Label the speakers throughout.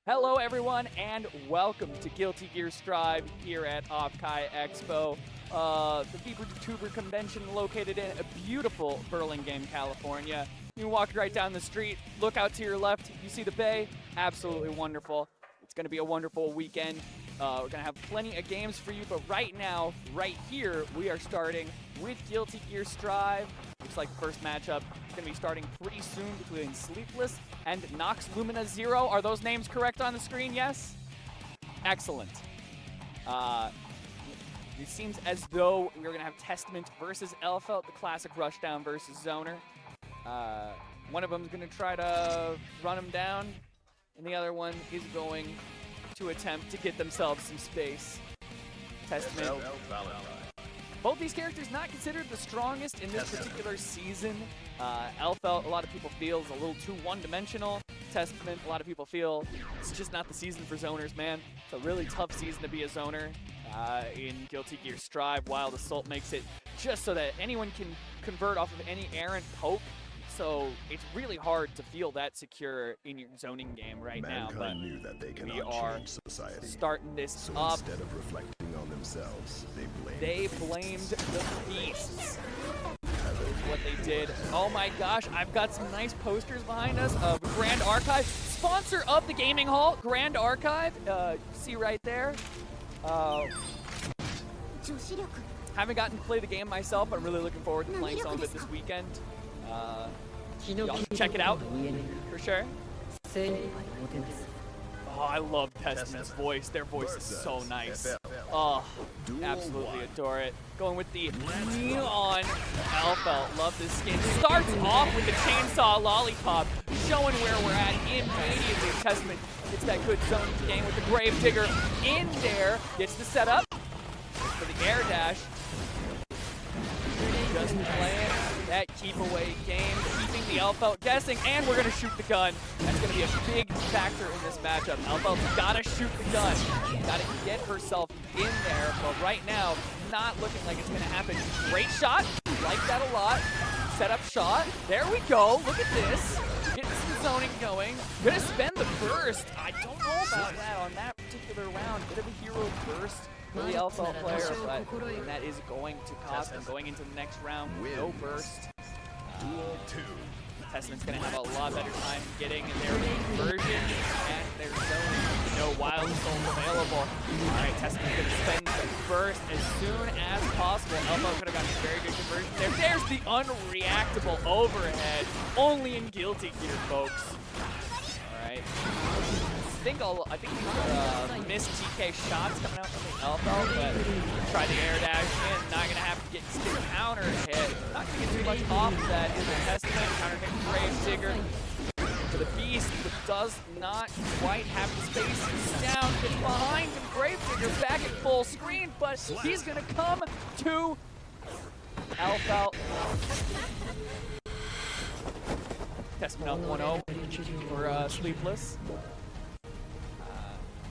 Speaker 1: Hello everyone and welcome to Guilty Gear Strive here at OffKai Expo, the VTuber convention located in a beautiful Burlingame, California. You walk right down the street, look out to your left, you see the bay, absolutely wonderful. It's going to be a wonderful weekend. We're going to have plenty of games for you, but right now, right here, we are starting with Guilty Gear Strive. Looks like the first matchup is going to be starting pretty soon between Sleepless and Nox Lumina Zero. Are those names correct on the screen? Yes? Excellent. It seems as though we're going to have Testament versus Elfelt, the classic Rushdown versus Zoner. One of them is going to try to run him down, and the other one is going to attempt to get themselves some space. Testament. Both these characters not considered the strongest in this particular season. Elfelt, a lot of people feel, is a little too one-dimensional. Testament, a lot of people feel it's just not the season for zoners, man. It's a really tough season to be a zoner in Guilty Gear Strive. Wild Assault makes it just so that anyone can convert off of any errant poke. So it's really hard to feel that secure in your zoning game right now. But
Speaker 2: knew that they
Speaker 1: we are
Speaker 2: society.
Speaker 1: starting this
Speaker 2: So
Speaker 1: up.
Speaker 2: instead of reflecting on themselves,
Speaker 1: They blamed the beasts. What they did. Oh my gosh, I've got some nice posters behind us of Grand Archive, sponsor of the gaming hall. Grand Archive, see right there. Haven't gotten to play the game myself, but I'm really looking forward to playing some of it this weekend. Y'all should check it out for sure. Oh, I love Testament's voice. Their voice is so nice. Oh, absolutely adore it. Going with the neon Elfelt. Love this skin. Starts off with the chainsaw lollipop, showing where we're at immediately. Testament gets that good zone game with the Gravedigger in there. Gets the setup for the air dash. Just playing that keep away game, keeping the Elfelt guessing, and we're gonna shoot the gun. That's gonna be a big factor in this matchup. Elfelt's gotta shoot the gun. Gotta get herself in there, but right now, not looking like it's gonna happen. Great shot, like that a lot. Setup shot, there we go, look at this. Getting some zoning going. Gonna spend the burst. I don't know about that on that particular round. Bit of a hero burst for the Elfelt player, but that is going to cost them going into the next round. No burst.
Speaker 2: Duel 2.
Speaker 1: Testament's going to have a lot better time getting their conversion and their zoning. No Wild Assault available. Alright, Testament's going to spend the burst as soon as possible. Elfelt could have gotten a very good conversion there. There's the unreactable overhead. Only in Guilty Gear, folks. Alright. I think these missed TK shots coming out from the Elfelt, but try the air dash in. Not gonna have to get counter hit. Not gonna get too much off of that in the Testament. Counter hit Gravedigger for the Beast, but does not quite have the space. He's down, gets behind him. Gravedigger back at full screen, but he's gonna come to Elfelt. Testament up 1-0 for Sleepless.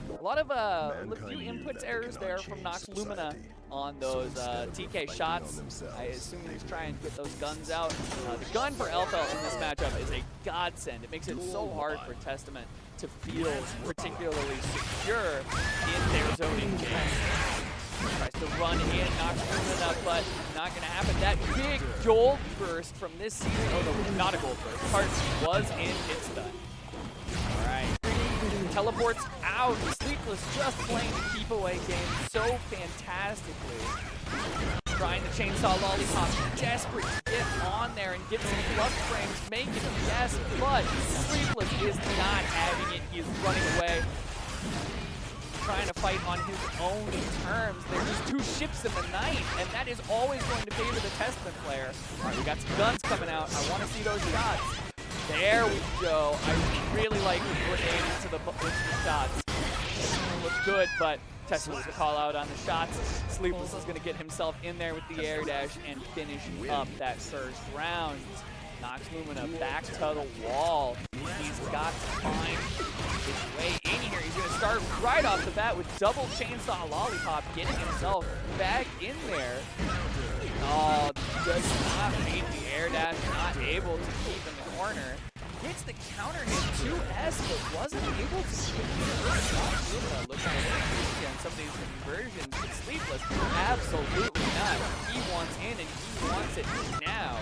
Speaker 1: A lot of a few inputs errors there from Nox Lumina on those TK shots. I assume he's trying to get those guns out. The gun for Elfelt in this matchup is a godsend. It makes it so hard for Testament to feel particularly secure in their zoning game. Tries to run in, Nox Lumina, but not going to happen. That big gold burst from this season, oh no, not a gold burst, Heart was in hit stun. Alright. Teleports out. Sleepless just playing the keep away game so fantastically. Trying to chainsaw lollipop, desperate to get on there and get some plus frames, make it yes, but Sleepless is not having it. He's running away. Trying to fight on his own terms. There's just two ships in the night, and that is always going to favor the Testament player. Alright, we got some guns coming out. I want to see those shots. There we go. I really like the grenade into the shots. Looks good, but Testament to call out on the shots. Sleepless is going to get himself in there with the air dash and finish up that first round. Nox Lumina back to the wall. He's got to find his way in here. He's going to start right off the bat with double chainsaw lollipop, getting himself back in there. Oh, does not beat the air dash, not able to keep in the corner. Gets the counter hit 2S, but wasn't able to get it. Looking at some of these conversions with Sleepless. Absolutely not. He wants in and he wants it now.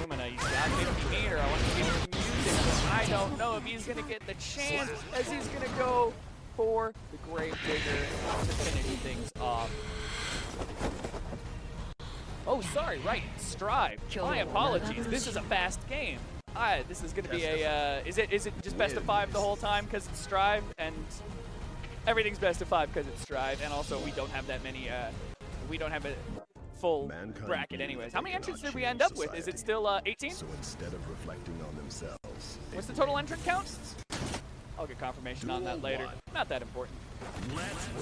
Speaker 1: Lumina, he's got 50 meter. I want to see if he can use it, but I don't know if he's going to get the chance as he's going to go for the Gravedigger to finish things off. Oh, sorry, right, Strive. My apologies. This is a fast game. This is going to be a, is it just best of 5 the whole time because it's Strive, and everything's best of 5 because it's Strive, and also we don't have that many, we don't have a full bracket anyways. How many entrants did we end up with? Is it still 18?
Speaker 2: So instead of reflecting on themselves,
Speaker 1: what's the total entrant count? I'll get confirmation on that later. Not that important.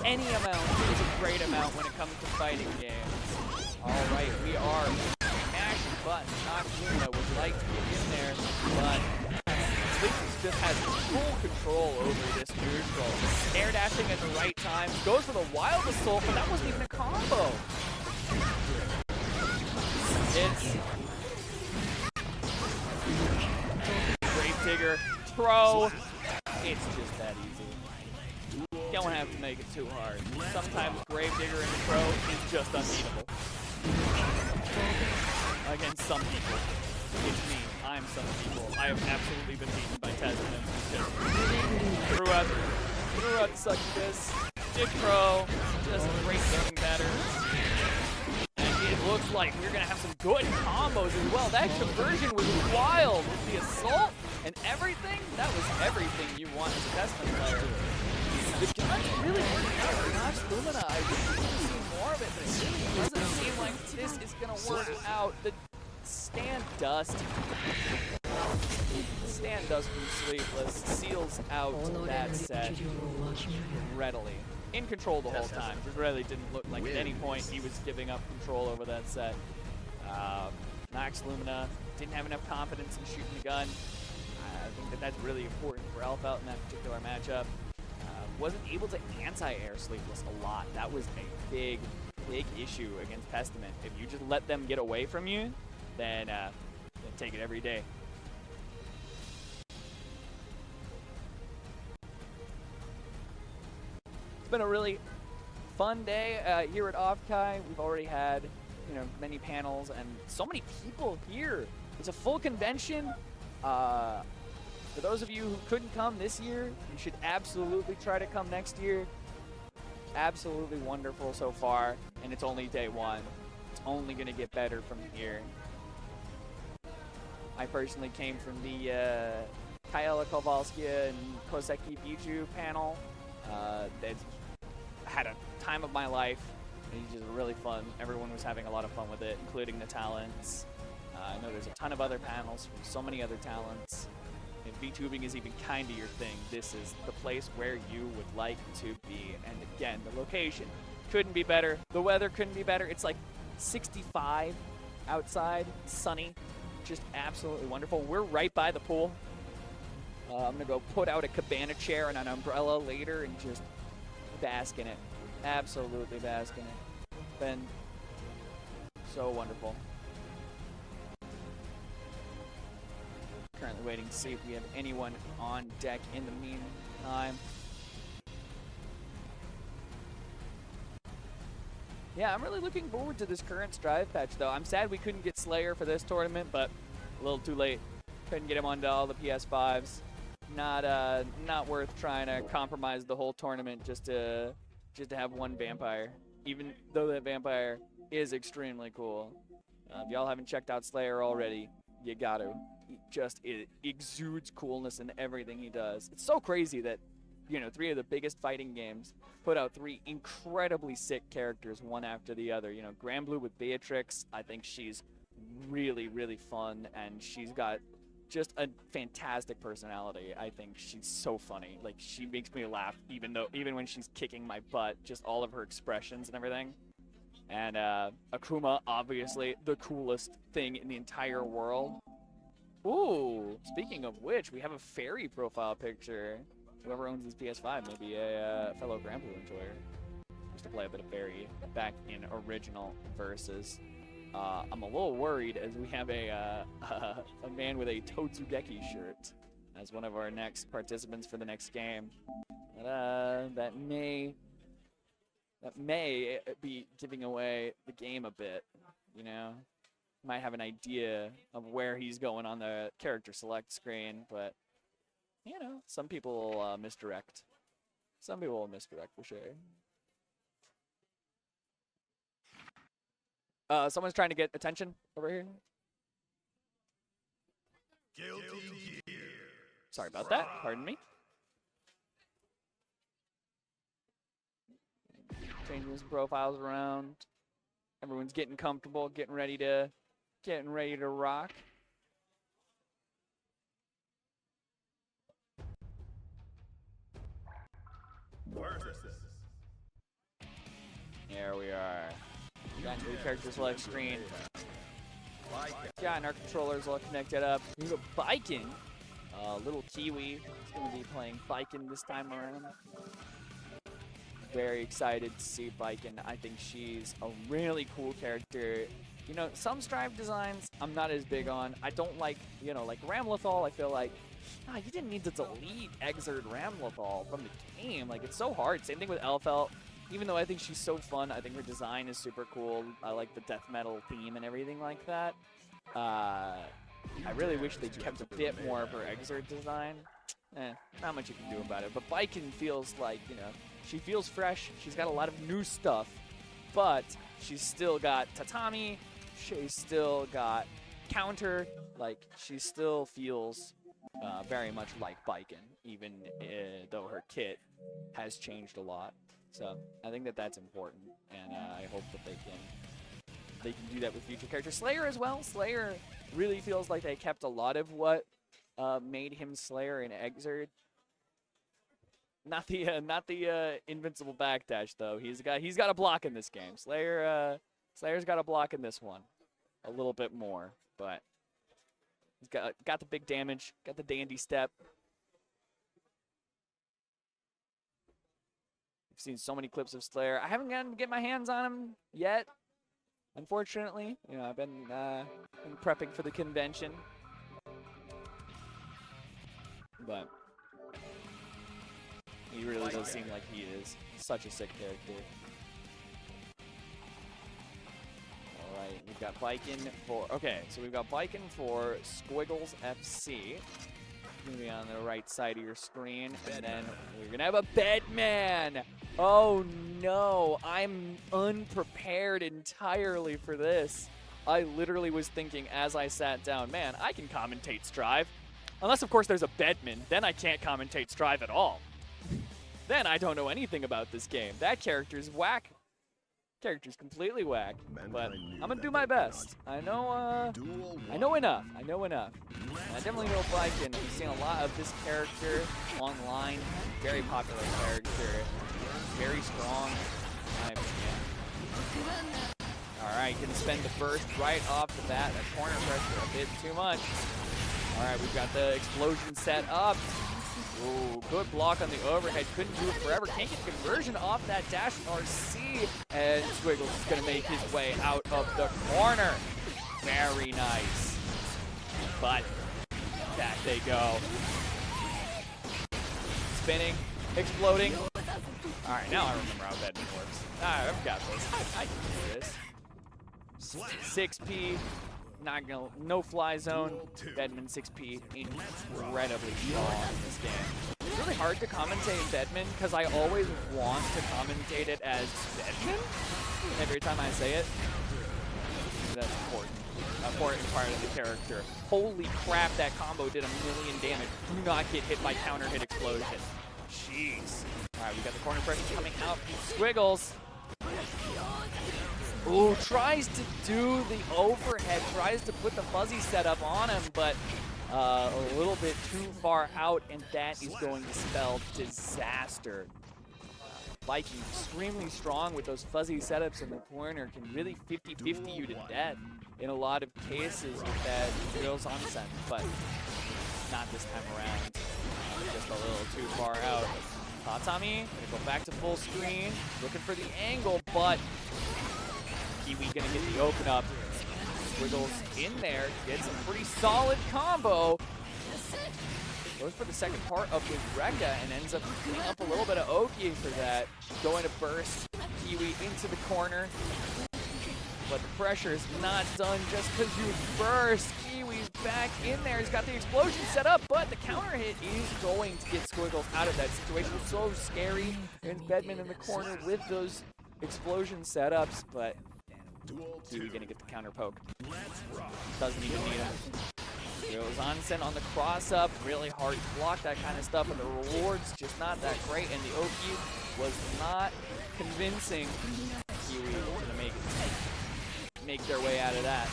Speaker 1: Any amount is a great amount when it comes to fighting games. All right, we are mashing buttons. Noxluna would like to get in there, but Sleepless just has full control over this neutral. Air dashing at the right time, goes for the Wild Assault, but that wasn't even a combo. It's Gravedigger, throw. It's just that easy. Don't have to make it too hard. Sometimes Gravedigger in the throw is just unbeatable. Against some people. It's me. I'm some people. I have absolutely been beaten by Testament. Threw out the succubus. Did throw. Just great getting patterns. And it looks like we're going to have some good combos as well. That conversion was wild with the assault and everything. That was everything you want as a Testament player. The gun's really working out for Noxluna. I wish we could see more of it, but it really doesn't seem like this is going to work out. The stand dust from Sleepless seals out that set readily. In control the whole time. It really didn't look like at any point he was giving up control over that set. Noxluna didn't have enough confidence in shooting the gun. I think that's really important for Alpha in that particular matchup. Wasn't able to anti-air Sleepless a lot. That was a big issue against Testament. If you just let them get away from you, then take it every day. It's been a really fun day here at OffKai. We've already had, many panels and so many people here. It's a full convention. For those of you who couldn't come this year, you should absolutely try to come next year. Absolutely wonderful so far, and it's only day 1. It's only going to get better from here. I personally came from the Kaela Kowalska and Koseki Biju panel. That had a time of my life. It was just really fun. Everyone was having a lot of fun with it, including the talents. I know there's a ton of other panels from so many other talents. If VTubing is even kind of your thing, this is the place where you would like to be. And again, the location couldn't be better. The weather couldn't be better. It's like 65 outside, sunny, just absolutely wonderful. We're right by the pool. I'm gonna go put out a cabana chair and an umbrella later and just bask in it. Absolutely bask in it. It's been so wonderful. Currently waiting to see if we have anyone on deck in the meantime. Yeah, I'm really looking forward to this current Strive patch, though. I'm sad we couldn't get Slayer for this tournament, but a little too late. Couldn't get him onto all the PS5s. Not worth trying to compromise the whole tournament just to have one vampire, even though that vampire is extremely cool. If y'all haven't checked out Slayer already, you got to. It exudes coolness in everything he does. It's so crazy that, 3 of the biggest fighting games put out 3 incredibly sick characters, one after the other. Granblue with Beatrix, I think she's really, really fun, and she's got just a fantastic personality. I think she's so funny. Like, she makes me laugh even when she's kicking my butt, just all of her expressions and everything. And Akuma, obviously the coolest thing in the entire world. Ooh, speaking of which, we have a fairy profile picture. Whoever owns this PS5 may be a fellow Granblue enjoyer. Used to play a bit of fairy back in original Versus. I'm a little worried as we have a man with a Totsugeki shirt as one of our next participants for the next game. But, that may be giving away the game a bit, you know? Might have an idea of where he's going on the character select screen, but, you know, some people will misdirect. Some people will misdirect for sure. Someone's trying to get attention over here. Sorry about that. Pardon me. Changing some profiles around. Everyone's getting comfortable, getting ready to rock. There we are. Got into the character select screen. Got our controllers all connected up. We have Biken. Little Kiwi is going to be playing Biken this time around. Very excited to see Biken. I think she's a really cool character. You know, some Strive designs I'm not as big on. I don't like, you know, like Ramlethal, I feel like, you didn't need to delete Exert Ramlethal from the game. Like, it's so hard. Same thing with Elfelt. Even though I think she's so fun, I think her design is super cool. I like the death metal theme and everything like that. I really wish they kept a bit more of her Exert design. Not much you can do about it. But Biken feels like, you know, she feels fresh. She's got a lot of new stuff. But she's still got Tatami. She's still got Counter. Like, she still feels very much like Biken, even though her kit has changed a lot. So I think that that's important, and I hope that they can do that with future characters. Slayer as well. Slayer really feels like they kept a lot of what made him Slayer in Exert. Not the invincible backdash though. He's got a block in this game. Slayer's got a block in this one, a little bit more, but he's got the big damage, got the dandy step. I've seen so many clips of Slayer. I haven't gotten to get my hands on him yet, unfortunately. You know, I've been prepping for the convention, but he really does seem like he is such a sick character. All right, we've got Biken for we've got Biken for Squiggles FC. Gonna be on the right side of your screen, and then we're gonna have a Bedman. Oh no, I'm unprepared entirely for this. I literally was thinking as I sat down, man, I can commentate Strive. Unless, of course, there's a Bedman, then I can't commentate Strive at all. Then I don't know anything about this game. That character's whack. Character's completely whack, but I'm gonna do my best. I know enough. I know enough. And I definitely know Biken. We've seen a lot of this character online. Very popular character. Very strong. All right, can spend the burst right off the bat. That corner pressure a bit too much. All right, we've got the explosion set up. Ooh, good block on the overhead. Couldn't do it forever. Can't get conversion off that dash RC. And Squiggles is going to make his way out of the corner. Very nice. But back they go. Spinning, exploding. All right, now I remember how Bedman works. I've got this. I can do this. 6P. Not gonna, no fly zone. Bedman 6P, incredibly strong in this game. It's really hard to commentate Bedman because I always want to commentate it as Bedman every time I say it. That's important. Important part of the character. Holy crap, that combo did 1,000,000 damage. Do not get hit by counter hit explosion. Jeez. All right, we got the corner pressure coming out from Squiggles. Ooh, tries to do the overhead, tries to put the fuzzy setup on him, but a little bit too far out, and that is going to spell disaster. Viking extremely strong with those fuzzy setups in the corner, can really 50-50 you to death in a lot of cases with that drills on set, but not this time around. Just a little too far out. Tatami gonna go back to full screen, looking for the angle, but Kiwi gonna get the open up. Squiggles in there, gets a pretty solid combo. Goes for the second part of the Rekka and ends up cleaning up a little bit of Oki for that. Going to burst Kiwi into the corner. But the pressure is not done just because you burst. Kiwi's back in there. He's got the explosion set up, but the counter hit is going to get Squiggles out of that situation. So scary. And Bedman in the corner with those explosion setups, but Kiwi gonna get the counter poke. Doesn't even need him. Goes Onsen on the cross up, really hard to block that kind of stuff, and the reward's just not that great, and the Oki was not convincing. Kiwi gonna make their way out of that.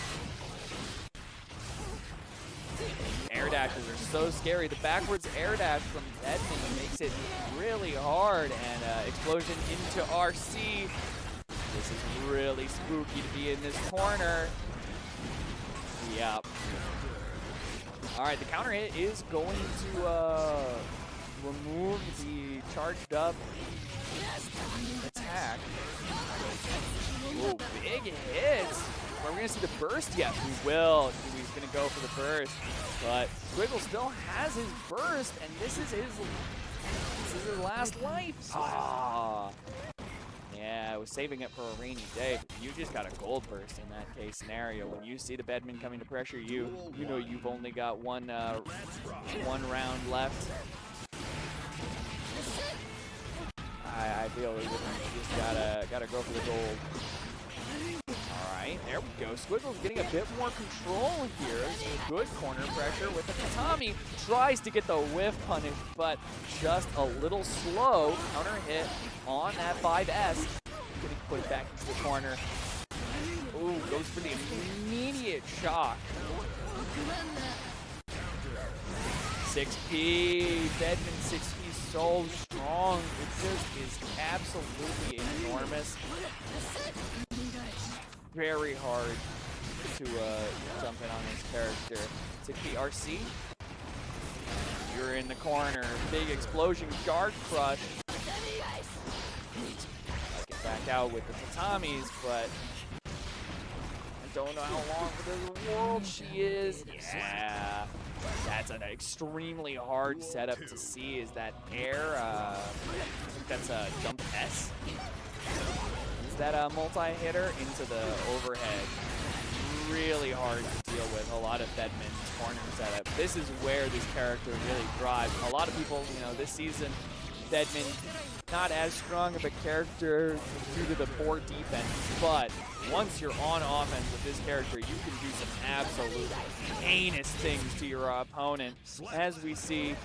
Speaker 1: Air dashes are so scary. The backwards air dash from Edmund makes it really hard, and explosion into RC. This is really spooky to be in this corner. Yep. All right, the counter hit is going to remove the charged up attack. Oh, big hits. Are we going to see the burst yet? We will. He's going to go for the burst. But Squiggle still has his burst, and this is his last life. Ah. Yeah, I was saving it for a rainy day, but you just got a gold burst in that case scenario. When you see the Bedman coming to pressure you, you know you've only got one round left. I feel as if you just gotta go for the gold. All right, there we go. Squiggle's getting a bit more control here. Good corner pressure with the Tatami. Tries to get the whiff punish, but just a little slow. Counter hit on that 5S. Getting put back into the corner. Ooh, goes for the immediate shock. 6P, Bedman 6P so strong. It just is absolutely enormous. Very hard to jump in on this character. 6P RC. You're in the corner. Big explosion, guard crush. Get back out with the Tatamis, but I don't know how long for this world she is. Yeah. That's an extremely hard setup to see. Is that air? I think that's a jump S. Is that a multi-hitter into the overhead? Really hard to deal with. A lot of Bedman's corner setup. This is where this character really thrives. A lot of people, you know, this season, Bedman not as strong of a character due to the poor defense, but once you're on offense with this character, you can do some absolute heinous things to your opponent. As we see,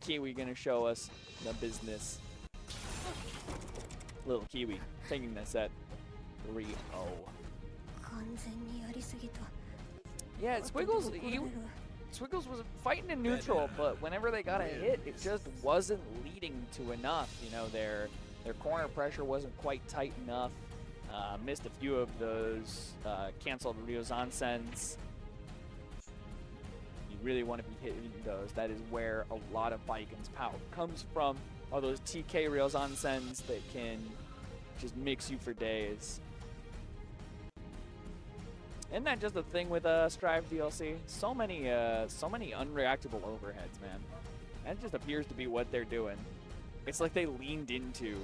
Speaker 1: Kiwi gonna show us the business. Little Kiwi taking this at 3-0. Yeah, Squiggles was fighting in neutral, but whenever they got a hit, it just wasn't leading to enough. You know, their corner pressure wasn't quite tight enough. Missed a few of those canceled Ryozansens. You really want to be hitting those. That is where a lot of Baikon's power comes from. All those TK Ryozansens that can just mix you for days. Isn't that just the thing with Strive DLC? So many unreactable overheads, man. That just appears to be what they're doing. It's like they leaned into,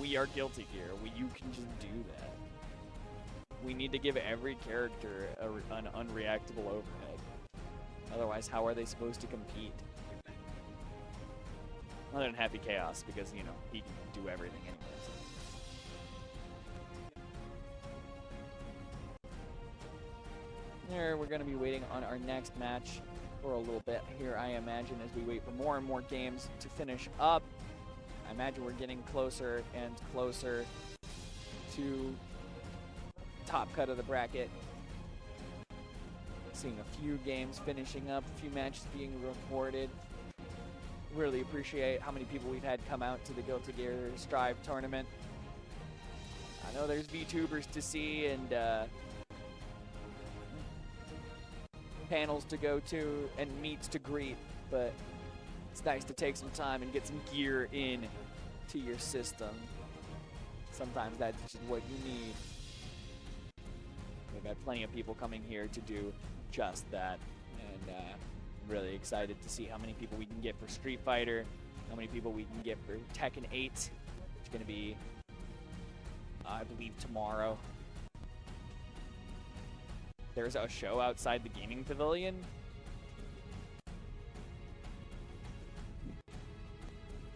Speaker 1: we are Guilty Gear. You can just do that. We need to give every character an unreactable overhead. Otherwise, how are they supposed to compete? Other than Happy Chaos, because, you know, he can do everything anyways. There, we're going to be waiting on our next match for a little bit here, I imagine, as we wait for more and more games to finish up. I imagine we're getting closer and closer to top cut of the bracket. Seeing a few games finishing up, a few matches being recorded. Really appreciate how many people we've had come out to the Guilty Gear Strive tournament. I know there's VTubers to see and panels to go to and meets to greet, but it's nice to take some time and get some gear in to your system. Sometimes that's just what you need. We've had plenty of people coming here to do just that. And I'm really excited to see how many people we can get for Street Fighter, how many people we can get for Tekken 8. It's going to be, I believe, tomorrow. There's a show outside the gaming pavilion.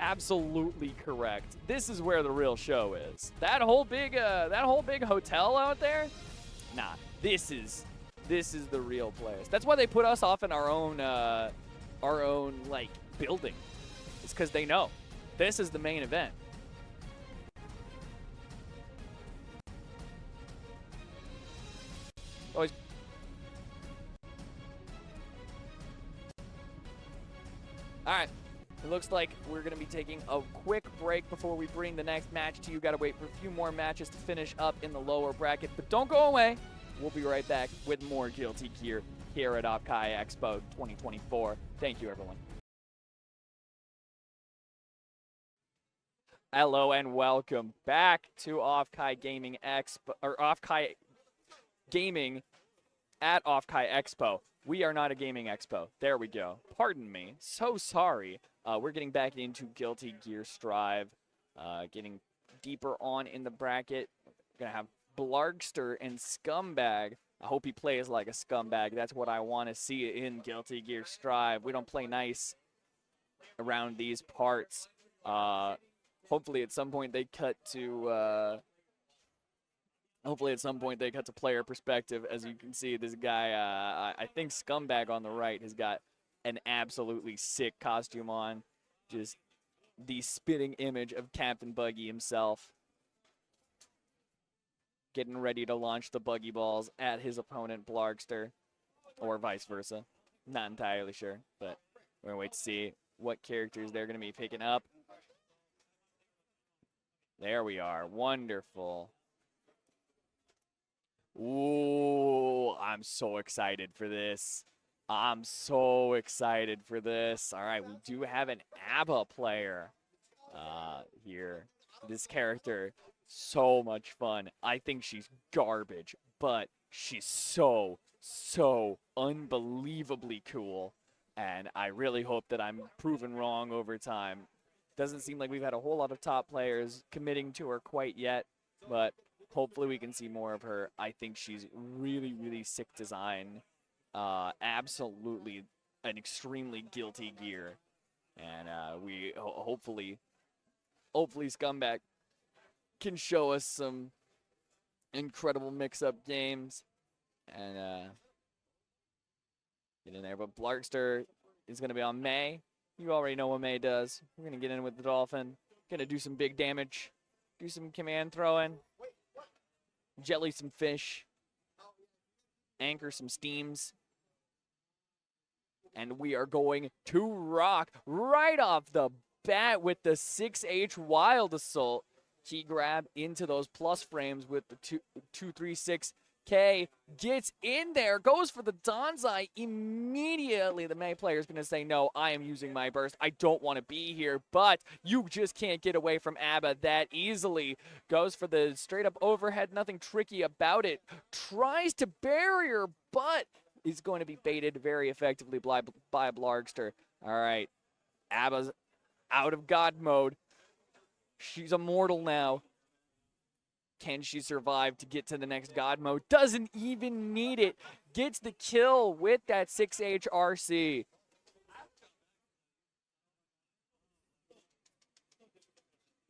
Speaker 1: Absolutely correct. This is where the real show is. That whole big hotel out there? Nah, this is the real place. That's why they put us off in our own like building. It's because they know this is the main event. Always. All right. It looks like we're going to be taking a quick break before we bring the next match to you. Got to wait for a few more matches to finish up in the lower bracket, but don't go away. We'll be right back with more Guilty Gear here at OffKai Expo 2024. Thank you, everyone. Hello and welcome back to OffKai Gaming Expo, or OffKai Gaming at OffKai Expo. We are not a gaming expo. There we go. Pardon me. So sorry. We're getting back into Guilty Gear Strive, getting deeper on in the bracket. We're going to have Blargster and Scumbag. I hope he plays like a scumbag. That's what I want to see in Guilty Gear Strive. We don't play nice around these parts. Hopefully at some point they cut to... Hopefully at some point they cut to player perspective. As you can see, this guy, I think Scumbag on the right, has got an absolutely sick costume on. Just the spitting image of Captain Buggy himself. Getting ready to launch the Buggy Balls at his opponent, Blargster. Or vice versa. Not entirely sure, but we're going to wait to see what characters they're going to be picking up. There we are. Wonderful. Ooh, I'm so excited for this. I'm so excited for this. All right, we do have an ABBA player here. This character, so much fun. I think she's garbage, but she's so unbelievably cool. And I really hope that I'm proven wrong over time. Doesn't seem like we've had a whole lot of top players committing to her quite yet, but hopefully we can see more of her. I think she's really sick design. Absolutely an extremely Guilty Gear. And we hopefully Scumbag can show us some incredible mix-up games. And get in there. But Blargster is going to be on May. You already know what May does. We're going to get in with the Dolphin. Going to do some big damage. Do some command throwing. Jelly some fish. Anchor some steams. And we are going to rock right off the bat with the 6H Wild Assault. Key grab into those plus frames with the 236K. Gets in there, goes for the Danzai immediately. The May player is going to say, no, I am using my burst. I don't want to be here, but you just can't get away from ABBA that easily. Goes for the straight up overhead, nothing tricky about it. Tries to barrier, but is going to be baited very effectively by Blargster. All right, ABBA's out of God mode. She's immortal now. Can she survive to get to the next God mode? Doesn't even need it. Gets the kill with that 6H RC.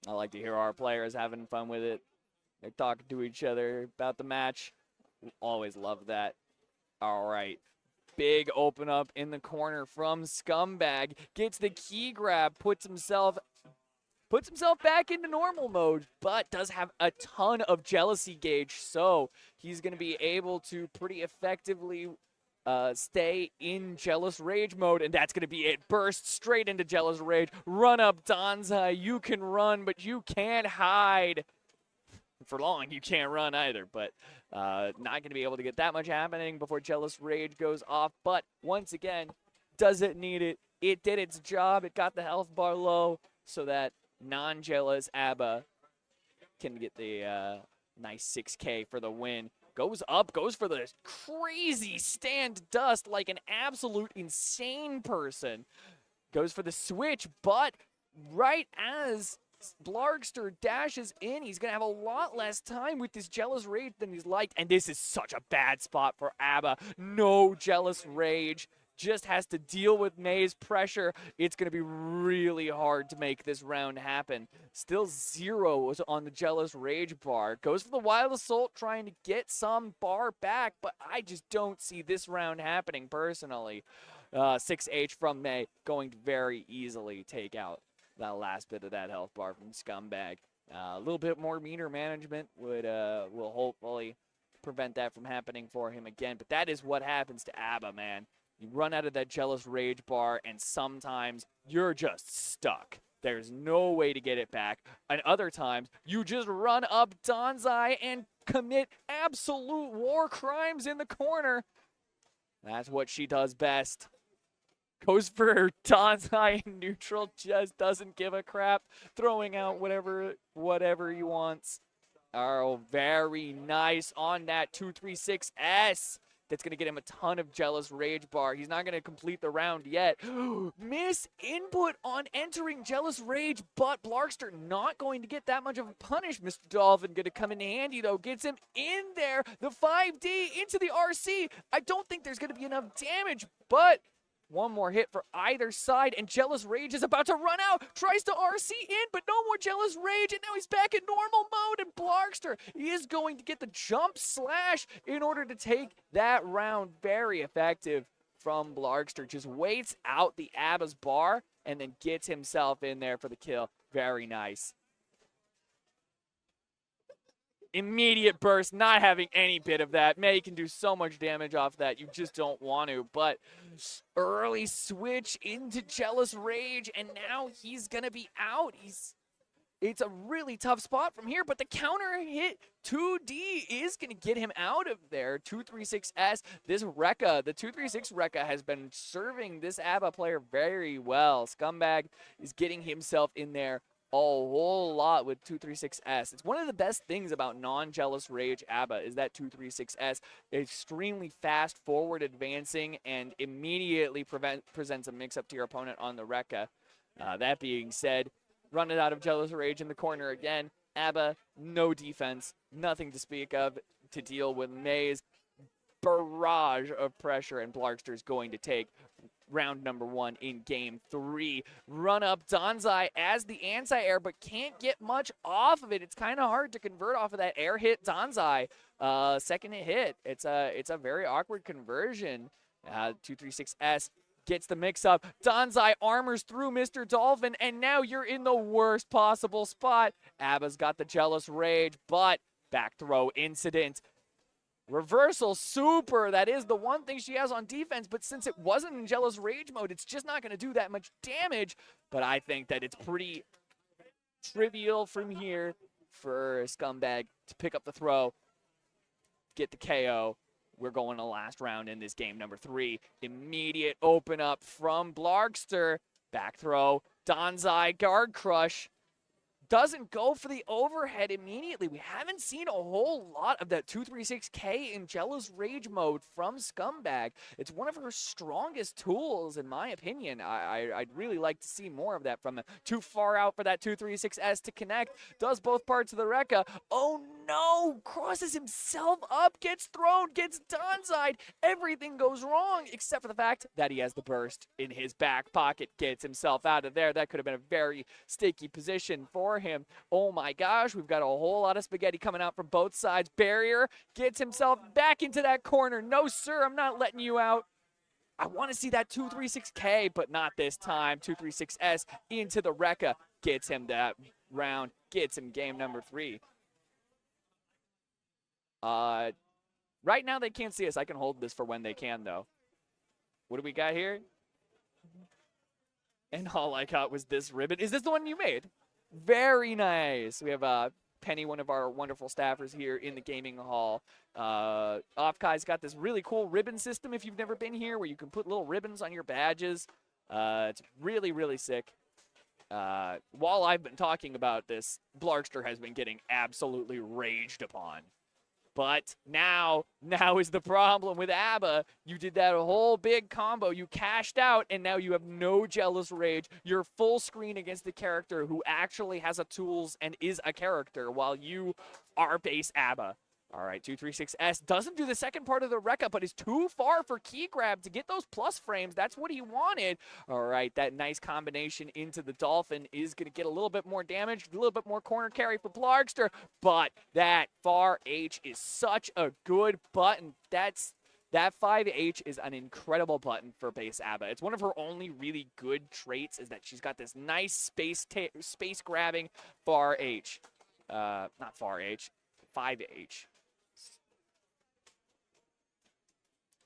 Speaker 1: I like to hear our players having fun with it. They're talking to each other about the match. We always love that. All right. Big open up in the corner from Scumbag. Gets the key grab, puts himself back into normal mode, but does have a ton of jealousy gauge, so he's going to be able to pretty effectively stay in Jealous Rage mode, and that's going to be it. Burst straight into Jealous Rage. Run up Danzai. You can run, but you can't hide. For long, you can't run either, but not going to be able to get that much happening before Jealous Rage goes off, but once again, does it need it? It did its job. It got the health bar low so that non-jealous ABBA can get the nice 6K for the win. Goes up, goes for the crazy stand dust like an absolute insane person. Goes for the switch, but right as Blargster dashes in, he's going to have a lot less time with this Jealous Rage than he's liked. And this is such a bad spot for ABBA. No Jealous Rage. Just has to deal with May's pressure. It's going to be really hard to make this round happen. Still 0 on the Jealous Rage bar. Goes for the Wild Assault, trying to get some bar back, but I just don't see this round happening personally. 6H from May going to very easily take out that last bit of that health bar from Scumbag. A little bit more meter management will hopefully prevent that from happening for him again. But that is what happens to ABBA, man. You run out of that Jealous Rage bar, and sometimes you're just stuck. There's no way to get it back. And other times, you just run up Danzai and commit absolute war crimes in the corner. That's what she does best. Goes for Danzai in neutral, just doesn't give a crap, throwing out whatever he wants. Oh, very nice on that 236S. That's going to get him a ton of Jealous Rage bar. He's not going to complete the round yet. Miss input on entering Jealous Rage, but Blargster not going to get that much of a punish. Mr. Dolphin going to come in handy, though. Gets him in there. The 5D into the RC. I don't think there's going to be enough damage, but one more hit for either side, and Jealous Rage is about to run out. Tries to RC in, but no more Jealous Rage, and now he's back in normal mode, and Blargster is going to get the jump slash in order to take that round. Very effective from Blargster. Just waits out the ABBA's bar and then gets himself in there for the kill. Very nice. Immediate burst, not having any bit of that. May can do so much damage off that. You just don't want to. But early switch into Jealous Rage, and now he's going to be out. It's a really tough spot from here, but the counter hit 2D is going to get him out of there. 236S, this Rekka, the 236 Rekka has been serving this ABBA player very well. Scumbag is getting himself in there a whole lot with 236S. It's one of the best things about non-Jealous Rage ABBA is that 236S extremely fast forward advancing and immediately presents a mix-up to your opponent on the Rekka. That being said, run it out of Jealous Rage in the corner again. ABBA, no defense, nothing to speak of to deal with May's barrage of pressure, and Blargster's going to take round number 1 in game 3. Run up Danzai as the anti-air, but can't get much off of it. It's kind of hard to convert off of that air hit Danzai. Second hit. It's a very awkward conversion. 236S gets the mix-up. Danzai armors through Mr. Dolphin, and now you're in the worst possible spot. ABBA's got the Jealous Rage, but back throw incident. Reversal super, that is the one thing she has on defense, but since it wasn't in Jealous Rage mode, it's just not going to do that much damage. But I think that it's pretty trivial from here for Scumbag to pick up the throw, get the KO. We're going to last round in this game number 3. Immediate open up from Blargster. Back throw, Danzai guard crush. Doesn't go for the overhead immediately. We haven't seen a whole lot of that 236K in Jealous Rage mode from Scumbag. It's one of her strongest tools, in my opinion. I'd really like to see more of that from him. Too far out for that 236S to connect. Does both parts of the Rekka. Oh no! Crosses himself up, gets thrown, gets Danzai'd. Everything goes wrong except for the fact that he has the burst in his back pocket. Gets himself out of there. That could have been a very sticky position for him. Oh my gosh, we've got a whole lot of spaghetti coming out from both sides. Barrier gets himself back into that corner. No, sir, I'm not letting you out. I want to see that 236K, but not this time. 236S into the Rekka. Gets him that round. Gets him game number 3. Right now they can't see us. I can hold this for when they can, though. What do we got here? And all I got was this ribbon. Is this the one you made? Very nice. We have Penny, one of our wonderful staffers here in the gaming hall. OffKai's got this really cool ribbon system if you've never been here, where you can put little ribbons on your badges. It's really, really sick. While I've been talking about this, Blargster has been getting absolutely raged upon. But now is the problem with ABBA. You did that whole big combo. You cashed out, and now you have no Jealous Rage. You're full screen against the character who actually has a tools and is a character, while you are base ABBA. All right, 236S doesn't do the second part of the Rekka, but is too far for key grab to get those plus frames. That's what he wanted. All right, that nice combination into the Dolphin is going to get a little bit more damage, a little bit more corner carry for Blargster, but that far H is such a good button. That 5H is an incredible button for base ABBA. It's one of her only really good traits is that she's got this nice space grabbing far H. Not far H, 5H.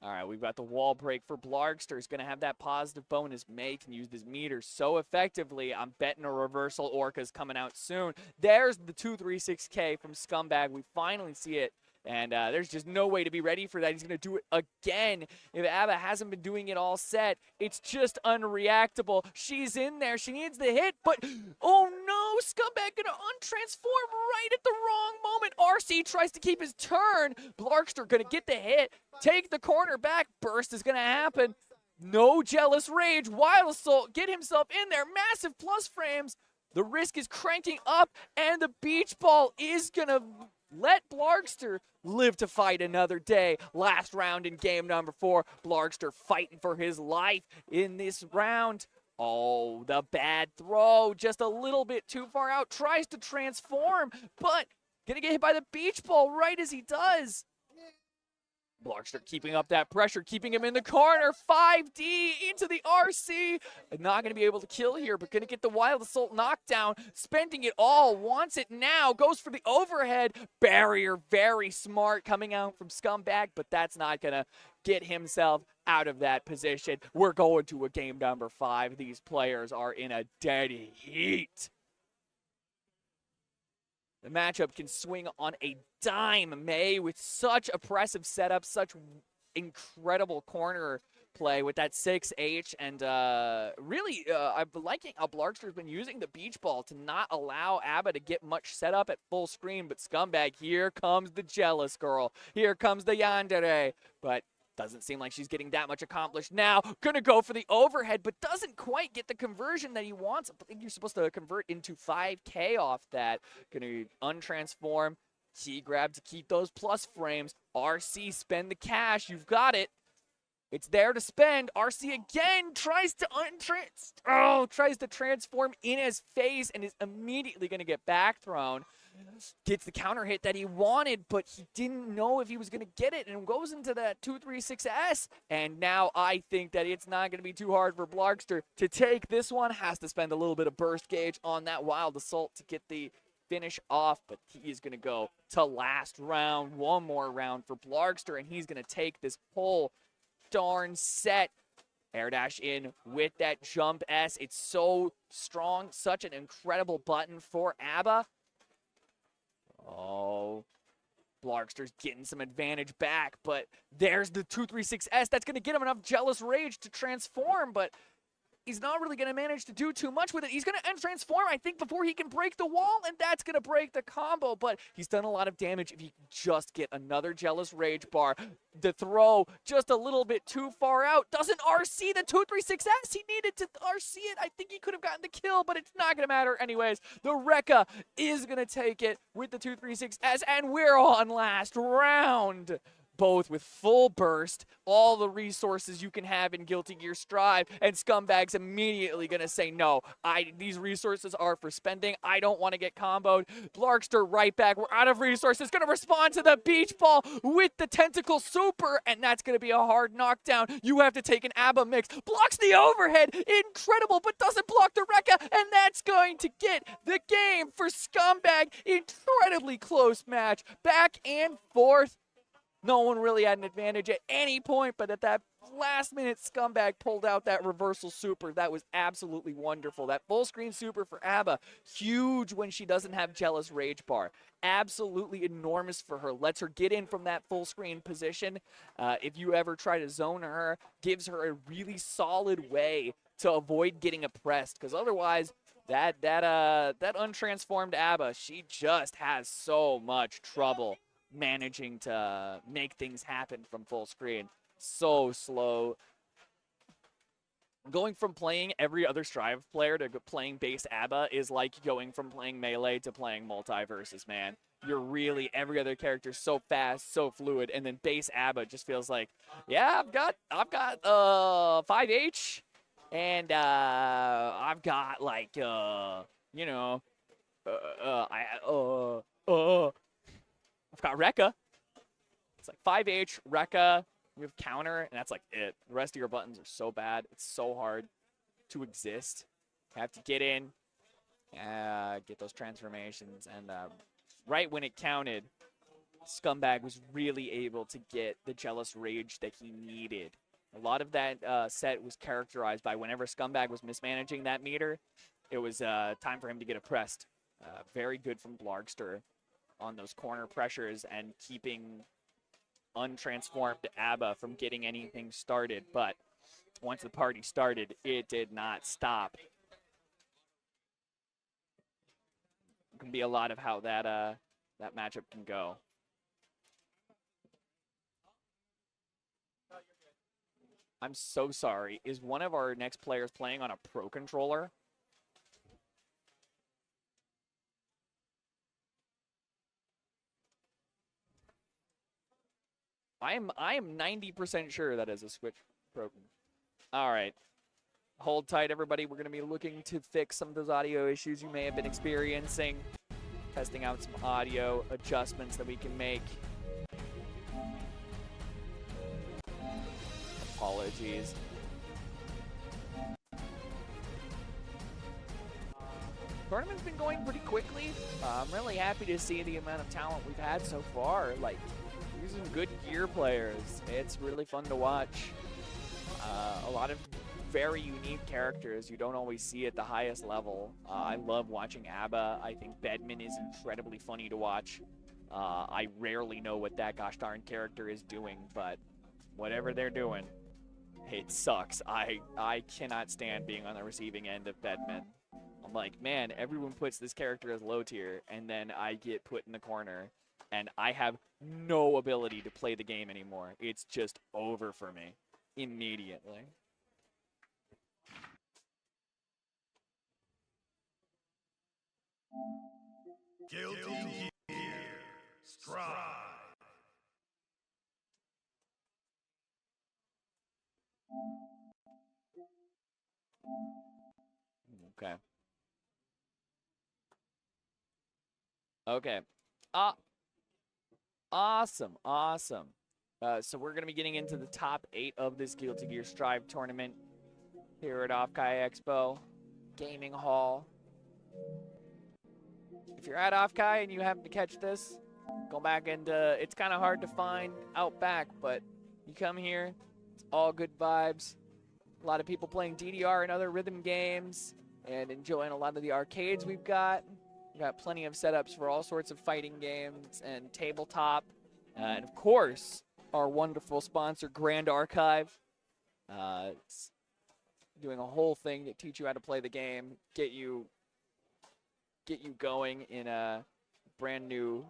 Speaker 1: All right, we've got the wall break for Blargster. He's going to have that positive bonus. May can use this meter so effectively. I'm betting a reversal Orca's coming out soon. There's the 236K from Scumbag. We finally see it. And there's just no way to be ready for that. He's going to do it again. If ABBA hasn't been doing it all set, it's just unreactable. She's in there. She needs the hit, but oh no, Scumbag going to untransform right at the wrong moment. RC tries to keep his turn. Blargster going to get the hit, take the corner back. Burst is going to happen. No Jealous Rage. Wild Assault, get himself in there. Massive plus frames. The risk is cranking up, and the beach ball is going to let Blargster live to fight another day. Last round in game number 4. Blargster fighting for his life in this round. Oh, the bad throw. Just a little bit too far out. Tries to transform, but gonna get hit by the beach ball right as he does. Blargster keeping up that pressure, keeping him in the corner. 5D into the RC. Not going to be able to kill here, but going to get the Wild Assault knockdown. Spending it all, wants it now. Goes for the overhead. Barrier, very smart coming out from Scumbag, but that's not going to get himself out of that position. We're going to a game number 5. These players are in a dead heat. The matchup can swing on a dime. May with such oppressive setup, such incredible corner play with that 6H, and really, I'm liking how Blargster's been using the beach ball to not allow ABBA to get much setup at full screen, but Scumbag, here comes the jealous girl. Here comes the yandere, but doesn't seem like she's getting that much accomplished now. Gonna go for the overhead, but doesn't quite get the conversion that he wants. I think you're supposed to convert into 5K off that. Gonna untransform. Key grab to keep those plus frames. RC, spend the cash. You've got it. It's there to spend. RC again tries to transform in his face and is immediately gonna get back thrown. Gets the counter hit that he wanted, but he didn't know if he was going to get it, and goes into that 236S. And now I think that it's not going to be too hard for Blargster to take this one. Has to spend a little bit of burst gauge on that Wild Assault to get the finish off, but he is going to go to last round. One more round for Blargster, and he's going to take this whole darn set. Air dash in with that jump S. It's so strong, such an incredible button for ABBA. Oh, Blargster's getting some advantage back, but there's the 236S. That's going to get him enough Jealous Rage to transform, but he's not really going to manage to do too much with it. He's going to untransform, I think, before he can break the wall, and that's going to break the combo, but he's done a lot of damage if he can just get another Jealous Rage bar. The throw just a little bit too far out. Doesn't RC the 236S. He needed to RC it. I think he could have gotten the kill, but it's not going to matter anyways. The Rekka is going to take it with the 236S, and we're on last round. Both with full burst, all the resources you can have in Guilty Gear Strive, and Scumbag's immediately going to say, no, these resources are for spending. I don't want to get comboed. Blargster right back. We're out of resources. Going to respond to the beach ball with the tentacle super, and that's going to be a hard knockdown. You have to take an ABBA mix. Blocks the overhead. Incredible, but doesn't block the Rekka, and that's going to get the game for Scumbag. Incredibly close match. Back and forth. No one really had an advantage at any point, but at that last minute, Scumbag pulled out that reversal super. That was absolutely wonderful. That full screen super for ABBA, huge when she doesn't have Jealous Rage bar. Absolutely enormous for her. Lets her get in from that full screen position. If you ever try to zone her, gives her a really solid way to avoid getting oppressed, because otherwise, that untransformed ABBA, she just has so much trouble. managing to make things happen from full screen. So slow. Going from playing every other Strive player to playing base ABBA is like going from playing Melee to playing Multiverses, man. You're really, every other character so fast, so fluid, and then base ABBA just feels like, yeah, I've got 5H, and I've got like you know, I've got Rekka. It's like 5H, Rekka, you have counter, and that's like it. The rest of your buttons are so bad. It's so hard to exist. You have to get in, get those transformations, and right when it counted, Scumbag was really able to get the Jealous Rage that he needed. A lot of that set was characterized by whenever Scumbag was mismanaging that meter, it was time for him to get oppressed. Very good from Blargster on those corner pressures and keeping untransformed ABBA from getting anything started. But once the party started, it did not stop. It can be a lot of how that that matchup can go. I'm so sorry. Is one of our next players playing on a Pro Controller? I am 90% sure that is a Switch Pro. All right. Hold tight, everybody. We're going to be looking to fix some of those audio issues you may have been experiencing. Testing out some audio adjustments that we can make. Apologies. Tournament's been going pretty quickly. I'm really happy to see the amount of talent we've had so far. Like, these are some good gear players. It's really fun to watch. A lot of very unique characters you don't always see at the highest level. I love watching ABBA. I think Bedman is incredibly funny to watch. I rarely know what that gosh darn character is doing, but whatever they're doing, it sucks. I cannot stand being on the receiving end of Bedman. I'm like, man, everyone puts this character as low tier, and then I get put in the corner, and I have no ability to play the game anymore. It's just over for me immediately.
Speaker 2: Guilty Gear Strive.
Speaker 1: Okay. Okay. Awesome. Awesome. So we're going to be getting into the top 8 of this Guilty Gear Strive tournament here at OffKai Expo Gaming Hall. If you're at OffKai and you happen to catch this, go back and it's kind of hard to find out back, but you come here, it's all good vibes. A lot of people playing DDR and other rhythm games and enjoying a lot of the arcades we've got. We've got plenty of setups for all sorts of fighting games and tabletop. And of course, our wonderful sponsor, Grand Archive. It's doing a whole thing to teach you how to play the game, get you going in a brand new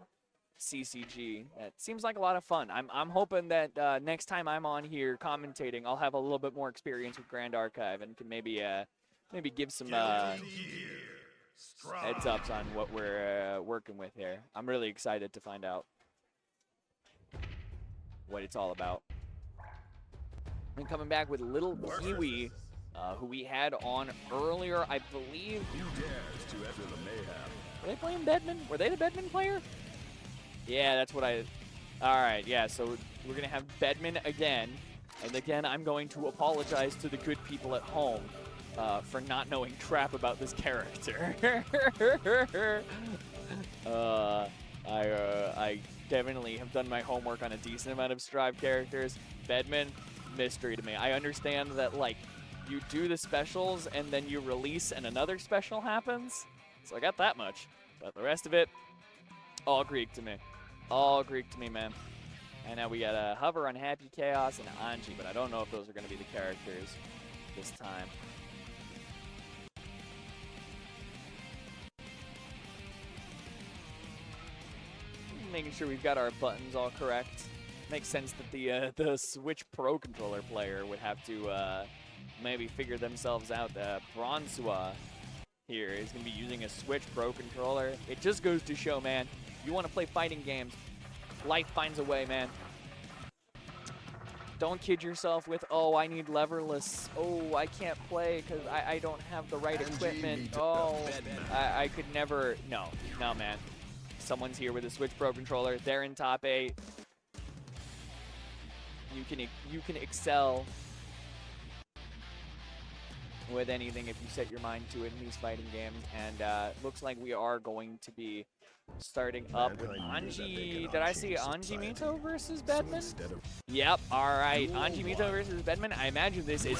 Speaker 1: CCG. It seems like a lot of fun. I'm hoping that next time I'm on here commentating, I'll have a little bit more experience with Grand Archive and can maybe give some heads ups on what we're working with here. I'm really excited to find out what it's all about. And coming back with Little Kiwi, who we had on earlier, I believe. Were they playing Bedman? Were they the Bedman player? Yeah, that's what I... All right, yeah, so we're going to have Bedman again. And again, I'm going to apologize to the good people at home for not knowing crap about this character. I definitely have done my homework on a decent amount of Strive characters. Bedman, mystery to me. I understand that, like, you do the specials and then you release and another special happens. So I got that much. But the rest of it, all Greek to me. All Greek to me, man. And now we got Hover on Happy Chaos and Anji, but I don't know if those are going to be the characters this time. making sure we've got our buttons all correct. Makes sense that the Switch Pro controller player would have to maybe figure themselves out. Bronzua here is going to be using a Switch Pro controller. It just goes to show, man, you want to play fighting games, life finds a way, man. Don't kid yourself with, oh, I need leverless. Oh, I can't play because I don't have the right equipment. Oh, I could never. No, man. Someone's here with a Switch Pro controller. They're in top 8. You can excel with anything if you set your mind to it in these fighting games. And looks like we are going to be starting up with Anji. Did I see Anji Mito versus Bedman? Yep, all right. Anji Mito versus Bedman. I imagine this is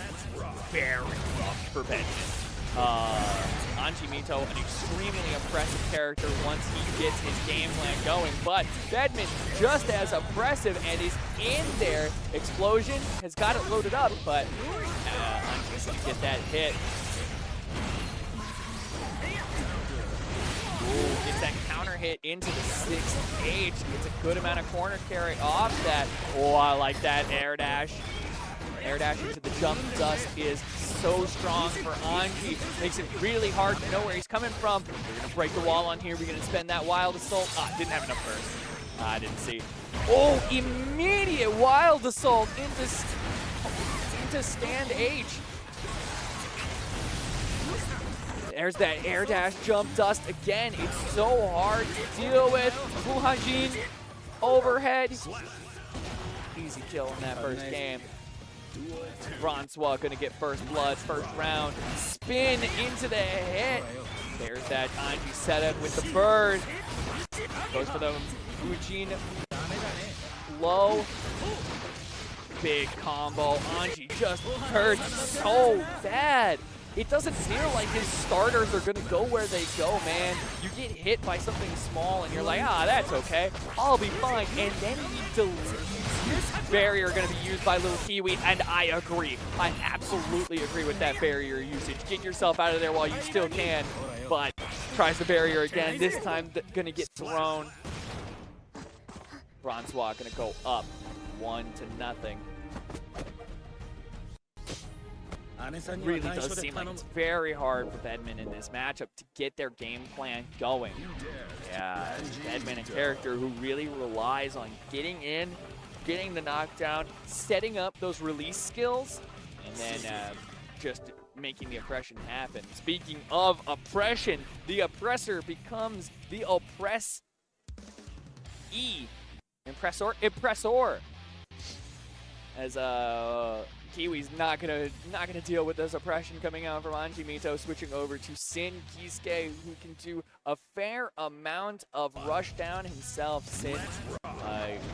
Speaker 1: very rough for Bedman. Anji Mito, an extremely impressive character once he gets his game plan going, but Bedman just as impressive and is in there. Explosion has got it loaded up, but Anji's gonna get that hit. Ooh, gets that counter hit into the 6H. Gets a good amount of corner carry off that. Oh, I like that air dash. Air dash into the jump dust is so strong for Anji. Makes it really hard to know where he's coming from. We're going to break the wall on here. We're going to spend that wild assault. Didn't have enough burst. I didn't see. Oh, immediate wild assault into stand H. There's that air dash jump dust again. It's so hard to deal with. Fuhajin overhead. Easy kill in that first game. Bronzua gonna get first blood, first round. Spin into the hit. There's that Anji setup with the bird. Goes for the Fujin low. Big combo. Anji just hurts so bad. It doesn't feel like his starters are gonna go where they go, man. You get hit by something small and you're like, that's okay. I'll be fine. And then he deletes barrier gonna be used by Little Kiwi, and I agree. I absolutely agree with that barrier usage. Get yourself out of there while you still can, but tries the barrier again. This time gonna get thrown. Bronzua gonna go up 1-0. It really does seem like it's very hard for Bedman in this matchup to get their game plan going. Yeah, Bedman, a character who really relies on getting in, getting the knockdown, setting up those release skills, and then just making the oppression happen. Speaking of oppression, the oppressor becomes the oppressee. Impressor. As Kiwi's not gonna deal with this oppression coming out from Anji Mito, switching over to Sin Kisuke, who can do a fair amount of rush down himself. Sin,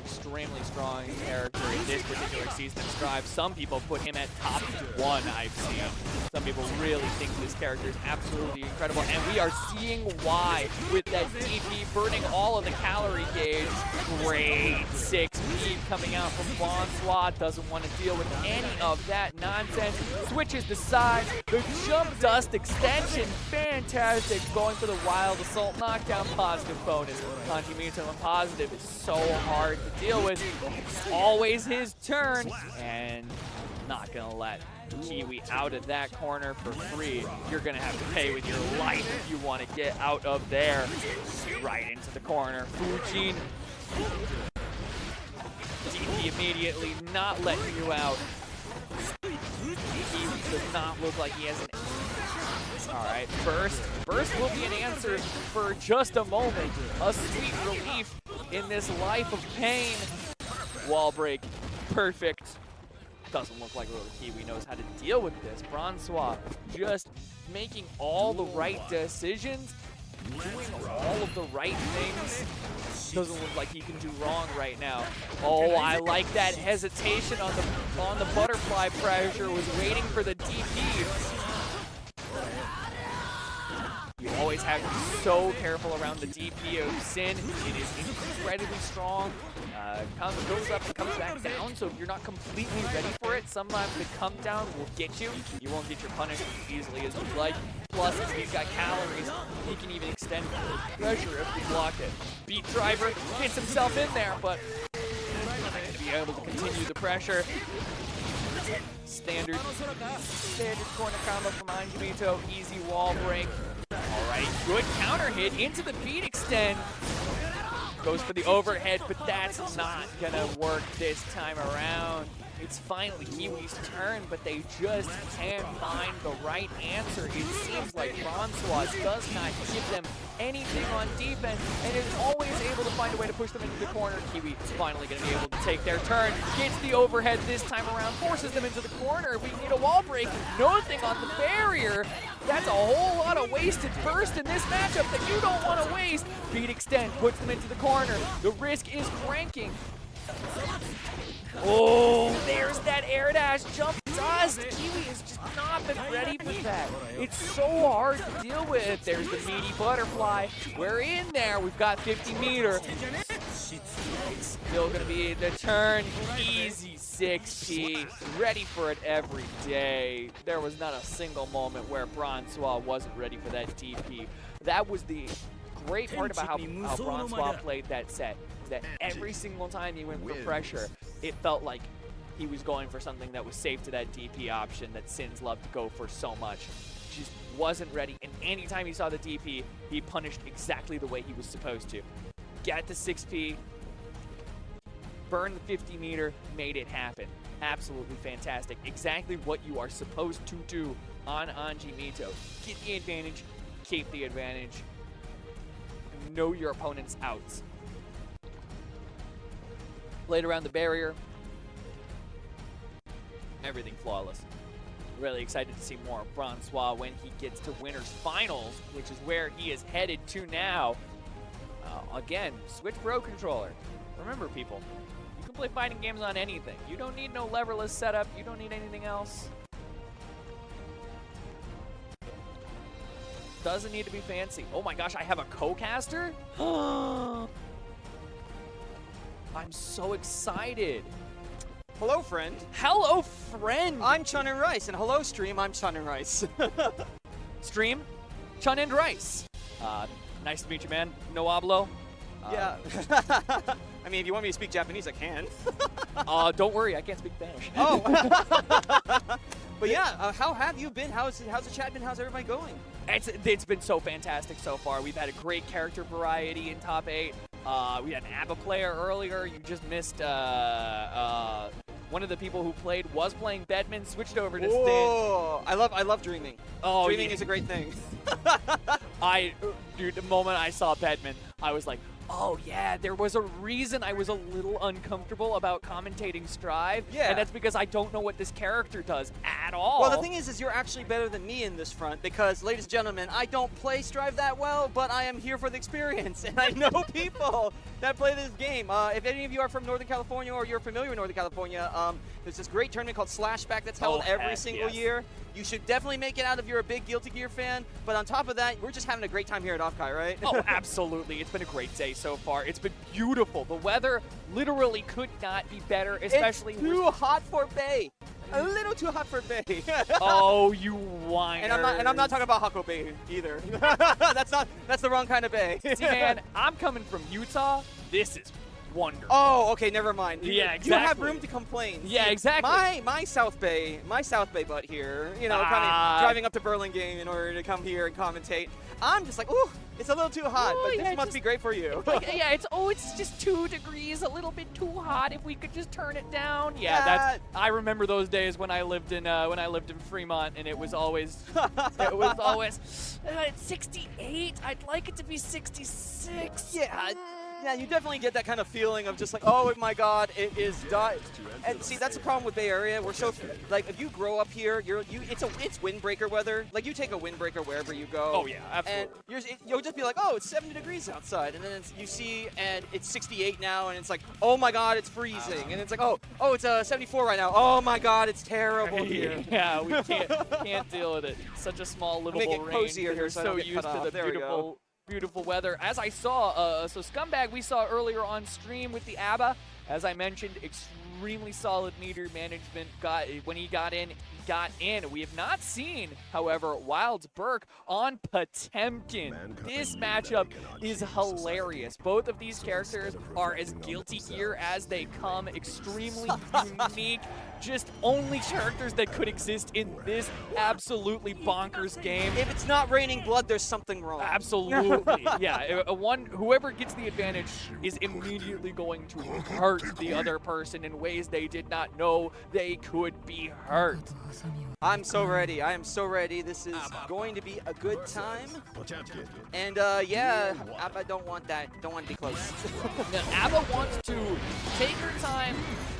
Speaker 1: extremely strong character in this particular season of Strive. Some people put him at top 1, I've seen. Some people really think this character is absolutely incredible, and we are seeing why with that DP burning all of the calorie gauge. Great 6P coming out from Bronzua. Doesn't want to deal with any of that nonsense. Switches the side. The jump dust extension. Fantastic. Going for the wild assault knockdown. Positive bonus. Anji Mito and positive is so hard to deal with. Always his turn. And not going to let Kiwi out of that corner for free. You're going to have to pay with your life if you want to get out of there. Right into the corner. Fujin. DP immediately not letting you out. He does not look like he has an... Alright, burst. Burst will be an answer for just a moment. A sweet relief in this life of pain. Wall break. Perfect. Doesn't look like Little Kiwi knows how to deal with this. Bronzua just making all the right decisions, doing all of the right things. Doesn't look like he can do wrong right now. Oh, I like that hesitation on the butterfly pressure. Was waiting for the DP. You always always have to be so careful around the DP of Sin. It is incredibly strong. Goes up and comes back down, so if you're not completely ready for it, sometimes the come down will get you. You won't get your punish as easily as you'd like. Plus, if he's got calories, he can even extend pressure if you block it. Beat Driver gets himself in there, but not going to be able to continue the pressure. Standard corner combo from Anjimito, easy wall break. All right, good counter hit into the beat extend. Goes for the overhead, but that's not gonna work this time around. It's finally Kiwi's turn, but they just can't find the right answer. It seems like Francois does not give them anything on defense and is always able to find a way to push them into the corner. Kiwi finally going to be able to take their turn. Gets the overhead this time around, forces them into the corner. We need a wall break, nothing on the barrier. That's a whole lot of wasted burst in this matchup that you don't want to waste. Beat extend, puts them into the corner. The risk is cranking. Oh, there's that air dash jump dust. Kiwi has just not been ready for that. It's so hard to deal with. There's the meaty butterfly. We're in there. We've got 50 meter. It's still going to be the turn. Easy 6P. Ready for it every day. There was not a single moment where Francois wasn't ready for that DP. That was the great part about how Francois played that set. That every single time he went for pressure, it felt like he was going for something that was safe to that DP option that Sins love to go for so much. Just wasn't ready, and anytime he saw the DP, he punished exactly the way he was supposed to. Get the 6P, burn the 50 meter, made it happen. Absolutely fantastic. Exactly what you are supposed to do on Anjimito. Get the advantage, keep the advantage, know your opponent's outs. Played around the barrier. Everything flawless. Really excited to see more of Francois when he gets to Winners Finals, which is where he is headed to now. Again, switch Pro Controller. Remember, people, you can play fighting games on anything. You don't need no leverless setup. You don't need anything else. Doesn't need to be fancy. Oh my gosh, I have a co-caster? I'm so excited.
Speaker 3: Hello, friend.
Speaker 1: Hello, friend.
Speaker 3: I'm Chun and Rice, and hello, stream. I'm Chun and Rice.
Speaker 1: Stream, Chun and Rice. Nice to meet you, man. No hablo.
Speaker 3: Yeah. I mean, if you want me to speak Japanese, I can.
Speaker 1: Don't worry, I can't speak Spanish.
Speaker 3: Oh. But yeah, how have you been? How's the chat been? How's everybody going?
Speaker 1: It's been so fantastic so far. We've had a great character variety in top 8. We had an ABBA player earlier. You just missed one of the people who played was playing Bedman, switched over to
Speaker 3: Whoa. I love dreaming.
Speaker 1: Oh,
Speaker 3: dreaming is a great thing.
Speaker 1: Dude, the moment I saw Bedman, I was like, oh yeah, there was a reason I was a little uncomfortable about commentating Strive.
Speaker 3: Yeah.
Speaker 1: And that's because I don't know what this character does at all.
Speaker 3: Well, the thing is you're actually better than me in this front because, ladies and gentlemen, I don't play Strive that well, but I am here for the experience, and I know people that play this game. If any of you are from Northern California or you're familiar with Northern California, there's this great tournament called Slashback that's held every single year. You should definitely make it out if you're a big Guilty Gear fan, but on top of that, we're just having a great time here at OffKai, right?
Speaker 1: Oh, absolutely. It's been a great day so far. It's been beautiful. The weather literally could not be better, especially...
Speaker 3: It's too hot for Bay. A little too hot for Bay.
Speaker 1: Oh, you whiner.
Speaker 3: And I'm not talking about Hako Bay either. That's the wrong kind of Bay.
Speaker 1: See, man, I'm coming from Utah. This is wonderful.
Speaker 3: Oh, okay, never mind.
Speaker 1: Yeah, exactly.
Speaker 3: You have room to complain.
Speaker 1: Yeah, exactly.
Speaker 3: My South Bay butt here, you know, driving up to Burlingame in order to come here and commentate. I'm just like, ooh, it's a little too hot, but this must be great for you.
Speaker 1: Yeah, it's just 2 degrees, a little bit too hot. If we could just turn it down. Yeah, I remember those days when I lived in Fremont, and it was always 68. I'd like it to be 66.
Speaker 3: Yeah. Yeah, you definitely get that kind of feeling of just like, oh my God, it is done. And see, that's the problem with Bay Area. We're so like, if you grow up here, it's windbreaker weather. Like you take a windbreaker wherever you go.
Speaker 1: Oh yeah, absolutely.
Speaker 3: And you'll just be like, oh, it's 70 degrees outside, and then you see, and it's 68 now, and it's like, oh my God, it's freezing, and it's like, oh, it's 74 right now. Oh my God, it's terrible here.
Speaker 1: Yeah, we can't deal with it. Such a small livable range.
Speaker 3: Cozier here,
Speaker 1: We're
Speaker 3: so I
Speaker 1: so
Speaker 3: don't get
Speaker 1: used
Speaker 3: cut
Speaker 1: to
Speaker 3: off.
Speaker 1: the
Speaker 3: There we go.
Speaker 1: beautiful weather. As I saw, so Scumbag we saw earlier on stream with the ABBA. As I mentioned, extremely solid meter management. When he got in. We have not seen, however, Wild's Burke on Potemkin. This matchup is hilarious. Both of these characters are as Guilty Gear as they come. Extremely unique. Just only characters that could exist in this absolutely bonkers game.
Speaker 3: If it's not raining blood, there's something wrong.
Speaker 1: Absolutely. Yeah, whoever gets the advantage is immediately going to hurt the other person in ways they did not know they could be hurt.
Speaker 3: I'm so ready. I am so ready. This is going to be a good time. And yeah, Abba don't want that. Don't want to be close.
Speaker 1: Now, Abba wants to take her time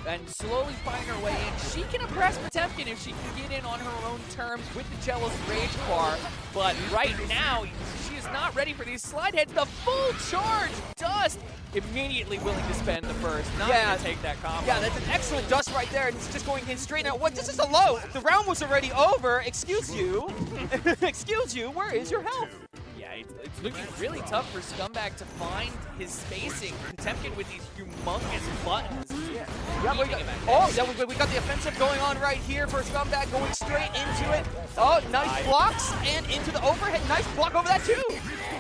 Speaker 1: and slowly find her way in. She can oppress Potemkin if she can get in on her own terms with the Jealous Rage bar. But right now, she is not ready for these slide heads. The full charge Dust immediately willing to spend the burst. Not going to take that combo.
Speaker 3: Yeah, that's an excellent Dust right there. And it's just going in straight out. What? This is a low. The round was already over. Excuse you. Excuse you. Where is your health?
Speaker 1: Yeah, it's looking really tough for Scumbag to find his spacing. Potemkin with these humongous buttons.
Speaker 3: Yeah, we got the offensive going on right here for Scumbag, going straight into it. Oh, nice blocks and into the overhead. Nice block over that too.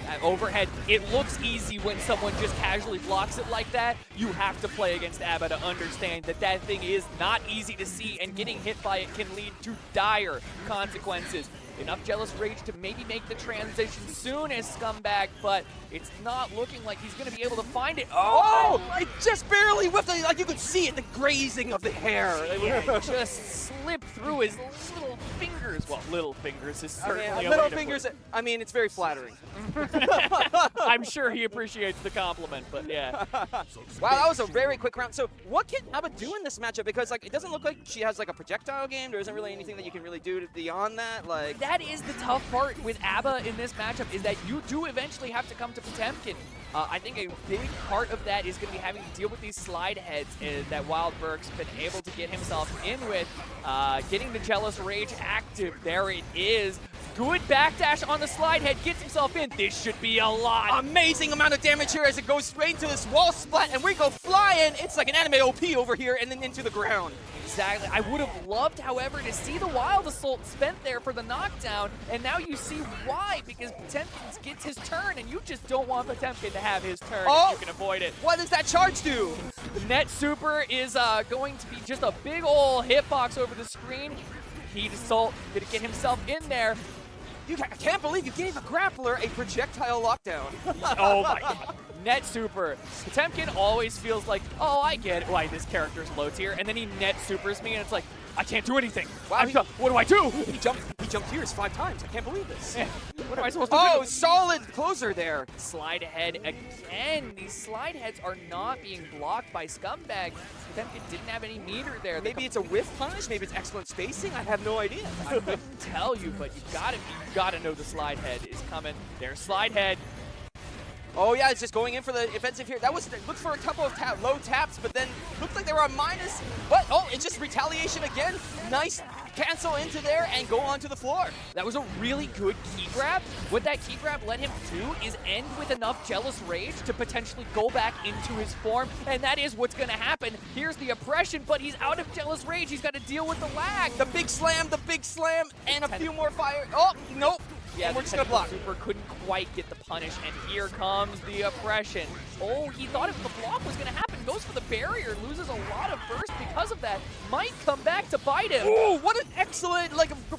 Speaker 1: That overhead, it looks easy when someone just casually blocks it like that. You have to play against ABBA to understand that that thing is not easy to see, and getting hit by it can lead to dire consequences. Enough Jealous Rage to maybe make the transition soon as Scumbag, but it's not looking like he's going to be able to find it.
Speaker 3: Oh! It just barely whiffed. Like you could see it, the grazing of the hair.
Speaker 1: Yeah, it just slipped through his little fingers. Well, little fingers is certainly
Speaker 3: little fingers. I mean, it's very flattering.
Speaker 1: I'm sure he appreciates the compliment, but yeah.
Speaker 3: Wow, that was a very quick round. So what can Abba do in this matchup? Because like it doesn't look like she has like a projectile game. There isn't really anything that you can really do beyond that. Like
Speaker 1: that is the tough part with ABBA in this matchup, is that you do eventually have to come to Potemkin. I think a big part of that is going to be having to deal with these slide heads that Wild Burke's been able to get himself in with. Getting the Jealous Rage active. There it is. Good backdash on the slide head. Gets himself in. This should be a lot.
Speaker 3: Amazing amount of damage here as it goes straight into this wall splat, and we go flying. It's like an anime OP over here and then into the ground.
Speaker 1: Exactly. I would have loved, however, to see the Wild Assault spent there for the knockdown, and now you see why, because Potemkin gets his turn, and you just don't want Potemkin to have his turn if you can avoid it.
Speaker 3: What does that charge do?
Speaker 1: The Net Super is going to be just a big ol' hitbox over the screen. Heat Assault going to get himself in there.
Speaker 3: I can't believe you gave a grappler a projectile lockdown.
Speaker 1: Oh my God. Net Super. Potemkin always feels like, oh, I get why this character's low tier, and then he Net Supers me, and it's like, I can't do anything.
Speaker 3: Wow,
Speaker 1: what do I do?
Speaker 3: He jumped tiers 5 times. I can't believe this.
Speaker 1: Yeah. What am I supposed to do?
Speaker 3: Oh, solid closer there.
Speaker 1: Slide ahead again. These slide heads are not being blocked by Scumbag. Potemkin didn't have any meter there.
Speaker 3: Maybe it's a whiff punish. Maybe it's excellent spacing. I have no idea.
Speaker 1: I couldn't tell you, but you gotta know the slide head is coming. There's slide head.
Speaker 3: Oh yeah, it's just going in for the offensive here. That was looked for a couple of low taps, but then looked like they were on minus. But oh, it's just retaliation again. Nice cancel into there and go onto the floor.
Speaker 1: That was a really good key grab. What that key grab let him do is end with enough Jealous Rage to potentially go back into his form, and that is what's going to happen. Here's the oppression, but he's out of Jealous Rage. He's got to deal with the lag.
Speaker 3: The big slam, and a few more fire. Oh, nope.
Speaker 1: Yeah,
Speaker 3: and we're just going to block.
Speaker 1: Super couldn't quite get the punish, and here comes the oppression. Oh, he thought if the block was going to happen, goes for the barrier, loses a lot of burst because of that. Might come back to bite him.
Speaker 3: Ooh, what an excellent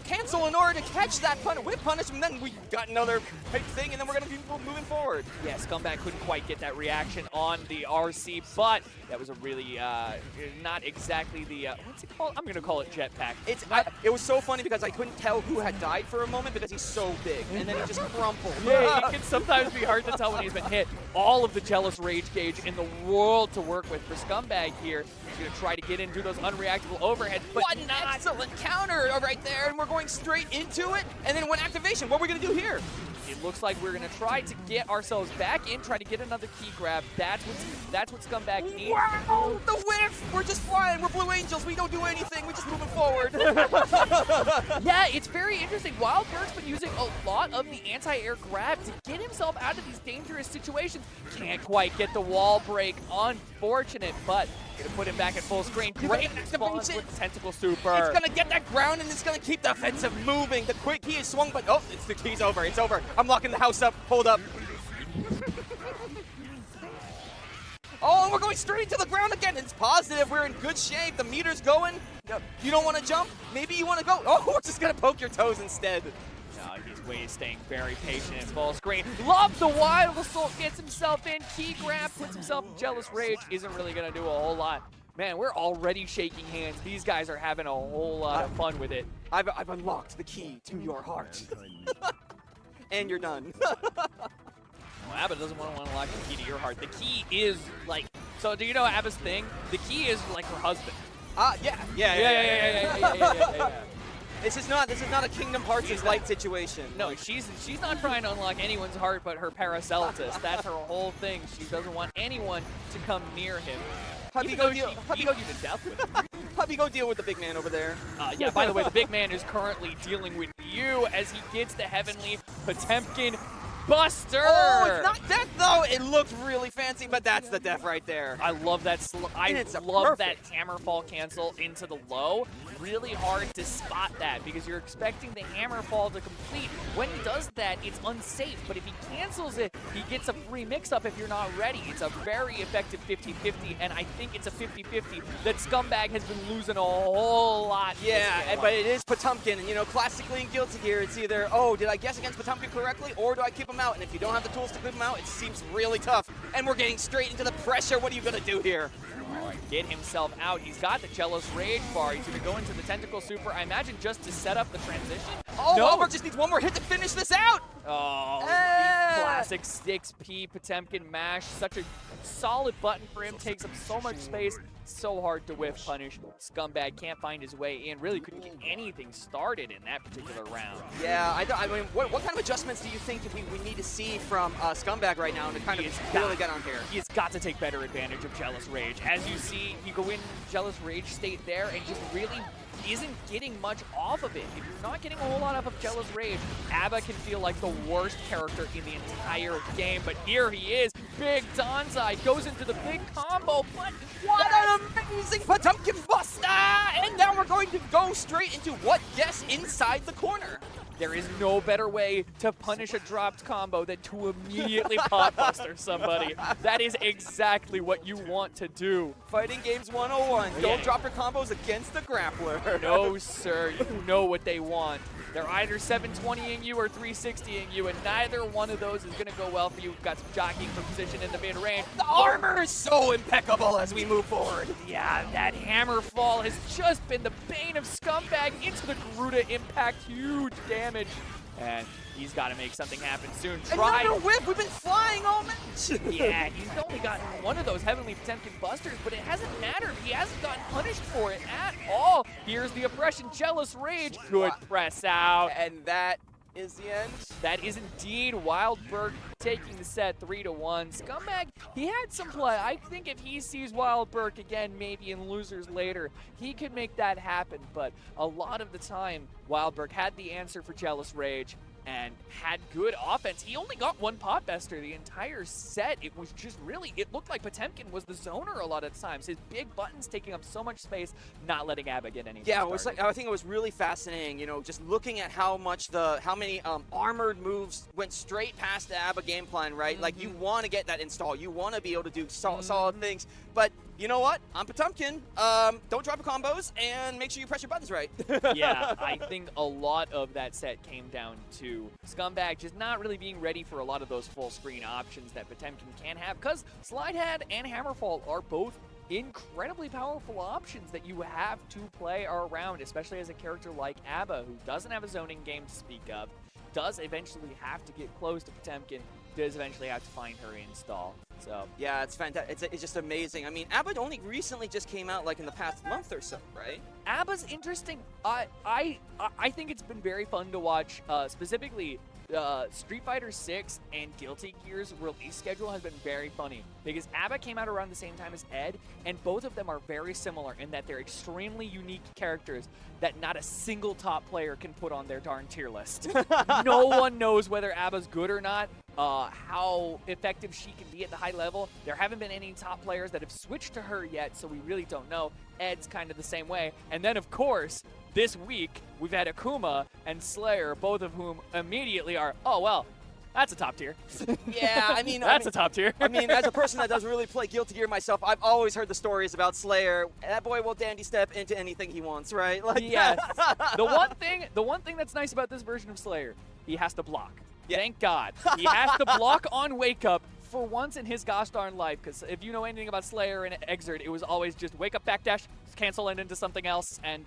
Speaker 3: cancel in order to catch that whip punish, and then we got another big thing, and then we're going to be moving forward.
Speaker 1: Yeah, Scumbag couldn't quite get that reaction on the RC, but that was a really not exactly the what's it called? I'm going to call it jetpack.
Speaker 3: It was so funny because I couldn't tell who had died for a moment because he's so big, and then he just crumpled.
Speaker 1: Yeah, it can sometimes be hard to tell when he's been hit. All of the Jealous Rage gauge in the world to work with for Scumbag here. He's going to try to get into those unreactable overheads, but
Speaker 3: what an excellent counter right there, and we're going straight into it. And then one activation. What are we going to do here?
Speaker 1: It looks like we're going to try to get ourselves back in, try to get another key grab. That's what Scumbag needs.
Speaker 3: Wow, the whiff! We're just flying. We're Blue Angels. We don't do anything. We're just moving forward.
Speaker 1: Yeah, it's very interesting. Wildbird's been using a lot of the anti-air grab to get himself out of these dangerous situations. Can't quite get the wall break. Unfortunate, but going to put him back at full screen. Great response with Tentacle Super.
Speaker 3: It's going to get that ground, and it's going to keep the offensive moving. The quick key is swung, but oh, the key's over. It's over. I'm locking the house up. Hold up. Oh, and we're going straight to the ground again. It's positive. We're in good shape. The meter's going. You don't want to jump? Maybe you want to go. Oh, we're just going to poke your toes instead.
Speaker 1: No, he's staying very patient in full screen. Love the Wild Assault, gets himself in. Key grab, puts himself in Jealous Rage. Isn't really going to do a whole lot. Man, we're already shaking hands. These guys are having a whole lot of fun with it.
Speaker 3: I've unlocked the key to your heart. And you're done.
Speaker 1: Well, Abba doesn't want to unlock the key to your heart. The key is like, so do you know Abba's thing? The key is like her husband. Yeah.
Speaker 3: This is not a Kingdom Hearts light situation.
Speaker 1: No, she's not trying to unlock anyone's heart but her Paracelsus. That's her whole thing. She doesn't want anyone to come near him.
Speaker 3: Hubby, go deal.
Speaker 1: Hubby, go you to death with him.
Speaker 3: Hubby, go deal with the big man over there.
Speaker 1: Yeah, by the way, the big man is currently dealing with you as he gets the Heavenly Potemkin Buster!
Speaker 3: Oh, it's not death though. It looked really fancy, but that's the death right there.
Speaker 1: I love that. I love that hammer fall cancel into the low. Really hard to spot that because you're expecting the hammer fall to complete. When he does that, it's unsafe. But if he cancels it, he gets a free mix-up if you're not ready. It's a very effective 50-50, and I think it's a 50-50 that Scumbag has been losing a whole lot.
Speaker 3: Yeah, but it is Potemkin, and you know, classically in Guilty Gear, it's either, oh, did I guess against Potemkin correctly, or do I keep him out? And if you don't have the tools to keep him out, it seems really tough. And we're getting straight into the pressure. What are you going to do here?
Speaker 1: Get himself out. He's got the Jealous Rage bar. He's going to go into the Tentacle Super, I imagine, just to set up the transition.
Speaker 3: Oh,
Speaker 1: no.
Speaker 3: Albert just needs one more hit to finish this out.
Speaker 1: Oh, the classic 6P Potemkin mash. Such a solid button for him. Takes up so much space. So hard to whiff punish. Scumbag can't find his way in. Really couldn't get anything started in that particular round.
Speaker 3: Yeah, I mean, what kind of adjustments do you think we need to see from Scumbag right now to kind of really get on here?
Speaker 1: He's got to take better advantage of Jealous Rage. As you see, you go in Jealous Rage state there and just really isn't getting much off of it. If you're not getting a whole lot off of Jealous Rage, Abba can feel like the worst character in the entire game. But here he is. Big Danzai goes into the big combo, but
Speaker 3: what an amazing Potemkin Buster! And now we're going to go straight into what guess inside the corner.
Speaker 1: There is no better way to punish a dropped combo than to immediately pot buster somebody. That is exactly what you want to do.
Speaker 3: Fighting Games 101. Don't drop your combos against the grappler.
Speaker 1: No, sir. You know what they want. They're either 720ing you or 360ing you, and neither one of those is going to go well for you. We've got some jockeying for position in the mid-range.
Speaker 3: The armor is so impeccable as we move forward.
Speaker 1: Yeah, that hammer fall has just been the bane of Scumbag into the Garuda impact. Huge damage. And he's got to make something happen soon.
Speaker 3: Another whip! We've been flying all match!
Speaker 1: Yeah, he's only gotten one of those Heavenly Potemkin Busters, but it hasn't mattered. He hasn't gotten punished for it at all. Here's the oppression, Jealous Rage. Good press out.
Speaker 3: And that is the end.
Speaker 1: That is indeed Wildberg taking the set 3-1. Scumbag, he had some play. I think if he sees Wildberg again, maybe in losers later, he could make that happen. But a lot of the time, Wildberg had the answer for Jealous Rage and had good offense. He only got one pot bester the entire set. It was just really, it looked like Potemkin was the zoner a lot of times. His big buttons taking up so much space, not letting Abba get anything
Speaker 3: Yeah, it was like, I think it was really fascinating, you know, just looking at how many armored moves went straight past the Abba game plan, right? Like, you want to get that install. You want to be able to do solid things. But you know what? I'm Potemkin. Don't drop your combos and make sure you press your buttons right.
Speaker 1: Yeah, I think a lot of that set came down to Scumbag just not really being ready for a lot of those full screen options that Potemkin can have, because Slide Head and Hammerfall are both incredibly powerful options that you have to play around, especially as a character like Abba, who doesn't have a zoning game to speak of. does eventually have to get close to Potemkin, does eventually have to find her install. So
Speaker 3: yeah, it's fantastic. It's just amazing. I mean, ABBA only recently just came out like in the past month or so, right?
Speaker 1: ABBA's interesting. I think it's been very fun to watch. Specifically, Street Fighter 6 and Guilty Gear's release schedule has been very funny because ABBA came out around the same time as Ed, and both of them are very similar in that they're extremely unique characters that not a single top player can put on their darn tier list. No one knows whether ABBA's good or not, how effective she can be at the high level. There haven't been any top players that have switched to her yet, so we really don't know. Ed's kind of the same way. And then, of course, this week, we've had Akuma and Slayer, both of whom immediately are, oh, well, that's a top tier.
Speaker 3: Yeah, I mean...
Speaker 1: That's a top tier.
Speaker 3: I mean, as a person that doesn't really play Guilty Gear myself, I've always heard the stories about Slayer. That boy will dandy step into anything he wants, right? Like,
Speaker 1: yes. The one thing that's nice about this version of Slayer, he has to block. Yeah. Thank God. He has to block on Wake Up for once in his gosh darn life, because if you know anything about Slayer and Exert, it was always just wake up, backdash, cancel it into something else, and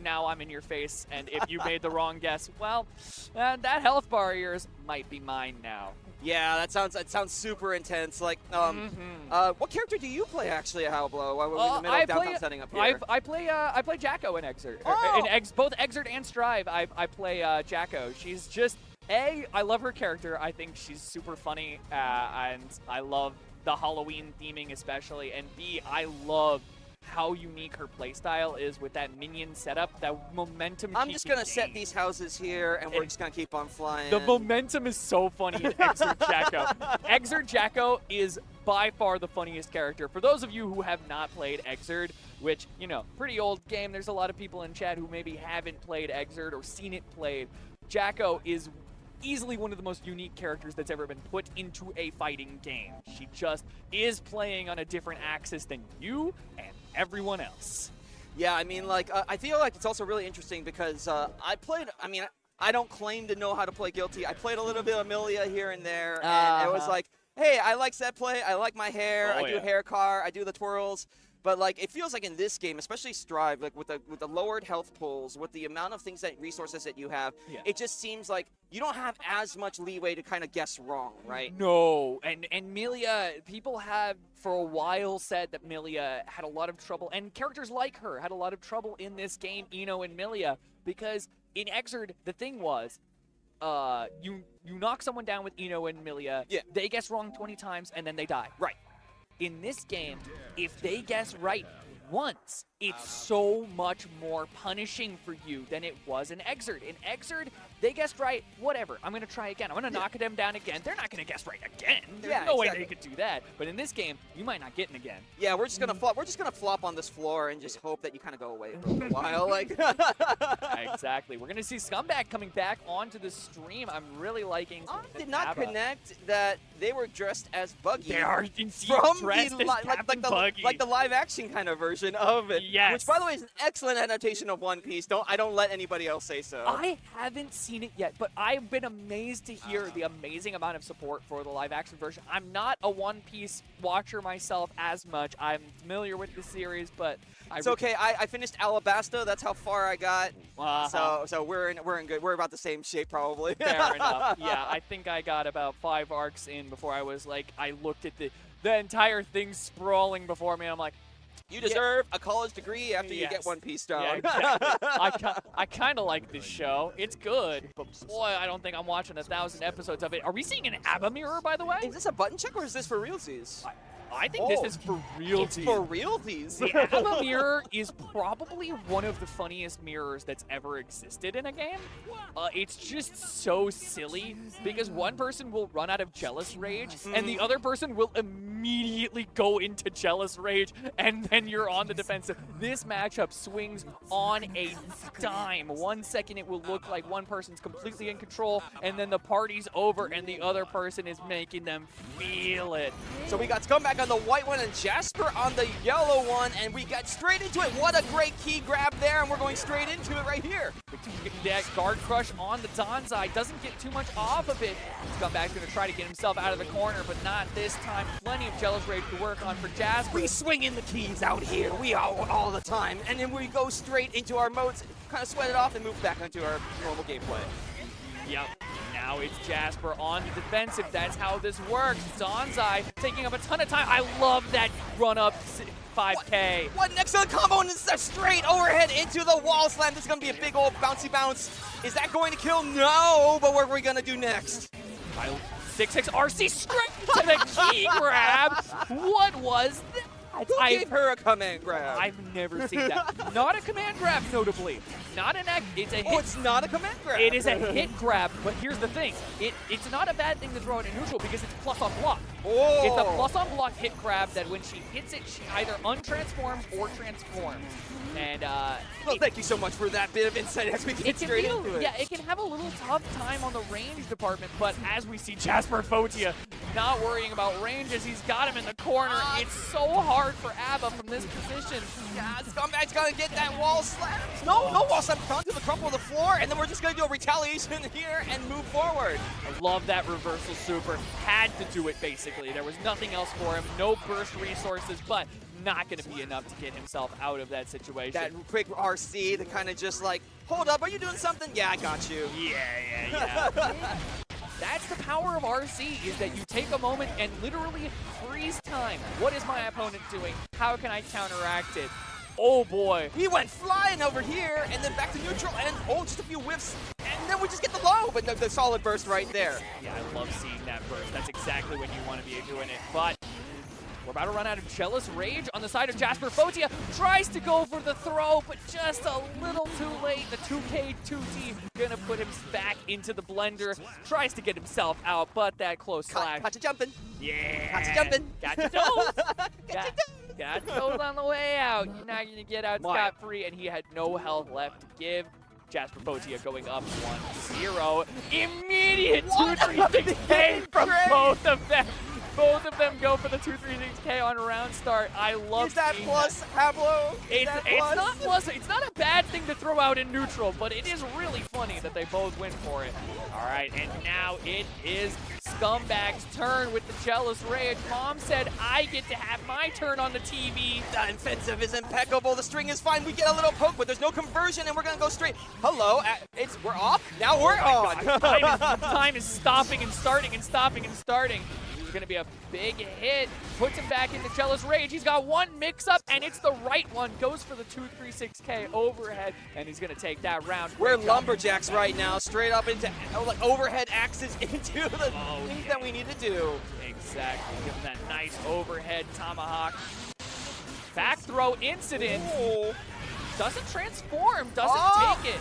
Speaker 1: now I'm in your face, and if you made the wrong guess, well, that health bar of yours might be mine now.
Speaker 3: Yeah, that sounds super intense. Like, what character do you play actually at Halblow? While we're in the middle of downtown setting up here.
Speaker 1: I play Jacko in Exert.
Speaker 3: Oh!
Speaker 1: Both Exert and Strive, I play Jacko. She's just... I love her character. I think she's super funny, and I love the Halloween theming especially. And B, I love how unique her playstyle is with that minion setup, that momentum.
Speaker 3: I'm just going to set these houses here, and we're just going to keep on flying.
Speaker 1: The momentum is so funny in Exert Jacko. Exert Jacko is by far the funniest character. For those of you who have not played Exert, which, you know, pretty old game, there's a lot of people in chat who maybe haven't played Exert or seen it played. Jacko is easily one of the most unique characters that's ever been put into a fighting game. She just is playing on a different axis than you and everyone else.
Speaker 3: Yeah, I mean, like, I feel like it's also really interesting because I don't claim to know how to play Guilty. I played a little bit of Amelia here and there, and it was like, hey, I like set play, I like my hair, I do hair car, I do the twirls. But like, it feels like in this game, especially Strive, like with the lowered health pulls, with the amount of resources that you have, it just seems like you don't have as much leeway to kind of guess wrong, right?
Speaker 1: No, and Milia, people have for a while said that Milia had a lot of trouble, and characters like her had a lot of trouble in this game, Ino and Milia, because in Exert, the thing was, you knock someone down with Ino and Milia, they guess wrong 20 times, and then they die.
Speaker 3: Right.
Speaker 1: In this game, if they guess right once, it's so much more punishing for you than it was in Exert. In Exert, they guessed right, whatever, I'm going to try again. I'm going to knock them down again. They're not going to guess right again. There's no way they could do that. But in this game, you might not get it again.
Speaker 3: Yeah, we're just going to flop. We're just going to flop on this floor and just hope that you kind of go away for a little while. Like
Speaker 1: Exactly. We're going to see Scumbag coming back onto the stream. I'm really liking
Speaker 3: I did not connect that they were dressed as Buggy.
Speaker 1: They are indeed
Speaker 3: from
Speaker 1: dressed as Captain Buggy.
Speaker 3: Like the live action kind of version of it.
Speaker 1: Yes.
Speaker 3: Which, by the way, is an excellent adaptation of One Piece. I don't let anybody else say so.
Speaker 1: I haven't seen it yet, but I've been amazed to hear the amazing amount of support for the live action version. I'm not a One Piece watcher myself as much. I'm familiar with the series, but
Speaker 3: it's okay. I finished Alabasta. That's how far I got. So we're in good. We're about the same shape probably.
Speaker 1: Fair enough. Yeah, I think I got about 5 arcs in before I was like, I looked at the entire thing sprawling before me. And I'm like,
Speaker 3: you deserve a college degree after you get One Piece done.
Speaker 1: Yeah, exactly. I kind of like this show. It's good, but boy, I don't think I'm watching 1,000 episodes of it. Are we seeing an ABBA mirror, by the way?
Speaker 3: Is this a button check or is this for realsies?
Speaker 1: I think this is for realsies.
Speaker 3: It's for realsies.
Speaker 1: The ABBA mirror is probably one of the funniest mirrors that's ever existed in a game. It's just so silly because one person will run out of jealous rage and the other person will immediately go into jealous rage and then you're on the defensive. This matchup swings on a dime. 1 second it will look like one person's completely in control and then the party's over and the other person is making them feel it.
Speaker 3: So we got Scumbag on the white one and Jasper on the yellow one, and we got straight into it. What a great key grab there, and we're going straight into it right here.
Speaker 1: That guard crush on the Danzai doesn't get too much off of it. Scumbag's going to try to get himself out of the corner, but not this time. Plenty of jealous rage to work on for Jasper.
Speaker 3: We swing in the keys out here. We all the time, and then we go straight into our modes, kind of sweat it off, and move back into our normal gameplay.
Speaker 1: Yep. now it's Jasper on the defensive. That's how this works. Donzai taking up a ton of time. I love that run up 5K.
Speaker 3: What next to the combo, and it's a straight overhead into the wall slam. This is going to be a big old bouncy bounce. Is that going to kill? No, but what are we going to do next?
Speaker 1: 6-6 RC straight to the key grab. What was that?
Speaker 3: Who gave her a command grab?
Speaker 1: I've never seen that. Not a command grab, notably. Not an act. It's a hit.
Speaker 3: Oh, it's not a command grab.
Speaker 1: It is a hit grab, but here's the thing. It's not a bad thing to throw it in neutral because it's plus on block.
Speaker 3: Oh.
Speaker 1: It's a plus on block hit grab that when she hits it, she either untransforms or transforms. And
Speaker 3: well, thank you so much for that bit of insight as we get straight into it.
Speaker 1: Yeah, it can have a little tough time on the range department, but as we see Jasper Fotia not worrying about range as he's got him in the corner. It's so hard for ABBA from this position.
Speaker 3: Yeah, Scumbag's gonna get that wall slam. No wall slam. Onto the crumple of the floor, and then we're just gonna do a retaliation here and move forward.
Speaker 1: I love that reversal super. Had to do it, basically. There was nothing else for him. No burst resources, but not going to be enough to get himself out of that situation.
Speaker 3: That quick RC to kind of just like, hold up, are you doing something? Yeah, I got you.
Speaker 1: Yeah. That's the power of RC, is that you take a moment and literally freeze time. What is my opponent doing? How can I counteract it? Oh boy.
Speaker 3: He went flying over here and then back to neutral and just a few whiffs. And then we just get the low, but the solid burst right there.
Speaker 1: Yeah, I love seeing that burst. That's exactly when you want to be doing it. But we're about to run out of Jealous Rage on the side of Jasper Fotia. Tries to go for the throw, but just a little too late. The 2K 2T gonna put him back into the blender. Tries to get himself out, but that close slash.
Speaker 3: Got you jumping.
Speaker 1: Yeah.
Speaker 3: Got you jumping.
Speaker 1: Got your toes. Got toes on the way out. You're not gonna get out scot-free, and he had no health left to give. Jasper Fotia going up 1-0. Immediate 2-3-6K from both of them. Both of them go for the 2-3-6K on round start. I love
Speaker 3: Is that plus, Pablo?
Speaker 1: It's not plus. It's not a bad thing to throw out in neutral, but it is really funny that they both win for it. All right, and now it is Scumbag's turn with the Jealous Rage. Mom said I get to have my turn on the TV.
Speaker 3: The offensive is impeccable. The string is fine. We get a little poke, but there's no conversion, and we're going to go straight. Hello. We're off. Now we're on.
Speaker 1: Time is stopping and starting and stopping and starting. Going to be a big hit, puts him back into Jealous Rage. He's got one mix-up, and it's the right one. Goes for the 2-3-6K overhead, and he's going to take that round.
Speaker 3: We're lumberjacks right now, straight up into like overhead axes into the things that we need to do.
Speaker 1: Exactly. Give him that nice overhead tomahawk. Back throw incident.
Speaker 3: Oh.
Speaker 1: Doesn't transform, doesn't take it.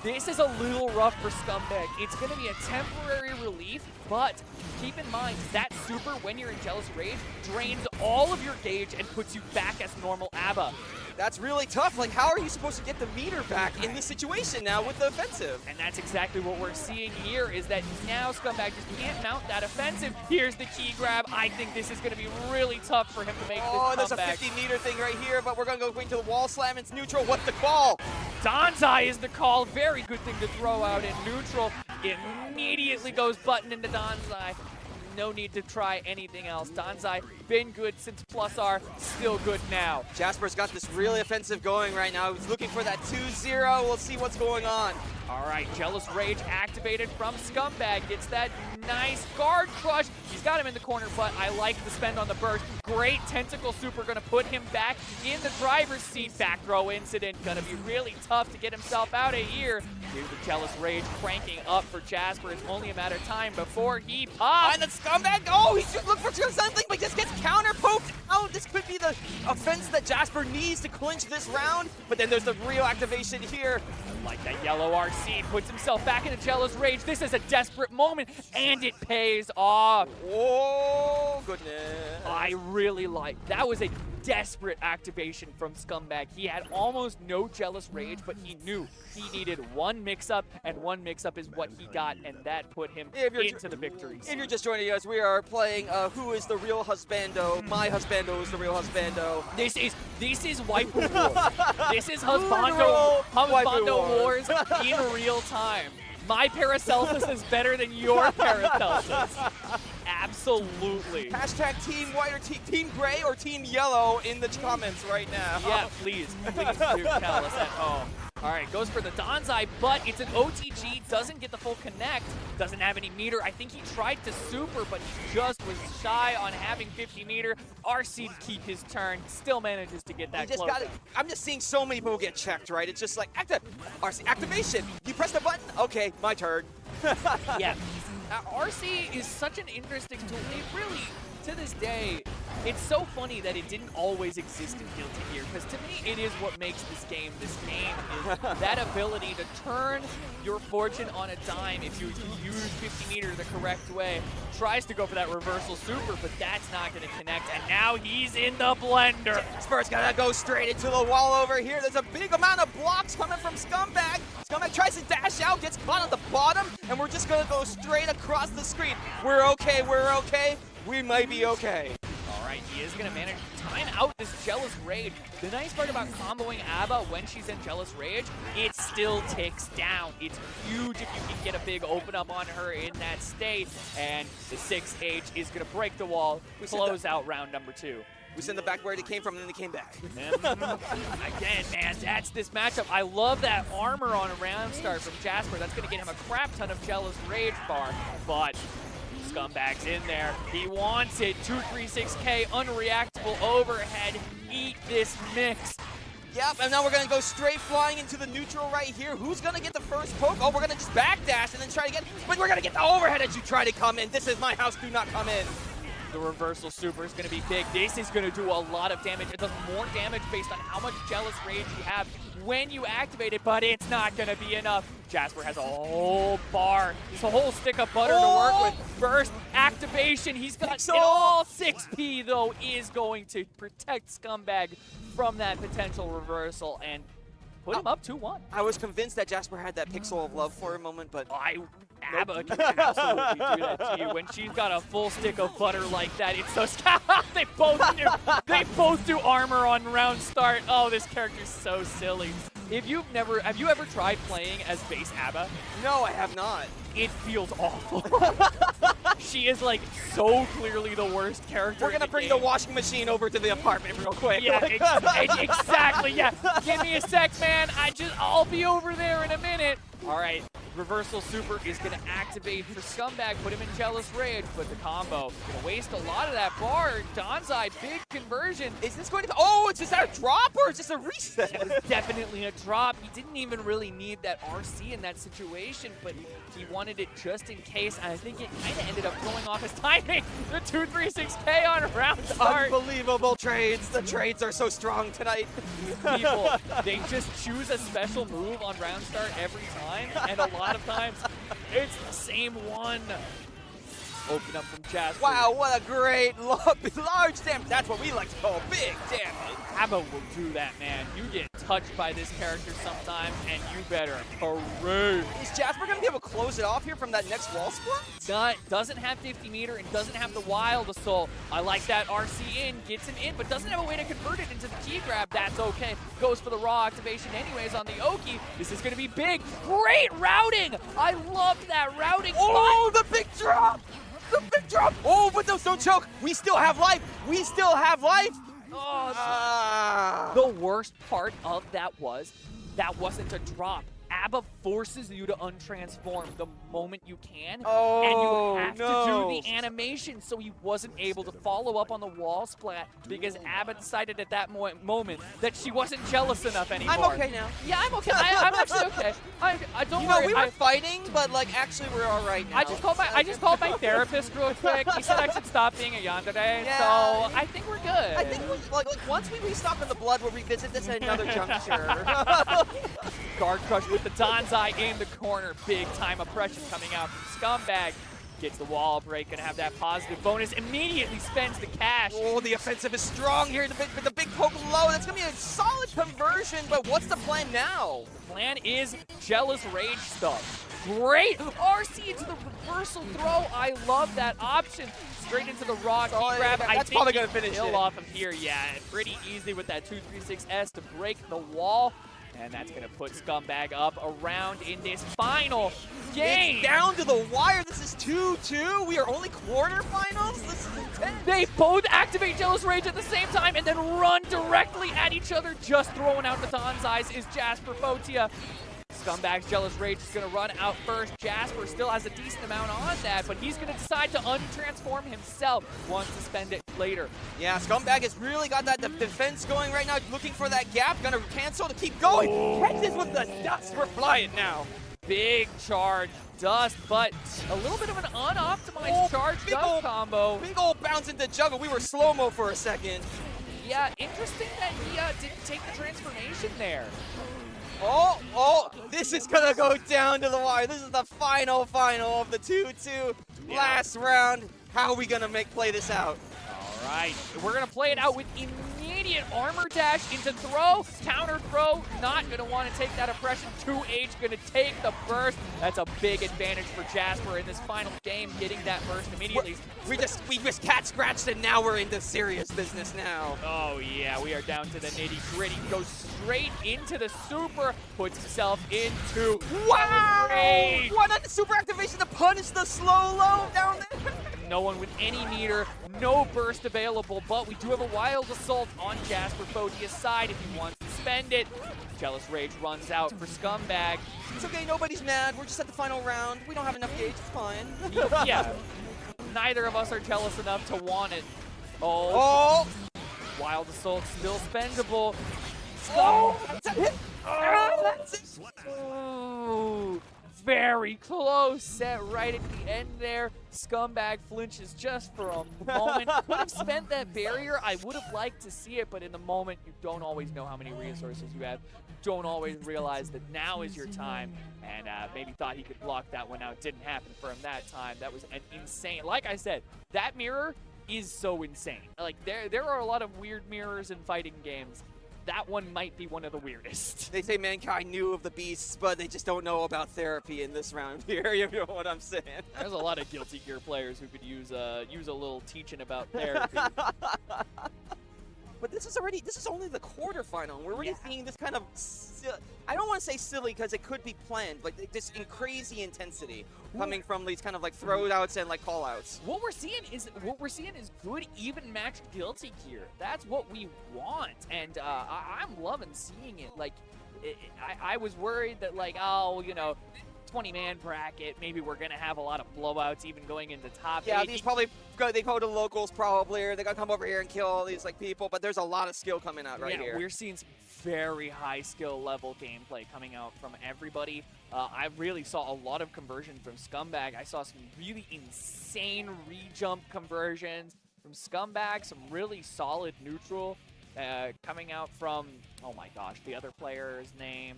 Speaker 1: This is a little rough for Scumbag. It's going to be a temporary relief, but keep in mind that super, when you're in Jealous Rage, drains all of your gauge and puts you back as normal ABBA.
Speaker 3: That's really tough. Like, how are you supposed to get the meter back in this situation now with the offensive?
Speaker 1: And that's exactly what we're seeing here, is that now Scumbag just can't mount that offensive. Here's the key grab. I think this is going to be really tough for him to make this comeback.
Speaker 3: There's a 50-meter thing right here, but we're going to go into the wall slam. It's neutral. What's the call?
Speaker 1: Donzai is the call. Very good thing to throw out in neutral. Immediately goes button into Donzai. No need to try anything else. Donzai, been good since plus R, still good now.
Speaker 3: Jasper's got this really offensive going right now. He's looking for that 2-0. We'll see what's going on.
Speaker 1: All right, Jealous Rage activated from Scumbag. Gets that nice guard crush. He's got him in the corner, but I like the spend on the burst. Great tentacle super, gonna put him back in the driver's seat. Back throw incident, gonna be really tough to get himself out of here. Here's the Jealous Rage cranking up for Jasper. It's only a matter of time before he pops.
Speaker 3: And the Scumbag, he's just looking for something, but just gets counter poked out. This could be the offense that Jasper needs to clinch this round, but then there's the real activation here.
Speaker 1: Like that yellow RC, puts himself back into Jealous Rage. This is a desperate moment, and it pays off.
Speaker 3: Oh, goodness.
Speaker 1: I really like that. Was a desperate activation from Scumbag. He had almost no Jealous Rage, but he knew he needed one mix-up, and one mix-up is what he got, and that put him into the victories.
Speaker 3: If you're just joining us, we are playing Who is the Real Husbando? My Husbando is the real husbando.
Speaker 1: This is Waifu War. This is Husbando Wars in real time. My Paracelsus is better than your Paracelsus. Absolutely.
Speaker 3: Hashtag Team White or Team Gray or Team Yellow in the comments right now.
Speaker 1: Yeah, please do tell us at home. All right, goes for the Danzai, but it's an OTG, doesn't get the full connect, doesn't have any meter. I think he tried to super, but he just was shy on having 50 meter. RC to keep his turn, still manages to get that close.
Speaker 3: I'm just seeing so many people get checked, right? It's just like, RC activation. You press the button? Okay, my turn.
Speaker 1: Yeah. RC is such an interesting tool. It really, to this day, it's so funny that it didn't always exist in Guilty Gear, because to me, it is what makes this game is that ability to turn your fortune on a dime if you use 50 meter the correct way. Tries to go for that reversal super, but that's not going to connect, and now he's in the blender.
Speaker 3: Spurs gonna go straight into the wall over here. There's a big amount of blocks coming from Scumbag. Scumbag tries to dash out, gets caught on the bottom, and we're just gonna go straight across the screen. We're okay, we might be okay.
Speaker 1: Alright, he is going to manage to time out this Jealous Rage. The nice part about comboing Abba when she's in Jealous Rage, it still ticks down. It's huge if you can get a big open up on her in that state, and the 6H is going to break the wall, close out round number 2.
Speaker 3: We sent them back where they came from, and then they came back.
Speaker 1: Again, man, that's this matchup. I love that armor on a round start from Jasper. That's going to get him a crap ton of Jealous Rage bar, but Scumbag's in there. He wants it. 236K, unreactable overhead. Eat this mix.
Speaker 3: Yep, and now we're going to go straight flying into the neutral right here. Who's going to get the first poke? Oh, we're going to just backdash and then try to get, but we're going to get the overhead as you try to come in. This is my house. Do not come in.
Speaker 1: The reversal super is going to be big. This is going to do a lot of damage. It does more damage based on how much Jealous Rage you have when you activate it, but it's not going to be enough. Jasper has a whole bar. There's a whole stick of butter to work with. First activation. He's got it all. 6P, though, is going to protect Scumbag from that potential reversal and put him up 2-1.
Speaker 3: I was convinced that Jasper had that pixel of love for a moment, but
Speaker 1: Abba can absolutely do that to you. When she's got a full stick of butter like that, it's so they both do armor on round start. Oh, this character's so silly. Have you ever tried playing as base Abba?
Speaker 3: No, I have not.
Speaker 1: It feels awful. She is like so clearly the worst character.
Speaker 3: We're gonna bring the washing machine over to the apartment real quick.
Speaker 1: Yeah, exactly. Yeah, give me a sec, man. I'll be over there in a minute. All right, reversal super is gonna activate for Scumbag, put him in Jealous Rage, but the combo gonna waste a lot of that bar. Danzai, big conversion.
Speaker 3: Is this going to be, oh, is that a drop or is this a reset?
Speaker 1: It was definitely a drop. He didn't even really need that RC in that situation, but he wanted it just in case, and I think it kind of ended up throwing off his timing. The 236K on round start.
Speaker 3: Unbelievable trades. The trades are so strong tonight.
Speaker 1: People, they just choose a special move on round start every time, and a lot of times it's the same one. Open up from Jasper.
Speaker 3: Wow, what a great large damage. That's what we like to call big damage.
Speaker 1: Abba will do that, man. You get touched by this character sometimes, and you better hooray.
Speaker 3: Is Jasper going to be able to close it off here from that next wall split?
Speaker 1: Doesn't have 50 meter and doesn't have the Wild Assault. I like that RC in, gets him in, but doesn't have a way to convert it into the key grab. That's okay. Goes for the raw activation anyways on the Oki. This is going to be big. Great routing. I loved that routing.
Speaker 3: Oh, the big drop. The big drop! Oh, but those don't choke! We still have life! We still have life!
Speaker 1: Oh, the worst part of that wasn't a drop. Abba forces you to untransform the moment you can, and you have to do the animation, so he wasn't able to follow up on the wall splat because Abba decided at that moment that she wasn't jealous enough anymore.
Speaker 3: I'm okay now.
Speaker 1: Yeah, I'm okay. I'm actually okay. I don't worry.
Speaker 3: We were fighting, but like actually we're all right now.
Speaker 1: I just called my therapist real quick. He said I should stop being a yandere, so I think we're good.
Speaker 3: I think like once we restock on the blood, we'll revisit this at another juncture.
Speaker 1: Guard crush with the Danzai in the corner. Big time oppression coming out from Scumbag. Gets the wall break, gonna have that positive bonus. Immediately spends the cash.
Speaker 3: Oh, the offensive is strong here. The big poke low. That's gonna be a solid conversion, but what's the plan now?
Speaker 1: The plan is Jealous Rage stuff. Great RC into the reversal throw. I love that option. Straight into the raw key grab.
Speaker 3: That's probably gonna finish it
Speaker 1: off of here. Yeah, pretty easy with that 236S to break the wall. And that's going to put Scumbag up around in this final game.
Speaker 3: It's down to the wire. This is 2-2. We are only quarterfinals. This is intense.
Speaker 1: They both activate Jealous Rage at the same time and then run directly at each other. Just throwing out Natan's eyes is Jasper Fotia. Scumbag's Jealous Rage is going to run out first. Jasper still has a decent amount on that, but he's going to decide to untransform himself. Wants to spend it later.
Speaker 3: Yeah, Scumbag has really got that defense going right now, looking for that gap. Going to cancel to keep going. Catches with the dust. We're flying now.
Speaker 1: Big charge dust, but a little bit of an unoptimized charge dust combo.
Speaker 3: Big old bounce into juggle. We were slow-mo for a second.
Speaker 1: Yeah, interesting that he didn't take the transformation there.
Speaker 3: Oh, this is going to go down to the wire. This is the final of the 2-2 last round. How are we going to play this out?
Speaker 1: All right, we're going to play it out with immediate armor dash into throw, counter throw, not going to want to take that oppression. 2H going to take the burst. That's a big advantage for Jasper in this final game, getting that burst immediately.
Speaker 3: We just cat scratched and now we're into serious business now.
Speaker 1: Oh yeah, we are down to the nitty gritty. Goes straight into the super, puts himself into rage.
Speaker 3: What a super activation to punish the slow low down there.
Speaker 1: No one with any meter, no burst available, but we do have a wild assault on Jasper Fotia's side if he wants to spend it. Jealous Rage runs out for Scumbag.
Speaker 3: It's okay, nobody's mad. We're just at the final round. We don't have enough gauge, it's fine.
Speaker 1: Yeah, neither of us are jealous enough to want it. Oh. Wild assault still spendable.
Speaker 3: That's a hit. That's it.
Speaker 1: Oh. Very close, set right at the end there. Scumbag flinches just for a moment. Could have spent that barrier. I would have liked to see it, but in the moment, you don't always know how many resources you have. You don't always realize that now is your time. And maybe thought he could block that one out. Didn't happen for him that time. That was an insane. Like I said, that mirror is so insane. Like there are a lot of weird mirrors in fighting games. That one might be one of the weirdest.
Speaker 3: They say mankind knew of the beasts, but they just don't know about therapy in this round here. You know what I'm saying?
Speaker 1: There's a lot of Guilty Gear players who could use a little teaching about therapy.
Speaker 3: But this is only the quarterfinal. We're already seeing this kind of, I don't want to say silly because it could be planned, but this in crazy intensity coming from these kind of like throwouts and like callouts.
Speaker 1: What we're seeing is good, even matched Guilty Gear. That's what we want, and I'm loving seeing it. Like, I was worried that like, oh, 20-man bracket, maybe we're gonna have a lot of blowouts even going into top 8.
Speaker 3: Yeah, these probably they go to locals probably, or they're gonna come over here and kill all these like people. But there's a lot of skill coming out right here.
Speaker 1: We're seeing some very high skill level gameplay coming out from everybody. I really saw a lot of conversion from Scumbag. I saw some really insane re-jump conversions from Scumbag. Some really solid neutral coming out from, oh my gosh, the other player's name.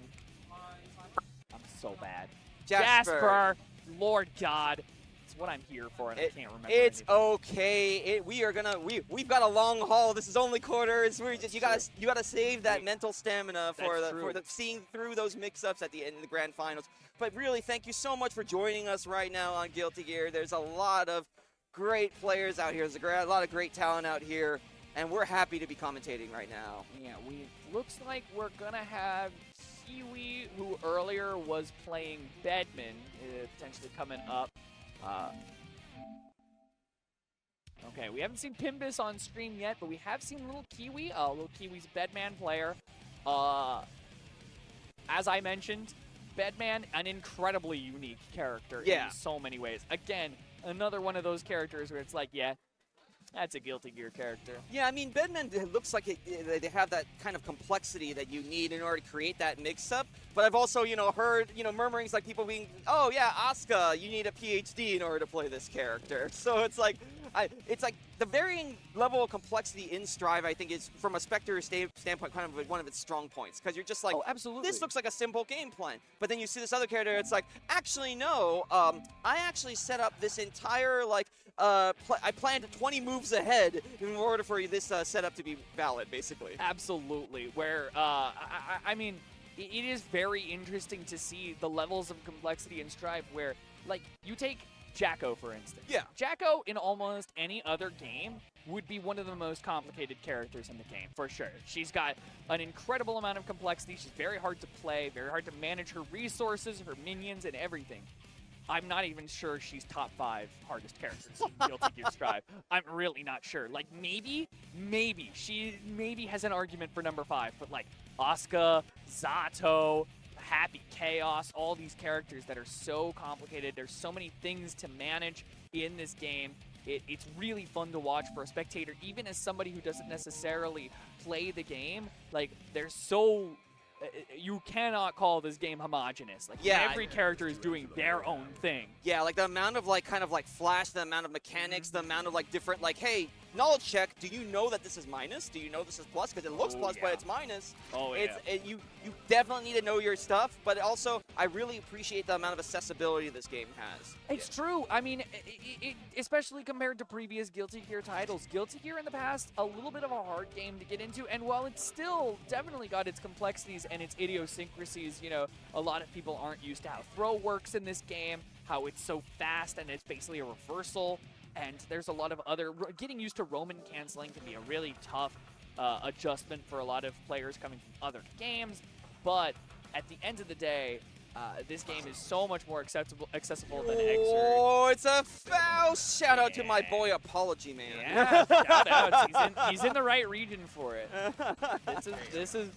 Speaker 1: I'm so bad. Jasper, Lord God. It's what I'm here for, and I can't remember.
Speaker 3: It's okay. We've got a long haul. This is only quarters. You gotta save that mental stamina for seeing through those mix-ups at the end of the grand finals. But really, thank you so much for joining us right now on Guilty Gear. There's a lot of great players out here. There's a lot of great talent out here, and we're happy to be commentating right now.
Speaker 1: Yeah, looks like we're gonna have Kiwi, who earlier was playing Bedman, potentially coming up. Okay, we haven't seen Pimbus on stream yet, but we have seen Little Kiwi. Little Kiwi's Bedman player. As I mentioned, Bedman, an incredibly unique character in so many ways. Again, another one of those characters where it's like, yeah, that's a Guilty Gear character. Yeah, I mean, Bedman looks like they have that kind of complexity that you need in order to create that mix-up. But I've also, heard, murmurings like people being, oh yeah, Asuka, you need a PhD in order to play this character. So it's like the varying level of complexity in Strive, I think, is, from a Spectre standpoint, kind of one of its strong points. Because you're just like, oh, absolutely, this looks like a simple game plan. But then you see this other character, it's like, actually, no, I actually set up this entire, I planned 20 moves ahead in order for this setup to be valid, basically. Absolutely. Where, I mean, it is very interesting to see the levels of complexity in Strive where, like, you take Jacko, for instance.
Speaker 3: Yeah.
Speaker 1: Jacko, in almost any other game, would be one of the most complicated characters in the game, for sure. She's got an incredible amount of complexity. She's very hard to play, very hard to manage her resources, her minions, and everything. I'm not even sure she's top 5 hardest characters in Guilty Gear Strive. I'm really not sure. Like, maybe she has an argument for number 5, but like Asuka, Zato, Happy Chaos, all these characters that are so complicated. There's so many things to manage in this game. It's really fun to watch for a spectator, even as somebody who doesn't necessarily play the game. Like, they're so... You cannot call this game homogenous. Like, every character is doing their own thing.
Speaker 3: Yeah, like the amount of like kind of like flash, the amount of mechanics, the amount of like different like, hey, knowledge check. Do you know that this is minus? Do you know this is plus? Because it looks plus, but it's minus.
Speaker 1: Oh yeah.
Speaker 3: You definitely need to know your stuff, but also I really appreciate the amount of accessibility this game has.
Speaker 1: It's true. I mean, especially compared to previous Guilty Gear titles. Guilty Gear in the past, a little bit of a hard game to get into, and while it's still definitely got its complexities and its idiosyncrasies, you know, a lot of people aren't used to how throw works in this game, how it's so fast and it's basically a reversal, and there's a lot of other... Getting used to Roman canceling can be a really tough adjustment for a lot of players coming from other games, but at the end of the day, this game is so much more accessible than Exert.
Speaker 3: Oh, it's a foul! Shout out to my boy Apology Man.
Speaker 1: Yeah, shout out. He's in the right region for it.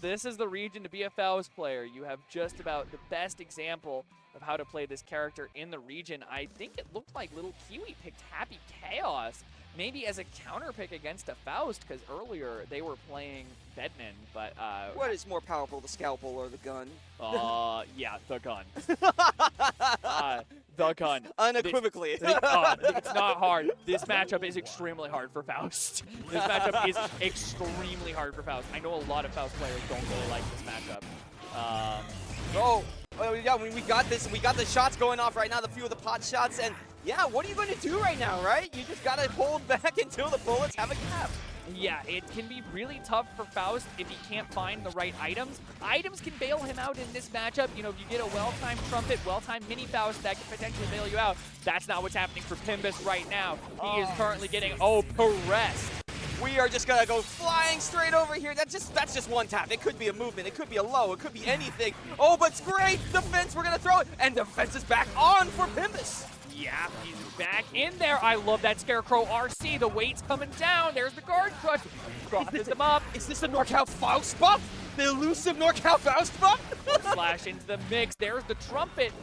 Speaker 1: This is the region to be a Faust player. You have just about the best example of how to play this character in the region. I think it looked like Little Kiwi picked Happy Chaos, maybe as a counter pick against a Faust, because earlier they were playing Bedman, but...
Speaker 3: what is more powerful, the scalpel or the gun?
Speaker 1: Yeah, the gun. The gun.
Speaker 3: Unequivocally.
Speaker 1: It's not hard. This matchup is extremely hard for Faust. This matchup is extremely hard for Faust. I know a lot of Faust players don't really like this matchup.
Speaker 3: Yeah, we got this. We got the shots going off right now, the few of the pot shots, and yeah, what are you going to do right now, right? You just got to hold back until the bullets have a gap.
Speaker 1: Yeah, it can be really tough for Faust if he can't find the right items. Items can bail him out in this matchup. You know, if you get a well-timed trumpet, well-timed mini Faust, that can potentially bail you out. That's not what's happening for Pimbus right now. He is currently getting pressed.
Speaker 3: We are just gonna go flying straight over here. That's just one tap. It could be a movement. It could be a low. It could be anything. Oh, but it's great. Defense, we're gonna throw it. And defense is back on for Pimbus.
Speaker 1: Yeah, he's back in there. I love that Scarecrow RC. The weight's coming down. There's the guard crush. Crosses him up.
Speaker 3: Is this the NorCal Faust buff? The elusive NorCal Faust buff?
Speaker 1: Slash into the mix. There's the trumpet.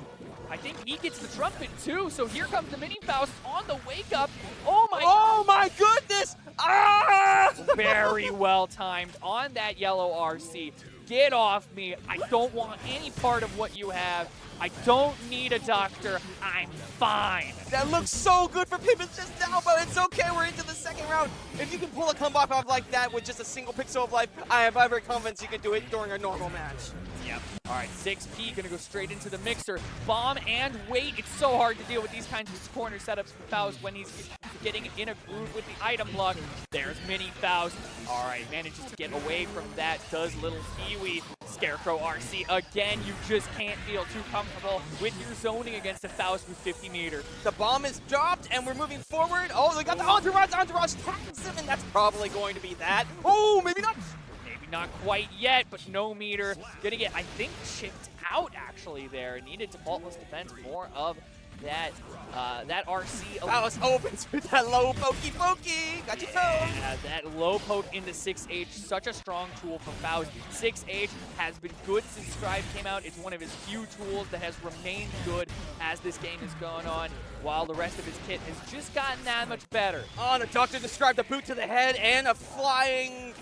Speaker 1: I think he gets the trumpet too. So here comes the mini Faust on the wake up.
Speaker 3: Oh my goodness! Ah!
Speaker 1: Very well timed on that yellow RC. Get off me. I don't want any part of what you have. I don't need a doctor. I'm fine.
Speaker 3: That looks so good for Pimbus just now, but it's okay. We're into the second round. If you can pull a comeback off like that with just a single pixel of life, I am very confident you can do it during a normal match.
Speaker 1: Yep. All right, 6P gonna go straight into the mixer. Bomb and wait. It's so hard to deal with these kinds of corner setups for Faust when he's getting in a groove with the item block. There's mini Faust. All right, manages to get away from that. Does Little Kiwi. Scarecrow RC again. You just can't feel too comfortable with your zoning against a Faust with 50 meters.
Speaker 3: The bomb is dropped and we're moving forward. Oh, they got the entourage. Entourage tags him, and that's probably going to be that. Oh, maybe not.
Speaker 1: Not quite yet, but no meter. Gonna get, I think, chipped out actually there. Needed to faultless defense more of that that RC.
Speaker 3: Faust opens with that low pokey. Got your toe.
Speaker 1: Yeah, that low poke into 6H, such a strong tool for Faust. 6H has been good since Strive came out. It's one of his few tools that has remained good as this game has gone on, while the rest of his kit has just gotten that much better.
Speaker 3: Oh, the doctor described a boot to the head and a flying...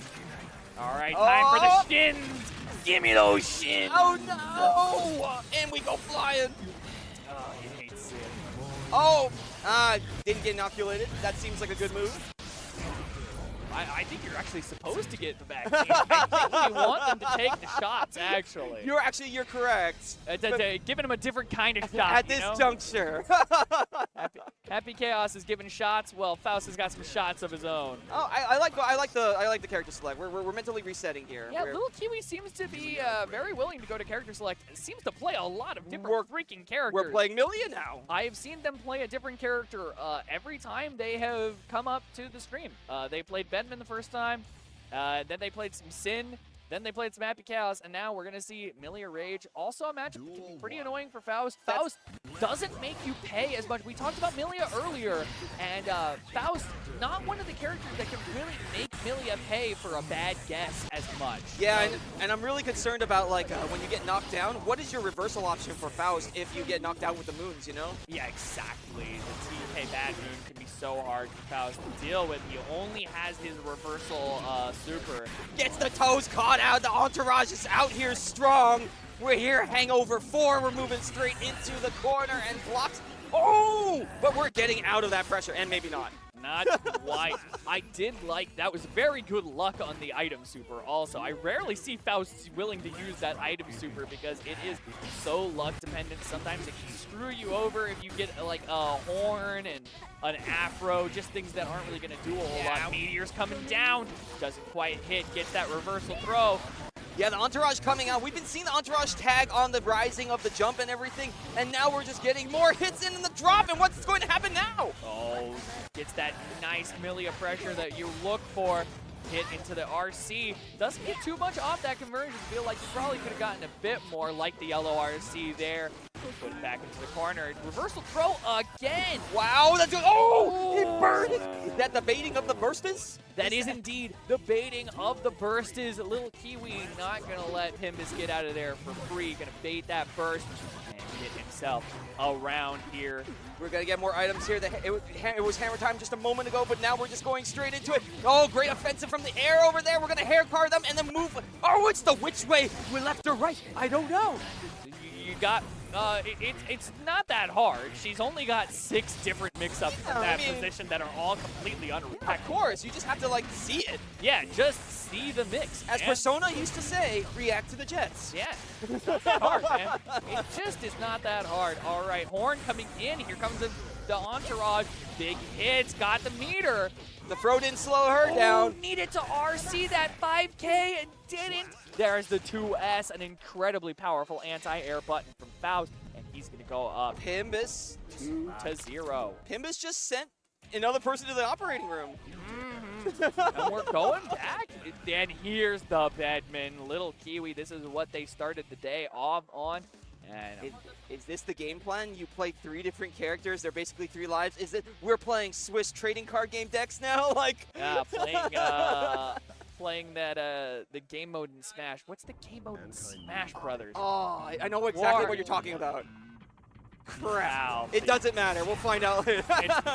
Speaker 1: All right, time for the shins. Give me those shins.
Speaker 3: Oh, no. And we go flying.
Speaker 1: Oh, he hates it.
Speaker 3: Oh, didn't get inoculated. That seems like a good move.
Speaker 1: I think you're actually supposed to get the vaccine. I think we want them to take the shots, actually.
Speaker 3: You're correct.
Speaker 1: Giving them a different kind of shot,
Speaker 3: At this juncture.
Speaker 1: Happy Chaos is giving shots. Well, Faust has got some shots of his own.
Speaker 3: Oh, I like the character select. We're mentally resetting here.
Speaker 1: Yeah, Little Kiwi seems to be very willing to go to character select. It seems to play a lot of different freaking characters.
Speaker 3: We're playing Millia now.
Speaker 1: I have seen them play a different character every time they have come up to the stream. They played Bedman the first time, then they played some Sin, then they played some Happy Chaos, and now we're going to see Millia Rage. Also a matchup that can be pretty annoying for Faust. Faust doesn't make you pay as much. We talked about Millia earlier, and Faust, not one of the characters that can really make Millia pay for a bad guess as much.
Speaker 3: Yeah, and I'm really concerned about, like, when you get knocked down, what is your reversal option for Faust if you get knocked out with the moons, you know?
Speaker 1: Yeah, exactly. The TK Bad Moon can be so hard for Faust to deal with. He only has his reversal super.
Speaker 3: Gets the toes caught out. The entourage is out here strong. We're here, Hangover 4. We're moving straight into the corner and blocks. Oh! But we're getting out of that pressure, and maybe not.
Speaker 1: Not quite. I did like, that was very good luck on the item super also. I rarely see Faust willing to use that item super because it is so luck dependent. Sometimes it can screw you over if you get like a horn and an afro, just things that aren't really going to do a whole lot. Meteor's coming down, doesn't quite hit, gets that reversal throw.
Speaker 3: Yeah, the entourage coming out. We've been seeing the entourage tag on the rising of the jump and everything, and now we're just getting more hits in the drop, and what's going to happen now?
Speaker 1: Oh, gets that nice Millia pressure that you look for. Hit into the RC. Doesn't get too much off that conversion. Feel like you probably could have gotten a bit more like the yellow RC there. Put it back into the corner. Reversal throw again.
Speaker 3: Wow, that's good. Oh, he burned it. Is that the baiting of the bursters?
Speaker 1: That is indeed the baiting of the bursters. Little Kiwi not going to let Pimbus get out of there for free. Going to bait that burst and get himself around here.
Speaker 3: We're going to get more items here. It was hammer time just a moment ago, but now we're just going straight into it. Oh, great offensive from the air over there. We're going to hair car them and then move. Oh, it's the which way? We're left or right? I don't know.
Speaker 1: You got, it's not that hard. She's only got 6 different mix-ups from that position that are all completely unreacted.
Speaker 3: Of course, you just have to, like, see it.
Speaker 1: Yeah, just see the mix.
Speaker 3: As Persona used to say, react to the jets.
Speaker 1: Yeah, it's not that hard, man. It just is not that hard. All right, Horn coming in. Here comes the entourage. Big hits, got the meter.
Speaker 3: The throw didn't slow her down.
Speaker 1: Needed to RC that 5K and didn't. There's the 2S, an incredibly powerful anti-air button from Faust, and he's going to go up.
Speaker 3: Pimbus
Speaker 1: 2-0.
Speaker 3: Pimbus just sent another person to the operating room.
Speaker 1: And we're going back. And here's the Bedman. Little Kiwi, this is what they started the day off on. And
Speaker 3: is this the game plan? You play 3 different characters. They're basically 3 lives. Is it we're playing Swiss trading card game decks now? Like
Speaker 1: playing that the game mode in Smash. What's the game mode in Smash Brothers?
Speaker 3: Oh, I know exactly what you're talking about. Crap. It doesn't matter. We'll find out later.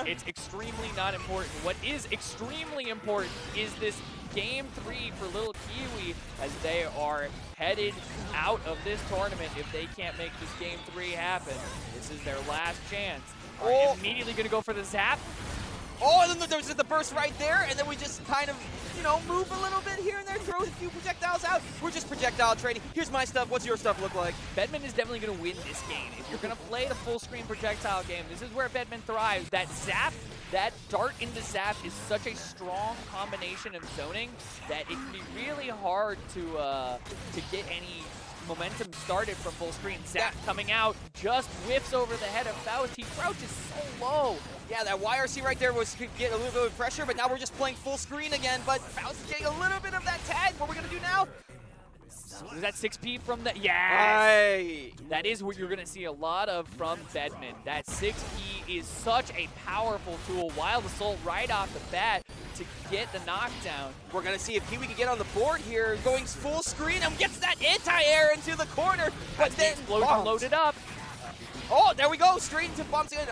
Speaker 1: It's extremely not important. What is extremely important is this Game 3 for Little Kiwi as they are headed out of this tournament. If they can't make this Game 3 happen, this is their last chance. Oh. Immediately going to go for the zap.
Speaker 3: Oh, and then there's the burst right there, and then we just kind of, you know, move a little bit here and there, throw a few projectiles out. We're just projectile trading. Here's my stuff. What's your stuff look like?
Speaker 1: Bedman is definitely going to win this game. If you're going to play the full screen projectile game, this is where Bedman thrives. That zap, that dart into zap is such a strong combination of zoning that it can be really hard to get any momentum started from full screen. Zap coming out, just whiffs over the head of Faust. He crouches so low.
Speaker 3: Yeah, that YRC right there was getting a little bit of pressure, but now we're just playing full screen again. But Faust is getting a little bit of that tag. What we're going to do now?
Speaker 1: Was that 6P from the... Yes!
Speaker 3: Right.
Speaker 1: That is what you're going to see a lot of from Bedman. That 6P is such a powerful tool. Wild Assault right off the bat to get the knockdown.
Speaker 3: We're going to see if Kiwi can get on the board here, going full screen and gets that anti-air into the corner. But then
Speaker 1: the explosion loaded up.
Speaker 3: Oh, there we go. Straight into bumps in.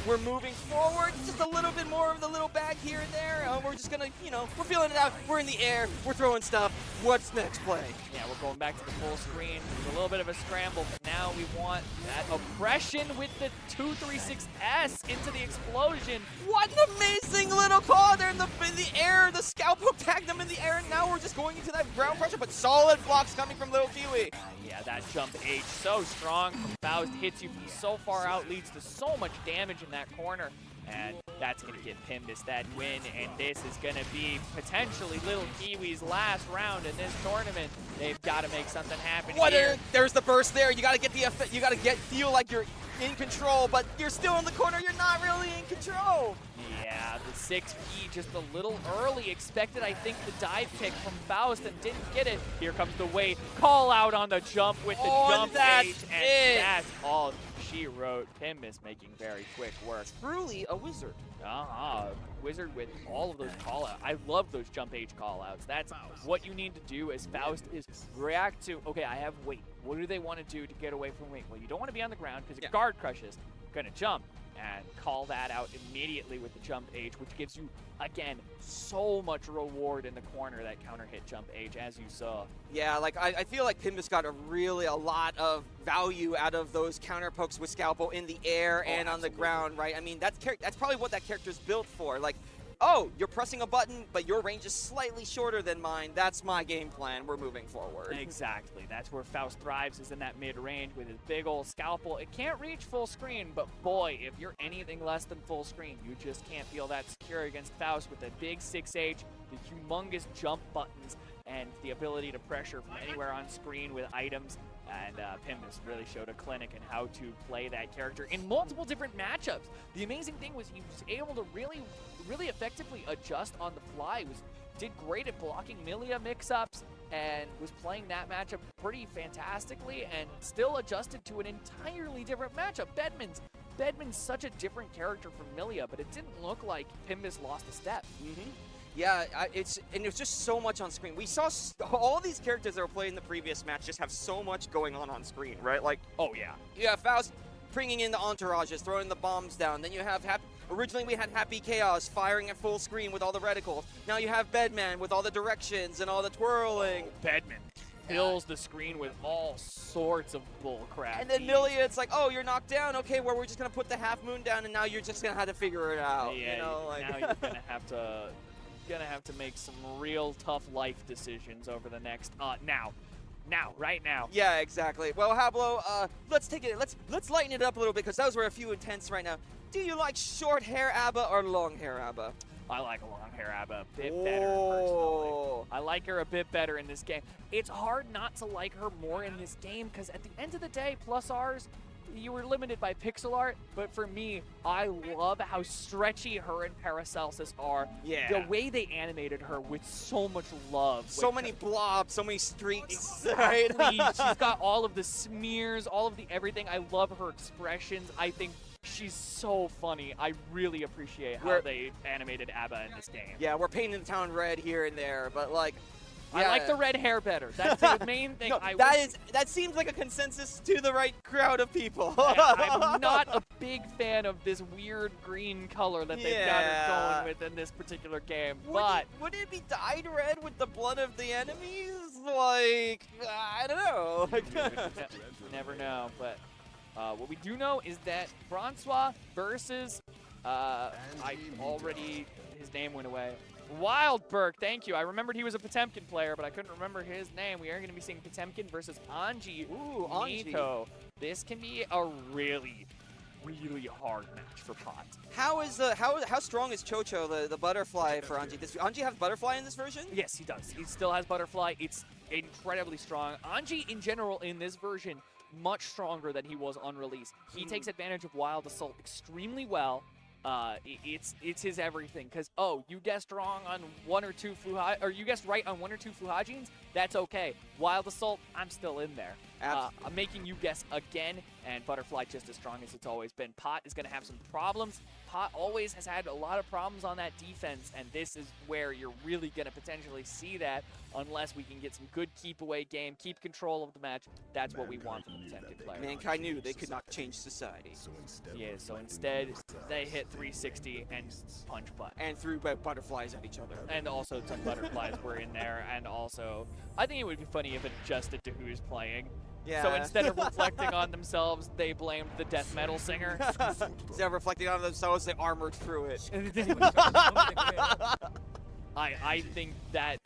Speaker 3: We're moving forward, just a little bit more of the little bag here and there. We're just gonna, you know, we're feeling it out. We're in the air. We're throwing stuff. What's next play?
Speaker 1: Yeah, we're going back to the full screen. It's a little bit of a scramble, but now we want that oppression with the 236S into the explosion.
Speaker 3: What an amazing little call there in the air. The scalp hook tagged them in the air, and now we're just going into that ground pressure, but solid blocks coming from Little Kiwi.
Speaker 1: Yeah, that jump H so strong from Faust, hits you from so far out, leads to so much damage in that corner. And that's going to get Pimbus that win, and this is going to be potentially Little Kiwi's last round in this tournament. They've got to make something happen here.
Speaker 3: There's the burst there. You got to get the effect. You got to feel like you're in control, but you're still in the corner. You're not really in control.
Speaker 1: Yeah, the 6P just a little early. Expected, I think, the dive kick from Faust and didn't get it. Here comes the wait. Call out on the jump with the jump H, and that's all she wrote. Pimbus making very quick work.
Speaker 3: Truly a wizard.
Speaker 1: Wizard with all of those call-outs. I love those jump H call-outs. That's what you need to do as Faust is react to, okay, I have weight. What do they want to do to get away from weight? Well, you don't want to be on the ground because your guard crushes. Going to jump and call that out immediately with the jump H, which gives you, again, so much reward in the corner, that counter hit jump H, as you saw.
Speaker 3: Yeah, like I feel like Pimbus got a lot of value out of those counter pokes with Scalpel in the air and on the ground, right? I mean, that's probably what that character's built for. Like, oh, you're pressing a button, but your range is slightly shorter than mine. That's my game plan. We're moving forward.
Speaker 1: Exactly. That's where Faust thrives, is in that mid-range with his big old Scalpel. It can't reach full screen, but boy, if you're anything less than full screen, you just can't feel that secure against Faust with the big 6H, the humongous jump buttons, and the ability to pressure from anywhere on screen with items. And Pimbus really showed a clinic in how to play that character in multiple different matchups. The amazing thing was he was able to really effectively adjust on the fly. Did great at blocking Milia mix-ups and was playing that matchup pretty fantastically and still adjusted to an entirely different matchup. Bedman's such a different character from Milia, but it didn't look like Pimbus lost a step.
Speaker 3: Yeah, it's just so much on screen. We saw all these characters that were playing the previous match just have so much going on screen, right? Like,
Speaker 1: oh yeah.
Speaker 3: You have Faust bringing in the entourages, throwing the bombs down. Then you have originally we had Happy Chaos firing at full screen with all the reticles. Now you have Bedman with all the directions and all the twirling.
Speaker 1: Bedman fills the screen with all sorts of bullcrap.
Speaker 3: And then Milia, it's like, oh, you're knocked down. Okay, well, we're just gonna put the half moon down, and now you're just gonna have to figure it out.
Speaker 1: Yeah,
Speaker 3: you know, like
Speaker 1: now you're gonna have to make some real tough life decisions over the next right now.
Speaker 3: Yeah, exactly. Well, Hablo, let's take it. Let's lighten it up a little bit because those were a few intense right now. Do you like short hair ABBA or long hair ABBA?
Speaker 1: I like long hair ABBA a bit better personally. I like her a bit better in this game. It's hard not to like her more in this game because at the end of the day, plus R's, you were limited by pixel art, but for me, I love how stretchy her and Paracelsus are.
Speaker 3: Yeah.
Speaker 1: The way they animated her with so much love.
Speaker 3: So many blobs, so many streaks.
Speaker 1: Exactly. She's got all of the smears, all of the everything. I love her expressions. I think she's so funny. I really appreciate how they animated ABBA in this game.
Speaker 3: Yeah, we're painting the town red here and there, but like,
Speaker 1: I like the red hair better. That's the main thing.
Speaker 3: No, that seems like a consensus to the right crowd of people.
Speaker 1: I'm not a big fan of this weird green color that they've got her going with in this particular game.
Speaker 3: Would it be dyed red with the blood of the enemies? Like, I don't know.
Speaker 1: Never know. But what we do know is that Francois versus his name went away. Wildberg, thank you. I remembered he was a Potemkin player, but I couldn't remember his name. We are going to be seeing Potemkin versus Anji.
Speaker 3: Ooh, Anji.
Speaker 1: This can be a really hard match for Pot.
Speaker 3: How strong is Chocho, the butterfly for Anji? Does Anji have butterfly in this version?
Speaker 1: Yes, he does. He still has butterfly. It's incredibly strong. Anji, in general, in this version, much stronger than he was on release. He takes advantage of Wild Assault extremely well. It's his everything, because you guessed wrong on one or two you guessed right on one or two Fuhajins. That's okay. Wild Assault, I'm still in there. I'm making you guess again, and Butterfly just as strong as it's always been. Pot is going to have some problems. always has had a lot of problems on that defense, and this is where you're really going to potentially see that unless we can get some good keep-away game, keep control of the match. That's what we want from the Potemkin player.
Speaker 3: Mankind knew they could not change society.
Speaker 1: Yeah, so instead, they hit 360 and punch butt.
Speaker 3: And threw butterflies at each other.
Speaker 1: And also some butterflies were in there, and also, I think it would be funny if it adjusted to who's playing.
Speaker 3: Yeah.
Speaker 1: So instead of reflecting on themselves, they blamed the death metal singer.
Speaker 3: Instead of reflecting on themselves, they armored through it.
Speaker 1: I think that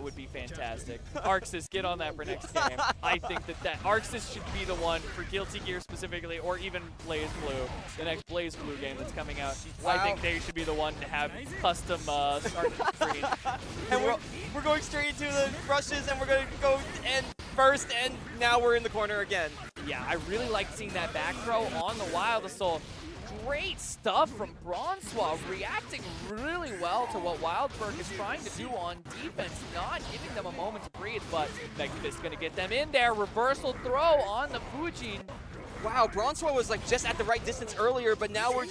Speaker 1: would be fantastic. Arxis, get on that for next game. I think that Arxis should be the one for Guilty Gear specifically, or even Blaze Blue, the next Blaze Blue game that's coming out. Wow. I think they should be the one to have custom start screen.
Speaker 3: And we're going straight into the rushes, and we're going to go and first, and now we're in the corner again.
Speaker 1: Yeah, I really like seeing that back throw on the Wild Assault. Great stuff from Bronsois, reacting really well to what Wildberg is trying to do on defense, not giving them a moment to breathe, but Megafist going to get them in there. Reversal throw on the Fujin.
Speaker 3: Wow, Bronsois was like just at the right distance earlier, but now we're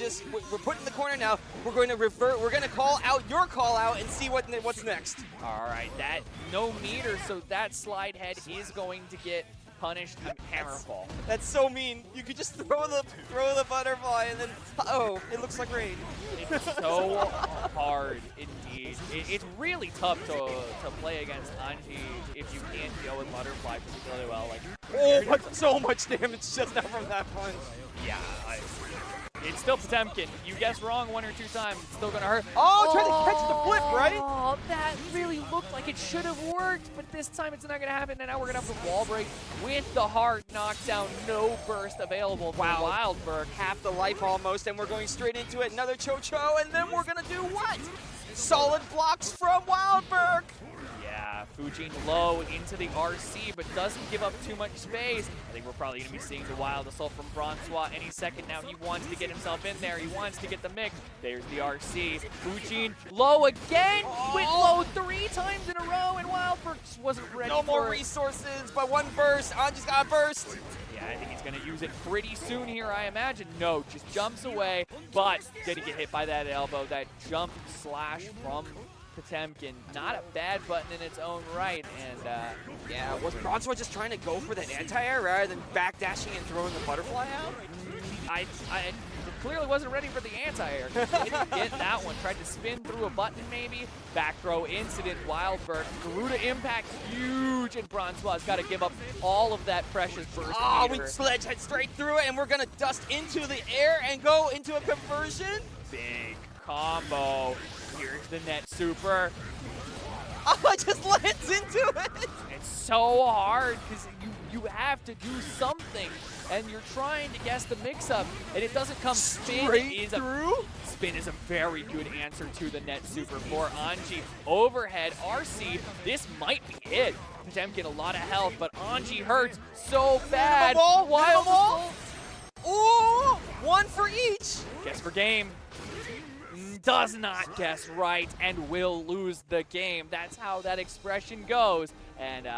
Speaker 3: put in the corner now. We're going to revert. We're going to call out your call out and see what's next.
Speaker 1: All right, that no meter, so that slide head is going to get punished. Hammerfall.
Speaker 3: That's so mean. You could just throw the butterfly and then it looks like rain.
Speaker 1: It's so hard indeed. It's really tough to play against Anji if you can't deal with butterfly particularly well. Like,
Speaker 3: but so much damage just now from that punch.
Speaker 1: Yeah, it's still Potemkin. You guessed wrong 1 or 2 times. It's still gonna hurt.
Speaker 3: Oh, trying to catch the flip, right?
Speaker 1: Oh, that really looked like it should have worked, but this time it's not gonna happen. And now we're gonna have the wall break with the hard knockdown. No burst available for Wildberg.
Speaker 3: Half the life almost, and we're going straight into it. Another Cho-Cho, and then we're gonna do what? Solid blocks from Wildberg.
Speaker 1: Yeah, Fujin low into the RC, but doesn't give up too much space. I think we're probably going to be seeing the Wild Assault from Bronsois any second now. He wants to get himself in there. He wants to get the mix. There's the RC. Fujin low again. Went low 3 times in a row, and Wildberg wasn't ready for it.
Speaker 3: No more resources, but one burst. Anji's got a burst.
Speaker 1: Yeah, I think he's going to use it pretty soon here, I imagine. No, just jumps away, but going to get hit by that elbow. That jump slash from Potemkin, not a bad button in its own right, and
Speaker 3: yeah, was Bronsois just trying to go for the anti-air rather than backdashing and throwing the butterfly out?
Speaker 1: I clearly wasn't ready for the anti-air. Didn't get that one. Tried to spin through a button maybe. Back throw incident, Wildberg. Garuda impact huge, and Bronsois got to give up all of that precious burst.
Speaker 3: Oh, we sledge head straight through it, and we're going to dust into the air and go into a conversion.
Speaker 1: Big combo. Here's the net super.
Speaker 3: Oh, it just lands into it.
Speaker 1: It's so hard because you have to do something, and you're trying to guess the mix-up, and it doesn't come
Speaker 3: straight through.
Speaker 1: Spin is a very good answer to the net super for Anji. Overhead RC. This might be it. Potemkin a lot of health, but Anji hurts so bad.
Speaker 3: Wild. Ooh, 1 for each.
Speaker 1: Guess for game. Does not guess right and will lose the game. That's how that expression goes. And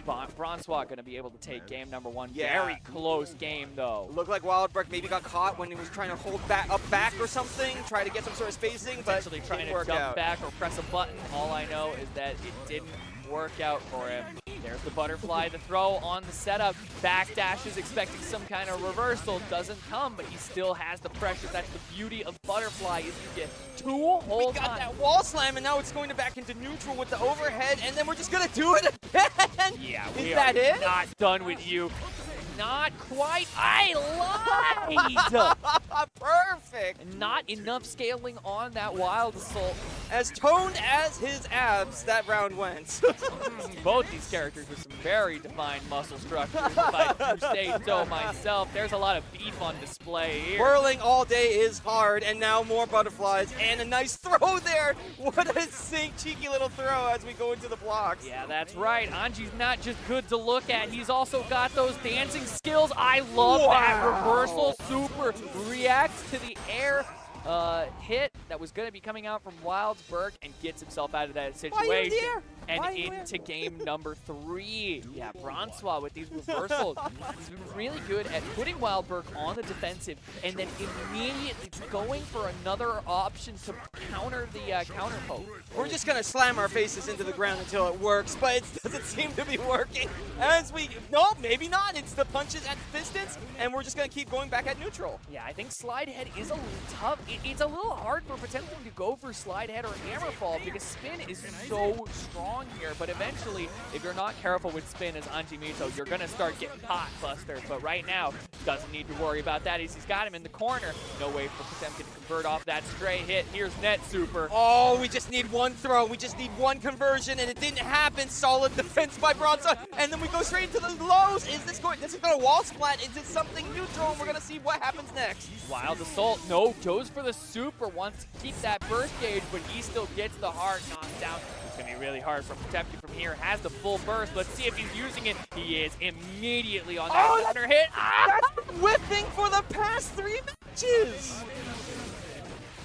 Speaker 1: Bronsois going to be able to take game number 1.
Speaker 3: Yeah.
Speaker 1: Very close game, though.
Speaker 3: Looked like Wildberg maybe got caught when he was trying to hold back or something, try to get some sort of spacing, but
Speaker 1: Essentially trying to jump back or press a button. All I know is that it didn't work out for him. There's the butterfly, the throw on the setup. Backdash is expecting some kind of reversal. Doesn't come, but he still has the pressure. That's the beauty of butterfly is you get 2 whole
Speaker 3: We got that wall slam, and now it's going back into neutral with the overhead, and then we're just going to do it again.
Speaker 1: Yeah,
Speaker 3: is that it?
Speaker 1: Not done with you. Not quite. I lied.
Speaker 3: Perfect.
Speaker 1: Not enough scaling on that Wild Assault.
Speaker 3: As toned as his abs, that round went.
Speaker 1: Both these characters with some very defined muscle structures, if I do say so myself. There's a lot of beef on display here.
Speaker 3: Whirling all day is hard, and now more butterflies, and a nice throw there. What a cheeky little throw as we go into the blocks.
Speaker 1: Yeah, that's right. Anji's not just good to look at. He's also got those dancing skills. I love that reversal super. Reacts to the air hit that was going to be coming out from Wildberg and gets himself out of that situation. and into game number 3. Yeah, Francois with these reversals. He's been really good at putting Wildberg on the defensive and then immediately going for another option to counter the counter poke.
Speaker 3: We're just going to slam our faces into the ground until it works, but it doesn't seem to be working. No, maybe not. It's the punches at distance, and we're just going to keep going back at neutral.
Speaker 1: Yeah, I think slide head is a little tough. It's a little hard for Potemkin to go for slide head or hammer fall because spin is so strong here, but eventually, if you're not careful with spin as Anjimito, you're going to start getting pot bustered. But right now, doesn't need to worry about that. He's got him in the corner. No way for Potemkin to convert off that stray hit. Here's Net Super.
Speaker 3: Oh, we just need one throw. We just need one conversion, and it didn't happen. Solid defense by Bronza, and then we go straight into the lows. Is this going to wall splat? Is it something neutral? And we're going to see what happens next.
Speaker 1: Wild Assault, no, goes for the super, wants to keep that burst gauge, but he still gets the heart knocked down. It's going to be really hard for Potemkin from here. Has the full burst. Let's see if he's using it. He is immediately on that counter hit.
Speaker 3: That's whiffing for the past 3 matches.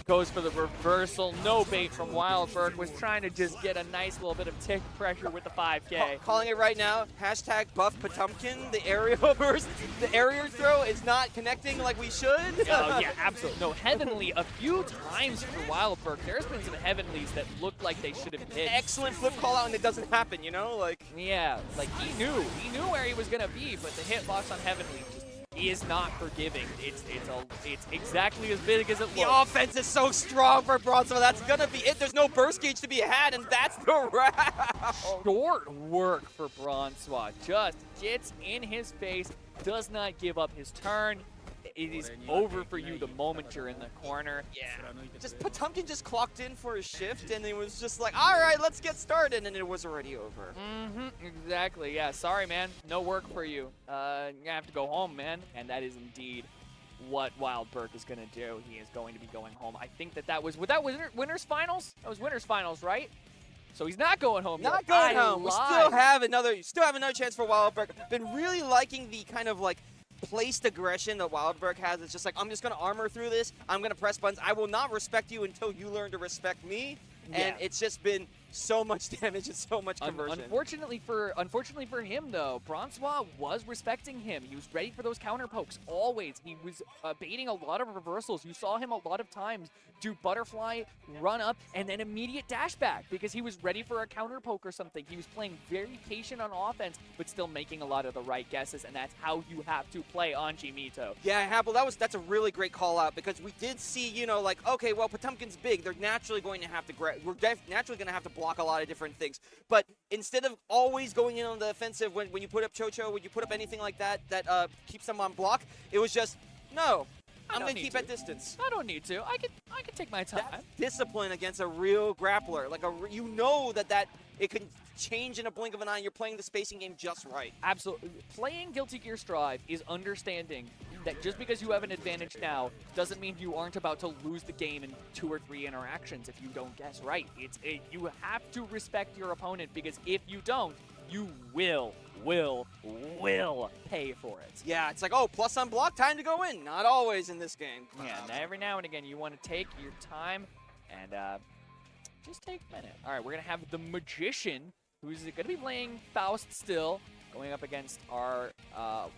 Speaker 1: Goes for the reversal. No bait from Wildberg. Was trying to just get a nice little bit of tick pressure with the 5K.
Speaker 3: Calling it right now. Hashtag buff Potemkin. The aerial burst. The aerial throw is not connecting like we should.
Speaker 1: Oh, yeah, absolutely. No, Heavenly a few times for Wildberg. There's been some Heavenlies that looked like they should have hit.
Speaker 3: Excellent flip call out and it doesn't happen, you know? Like.
Speaker 1: Yeah, like he knew where he was going to be, but the hitbox on Heavenly just is not forgiving. It's exactly as big as it looks.
Speaker 3: The offense is so strong for Bronzo. That's gonna be it. There's no burst gauge to be had, and that's the wrap.
Speaker 1: Short work for Bronzois. Just gets in his face, does not give up his turn. It is over for you the moment you're in the corner.
Speaker 3: Yeah. Just Potemkin just clocked in for his shift, and it was just like, all right, let's get started, and it was already over.
Speaker 1: Exactly. Yeah. Sorry, man. No work for you. You're gonna have to go home, man. And that is indeed what Wildberg is gonna do. He is going to be going home. I think that was winners finals. That was winners finals, right? So he's not going home.
Speaker 3: Not going home. We still have another chance for Wildberg. Been really liking the kind of like placed aggression that Wildberg has. It's just like, I'm just going to armor through this. I'm going to press buttons. I will not respect you until you learn to respect me. Yeah. And it's just been so much damage and so much conversion.
Speaker 1: Unfortunately for him, though, Francois was respecting him. He was ready for those counter pokes, always. He was baiting a lot of reversals. You saw him a lot of times do butterfly, run up, and then immediate dash back because he was ready for a counter poke or something. He was playing very patient on offense, but still making a lot of the right guesses, and that's how you have to play Anjimito.
Speaker 3: Yeah, Happel, that's a really great call out because we did see, you know, like, okay, well, Potemkin's big. They're naturally going to have to naturally going to have to block a lot of different things. But instead of always going in on the offensive when you put up Chocho, when you put up anything like that keeps them on block, it was just, no, I'm going to keep at distance.
Speaker 1: I don't need to. I can take my time.
Speaker 3: That's discipline against a real grappler. Like, you know that it can change in a blink of an eye. You're playing the spacing game just right.
Speaker 1: Absolutely. Playing Guilty Gear Strive is understanding that just because you have an advantage now doesn't mean you aren't about to lose the game in 2 or 3 interactions if you don't guess right. You have to respect your opponent because if you don't, you will pay for it.
Speaker 3: Yeah, it's like, oh, plus on block, time to go in. Not always in this game.
Speaker 1: Yeah, every now and again you want to take your time and just take a minute. All right, we're going to have the Magician, who's going to be playing Faust still, going up against our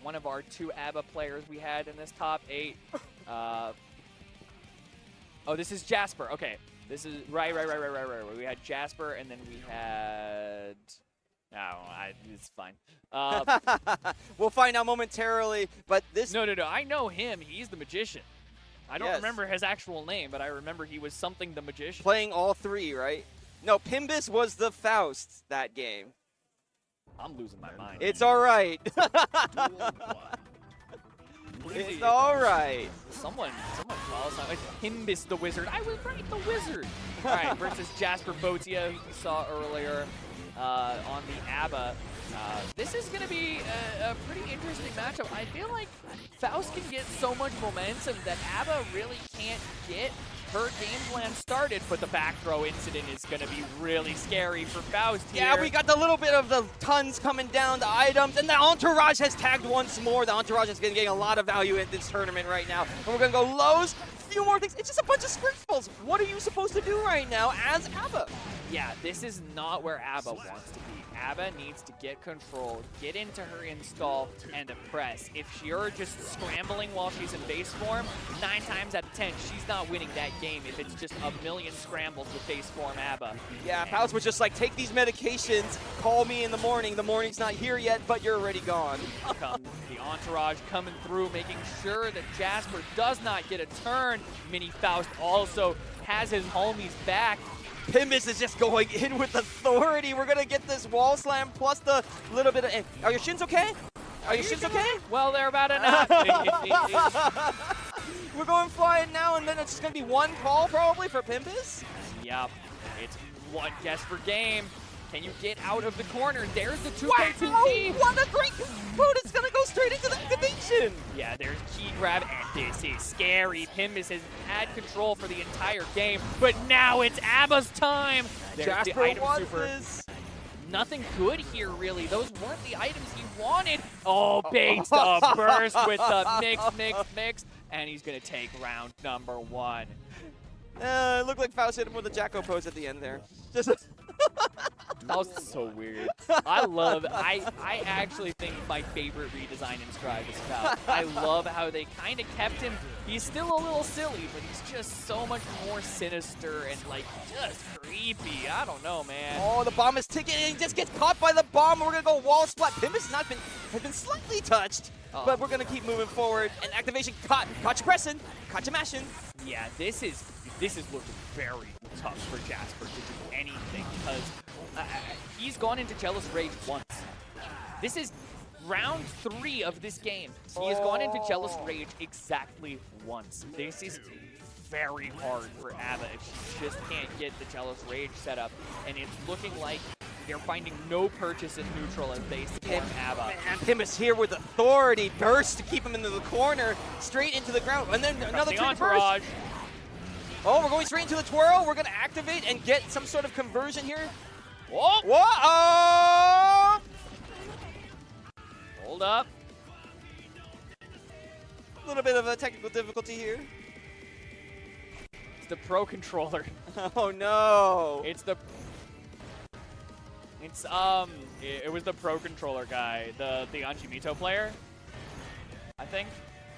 Speaker 1: one of our 2 ABBA players we had in this top 8. Oh, this is Jasper. Okay, this is right. We had Jasper, and then we had... No, it's fine.
Speaker 3: We'll find out momentarily, but this...
Speaker 1: No, I know him. He's the Magician. I don't remember his actual name, but I remember he was something the Magician.
Speaker 3: Playing all 3, right? No, Pimbus was the Faust that game.
Speaker 1: I'm losing my mind.
Speaker 3: It's all right. It's all right.
Speaker 1: Someone calls out Pimbus the Wizard. I was right, the Wizard. All right, versus Jasper Botia, who we saw earlier on the ABBA. This is going to be a pretty interesting matchup. I feel like Faust can get so much momentum that ABBA really can't get her game plan started, but the back throw incident is going to be really scary for Faust here.
Speaker 3: Yeah, we got the little bit of the tons coming down, the items, and the Entourage has tagged once more. The Entourage is getting a lot of value in this tournament right now. And we're going to go lows, a few more things. It's just a bunch of scribbles. What are you supposed to do right now as ABBA?
Speaker 1: Yeah, this is not where ABBA wants to be. ABBA needs to get control, get into her install, and press. If you're just scrambling while she's in base form, 9 times out of 10, she's not winning that game if it's just a million scrambles with base form ABBA.
Speaker 3: Yeah, Pals was just like, take these medications, call me in the morning. The morning's not here yet, but you're already gone.
Speaker 1: Come the entourage coming through, making sure that Jasper does not get a turn. Mini Faust also has his homies back.
Speaker 3: Pimbus is just going in with authority. We're going to get this wall slam plus the little bit of... Are your shins okay? Are your shins okay?
Speaker 1: Well, they're about to knock.
Speaker 3: We're going flying now, and then it's just going to be one call probably for Pimbus.
Speaker 1: Yep. It's one guess per game. Can you get out of the corner? There's the 2K2D.
Speaker 3: Wow, what a great boot. It's going to go straight into the activation.
Speaker 1: Yeah, there's key grab, and this is scary. Pimbus has had control for the entire game, but now it's ABBA's time. There's
Speaker 3: Jasper
Speaker 1: the item
Speaker 3: wants
Speaker 1: super.
Speaker 3: this.
Speaker 1: Nothing good here, really. Those weren't the items he wanted. Oh, baits the burst with the mix, and he's going to take round number 1.
Speaker 3: It looked like Faust hit him with a Jacko pose at the end there. Just
Speaker 1: That was so weird. I actually think my favorite redesign in Strive is Faust. I love how they kind of kept him. He's still a little silly, but he's just so much more sinister and like just creepy. I don't know, man.
Speaker 3: Oh, the bomb is ticking, and he just gets caught by the bomb. We're gonna go wall splat. Pimbus has been slightly touched, but we're gonna keep moving forward. And activation caught you pressing, caught you mashing.
Speaker 1: Yeah, this is looking very tough for Jasper to do anything because he's gone into Jealous Rage once. This is round 3 of this game. He has gone into Jealous Rage exactly once. This is very hard for ABBA if she just can't get the Jealous Rage set up, and it's looking like they're finding no purchase in neutral as they spawn ABBA.
Speaker 3: And Pimbus here with authority, burst to keep him into the corner, straight into the ground, and then another trick burst. Oh, we're going straight into the twirl. We're going to activate and get some sort of conversion here.
Speaker 1: Whoa!
Speaker 3: Whoa!
Speaker 1: Hold up.
Speaker 3: A little bit of a technical difficulty here.
Speaker 1: It's the Pro Controller.
Speaker 3: Oh no!
Speaker 1: It was the Pro Controller guy, the Anjimito player, I think.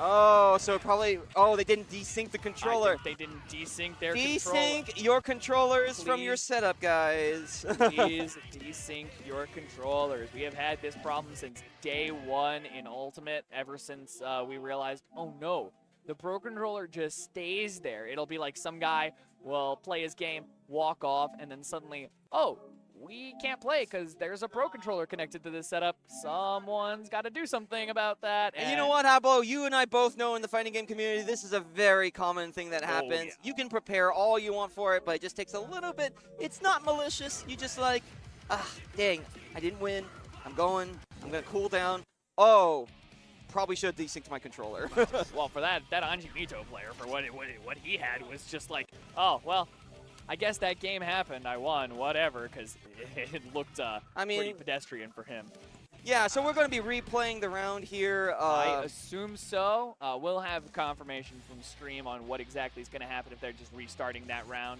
Speaker 3: Oh, so probably, they didn't desync the controller.
Speaker 1: I think they didn't desync their controller.
Speaker 3: Desync your controllers from your setup, guys.
Speaker 1: Please desync your controllers. We have had this problem since day 1 in Ultimate, ever since we realized, oh no, the Pro Controller just stays there. It'll be like some guy will play his game, walk off, and then suddenly, oh, we can't play because there's a Pro Controller connected to this setup. Someone's got to do something about that.
Speaker 3: And you know what, Habbo? You and I both know in the fighting game community, this is a very common thing that happens.
Speaker 1: Yeah.
Speaker 3: You can prepare all you want for it, but it just takes a little bit. It's not malicious. You just like, dang, I didn't win. I'm going to cool down. Oh, probably should have desynced my controller.
Speaker 1: Well, for that Anjimito player, for what he had was just like, oh, well, I guess that game happened. I won, whatever, because it looked pretty pedestrian for him.
Speaker 3: Yeah, so we're going to be replaying the round here.
Speaker 1: I assume so. We'll have confirmation from stream on what exactly is going to happen if they're just restarting that round.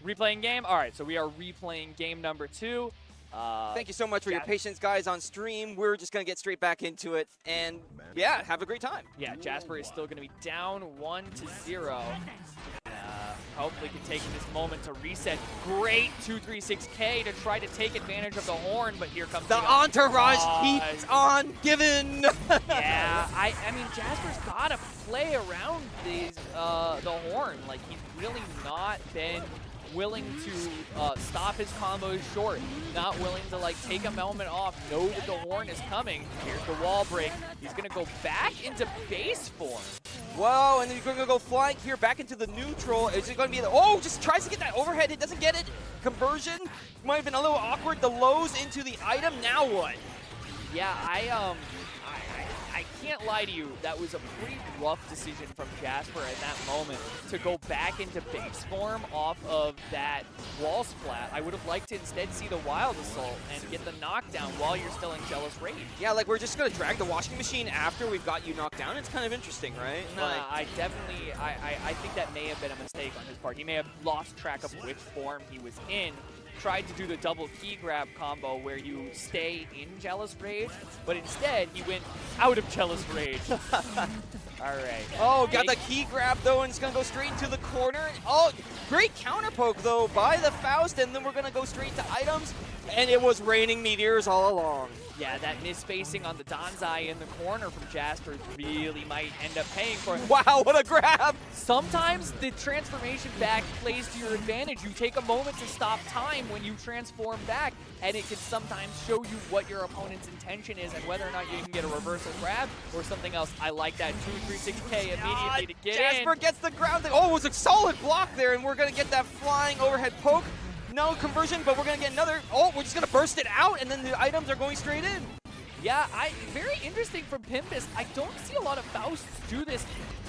Speaker 1: Replaying game? All right, so we are replaying game number 2.
Speaker 3: Thank you so much for your patience, guys, on stream. We're just going to get straight back into it. And, yeah, have a great time.
Speaker 1: Yeah, Jasper is still going to be down 1-0. Hopefully can take this moment to reset. Great 236K to try to take advantage of the horn, but here comes
Speaker 3: the entourage keeps on giving.
Speaker 1: Yeah, I mean, Jasper's got to play around these the horn. Like, he's really not been willing to stop his combos short, not willing to like take a moment off, know that the horn is coming. Here's the wall break. He's gonna go back into base form.
Speaker 3: Whoa, and then you're gonna go flying here back into the neutral. Is it gonna be oh, just tries to get that overhead, it doesn't get it. Conversion might have been a little awkward. The lows into the item, now what?
Speaker 1: Yeah, I can't lie to you, that was a pretty rough decision from Jasper at that moment to go back into base form off of that wall splat. I would have liked to instead see the Wild Assault and get the knockdown while you're still in Jealous Rage.
Speaker 3: Yeah, like we're just going to drag the washing machine after we've got you knocked down. It's kind of interesting, right?
Speaker 1: Nah, I think that may have been a mistake on his part. He may have lost track of which form he was in, tried to do the double key grab combo where you stay in Jealous Rage, but instead he went out of Jealous Rage. All right.
Speaker 3: Oh, got the key grab though, and it's gonna go straight into the corner. Oh, great counter poke though by the Faust, and then we're gonna go straight to items, and it was raining meteors all along.
Speaker 1: Yeah, that misspacing on the Danzai in the corner from Jasper really might end up paying for it.
Speaker 3: Wow, what a grab!
Speaker 1: Sometimes the transformation back plays to your advantage. You take a moment to stop time when you transform back, and it can sometimes show you what your opponent's intention is and whether or not you can get a reversal grab or something else. I like that 236K immediately to get
Speaker 3: Jasper
Speaker 1: in.
Speaker 3: gets the ground. Oh, it was a solid block there, and we're going to get that flying overhead poke. No conversion, but we're going to get another. Oh, we're just going to burst it out, and then the items are going straight in.
Speaker 1: Yeah, very interesting from Pimpus. I don't see a lot of Fausts do this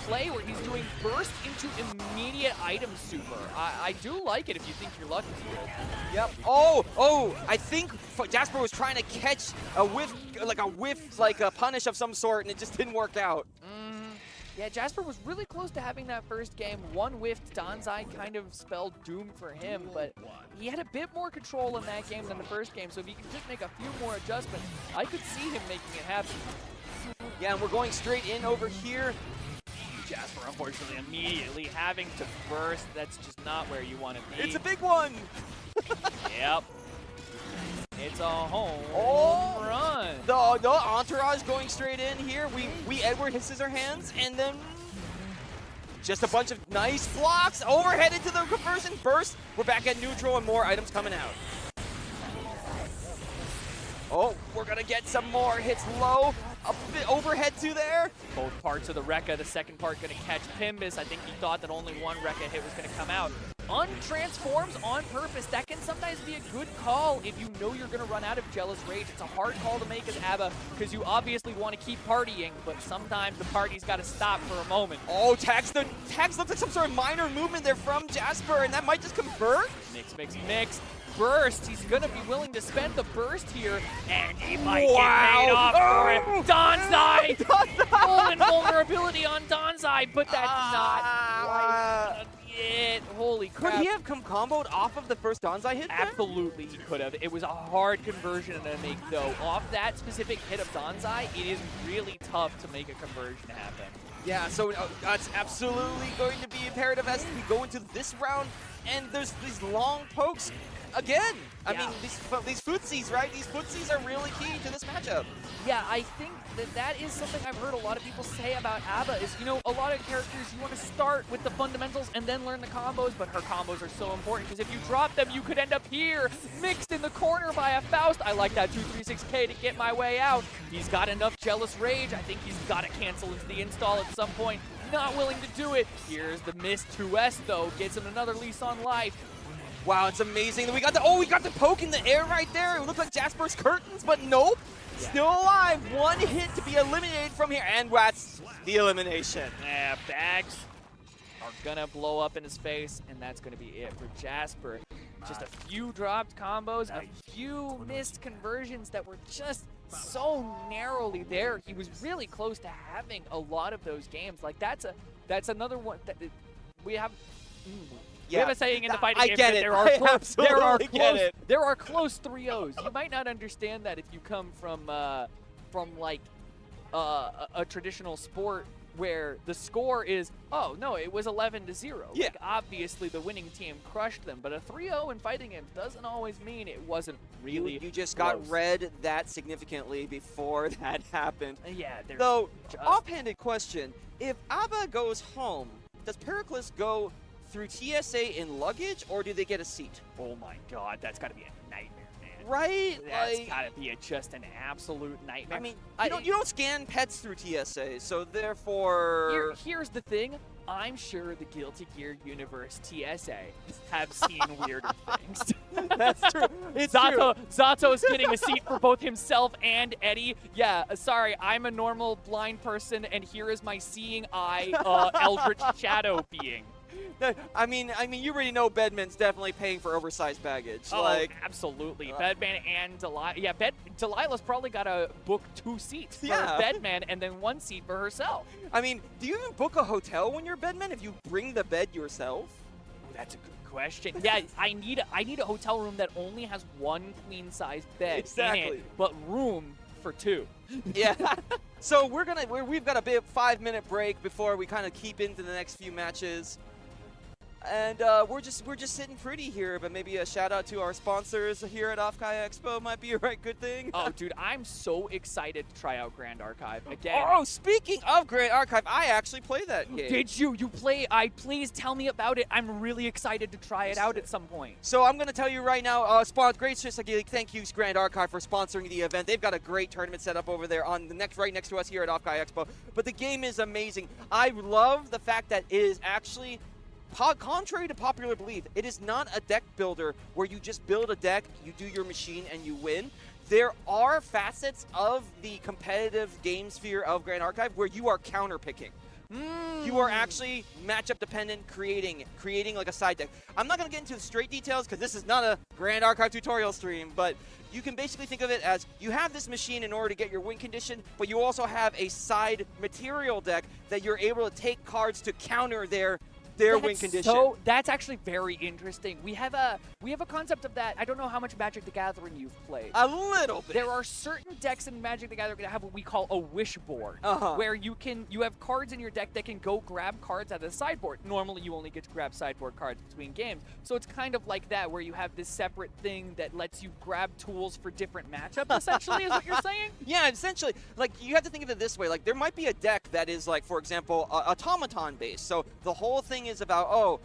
Speaker 1: play where he's doing burst into immediate item super. I do like it if you think you're lucky here.
Speaker 3: Yep. Oh, I think Jasper was trying to catch a whiff, like a punish of some sort, and it just didn't work out.
Speaker 1: Yeah, Jasper was really close to having that first game. One whiffed Danzai kind of spelled doom for him, but he had a bit more control in that game than the first game, so if he could just make a few more adjustments, I could see him making it happen.
Speaker 3: Yeah, and we're going straight in over here.
Speaker 1: Jasper, unfortunately, immediately having to burst. That's just not where you want to be.
Speaker 3: It's a big one!
Speaker 1: Yep. It's a home run.
Speaker 3: The entourage going straight in here. We Edward his scissor hands, and then just a bunch of nice blocks. Overhead into the conversion burst. We're back at neutral and more items coming out. Oh, we're going to get some more hits low. A bit overhead to there.
Speaker 1: Both parts of the Rekka. The second part going to catch Pimbus. I think he thought that only one Rekka hit was going to come out. Untransforms on purpose. That can sometimes be a good call if you know you're going to run out of Jealous Rage. It's a hard call to make as ABBA because you obviously want to keep partying, but sometimes the party's got to stop for a moment.
Speaker 3: Oh, tags looks like some sort of minor movement there from Jasper, and that might just convert.
Speaker 1: Mix. Burst. He's going to be willing to spend the burst here, and he might get paid off for it. Danzai! Full invulnerability on Danzai, but that's not quite it. Holy crap.
Speaker 3: Could he have come comboed off of the first Danzai hit there?
Speaker 1: Absolutely he could have. It was a hard conversion to make, though. Off that specific hit of Danzai, it is really tough to make a conversion happen.
Speaker 3: Yeah, so that's absolutely going to be imperative as we go into this round, and there's these long pokes again. I mean, these footsies, right? These footsies are really key to this matchup.
Speaker 1: Yeah, I think that is something I've heard a lot of people say about ABBA is, you know, a lot of characters, you want to start with the fundamentals and then learn the combos, but her combos are so important because if you drop them, you could end up here, mixed in the corner by a Faust. I like that 236K to get my way out. He's got enough Jealous Rage. I think he's got to cancel into the install at some point. Not willing to do it. Here's the missed 2S, though. Gets him another lease on life.
Speaker 3: Wow, it's amazing. We got the poke in the air right there. It looked like Jasper's curtains, but nope. Yeah. Still alive. One hit to be eliminated from here, and that's the elimination.
Speaker 1: Yeah, bags are gonna blow up in his face, and that's gonna be it for Jasper. Just a few dropped combos, a few missed conversions that were just so narrowly there. He was really close to having a lot of those games. Like that's another one that we have.
Speaker 3: Yeah.
Speaker 1: We have a saying in the fighting game
Speaker 3: that
Speaker 1: there are close 3-0s. You might not understand that if you come from like a traditional sport where the score is, oh no, it was 11-0.
Speaker 3: Yeah.
Speaker 1: Like, obviously the winning team crushed them, but a 3-0 in fighting games doesn't always mean it wasn't really
Speaker 3: You just
Speaker 1: close.
Speaker 3: got read that significantly before that happened.
Speaker 1: Yeah.
Speaker 3: Though, offhanded question, if ABBA goes home, does Pericles go through TSA in luggage, or do they get a seat?
Speaker 1: Oh my god, that's got to be a nightmare, man.
Speaker 3: Right?
Speaker 1: That's got to be just an absolute nightmare.
Speaker 3: I mean, you don't scan pets through TSA, so therefore...
Speaker 1: Here's the thing. I'm sure the Guilty Gear Universe TSA have seen weirder things.
Speaker 3: That's true. It's
Speaker 1: Zato,
Speaker 3: true.
Speaker 1: Zato's getting a seat for both himself and Eddie. Yeah, sorry, I'm a normal blind person, and here is my seeing eye, eldritch shadow being.
Speaker 3: I mean, you already know Bedman's definitely paying for oversized baggage.
Speaker 1: Oh,
Speaker 3: like,
Speaker 1: absolutely. Bedman and Delilah. Yeah, Delilah's probably got to book 2 seats for
Speaker 3: Yeah.
Speaker 1: Bedman and then 1 seat for herself.
Speaker 3: I mean, do you even book a hotel when you're Bedman if you bring the bed yourself?
Speaker 1: Ooh, that's a good question. Yeah, I need a hotel room that only has 1 queen-size bed
Speaker 3: Exactly.
Speaker 1: in it, but room for 2.
Speaker 3: Yeah. So we've got a bit 5-minute break before we kind of keep into the next few matches. And we're just sitting pretty here, but maybe a shout out to our sponsors here at OffKai Expo might be a right good thing.
Speaker 1: Oh, dude, I'm so excited to try out Grand Archive again.
Speaker 3: Oh, speaking of Grand Archive, I actually play that game.
Speaker 1: Did you? You play? Please tell me about it. I'm really excited to try it out at some point.
Speaker 3: So I'm going to tell you right now, great thank you, Grand Archive, for sponsoring the event. They've got a great tournament set up over there on the right next to us here at OffKai Expo. But the game is amazing. I love the fact that it is actually, contrary to popular belief, it is not a deck builder where you just build a deck, you do your machine, and you win. There are facets of the competitive game sphere of Grand Archive where you are counter-picking. You are actually matchup dependent, creating like a side deck. I'm not going to get into the straight details because this is not a Grand Archive tutorial stream, but you can basically think of it as you have this machine in order to get your win condition, but you also have a side material deck that you're able to take cards to counter their win condition.
Speaker 1: So that's actually very interesting. We have a concept of that. I don't know how much Magic the Gathering you've played.
Speaker 3: A little bit.
Speaker 1: There are certain decks in Magic the Gathering that have what we call a wish board, where you have cards in your deck that can go grab cards out of the sideboard. Normally, you only get to grab sideboard cards between games, so it's kind of like that, where you have this separate thing that lets you grab tools for different matchups. Essentially, is what you're saying?
Speaker 3: Yeah, essentially. Like, you have to think of it this way. Like, there might be a deck that is, like, for example, automaton based. So the whole thing is about,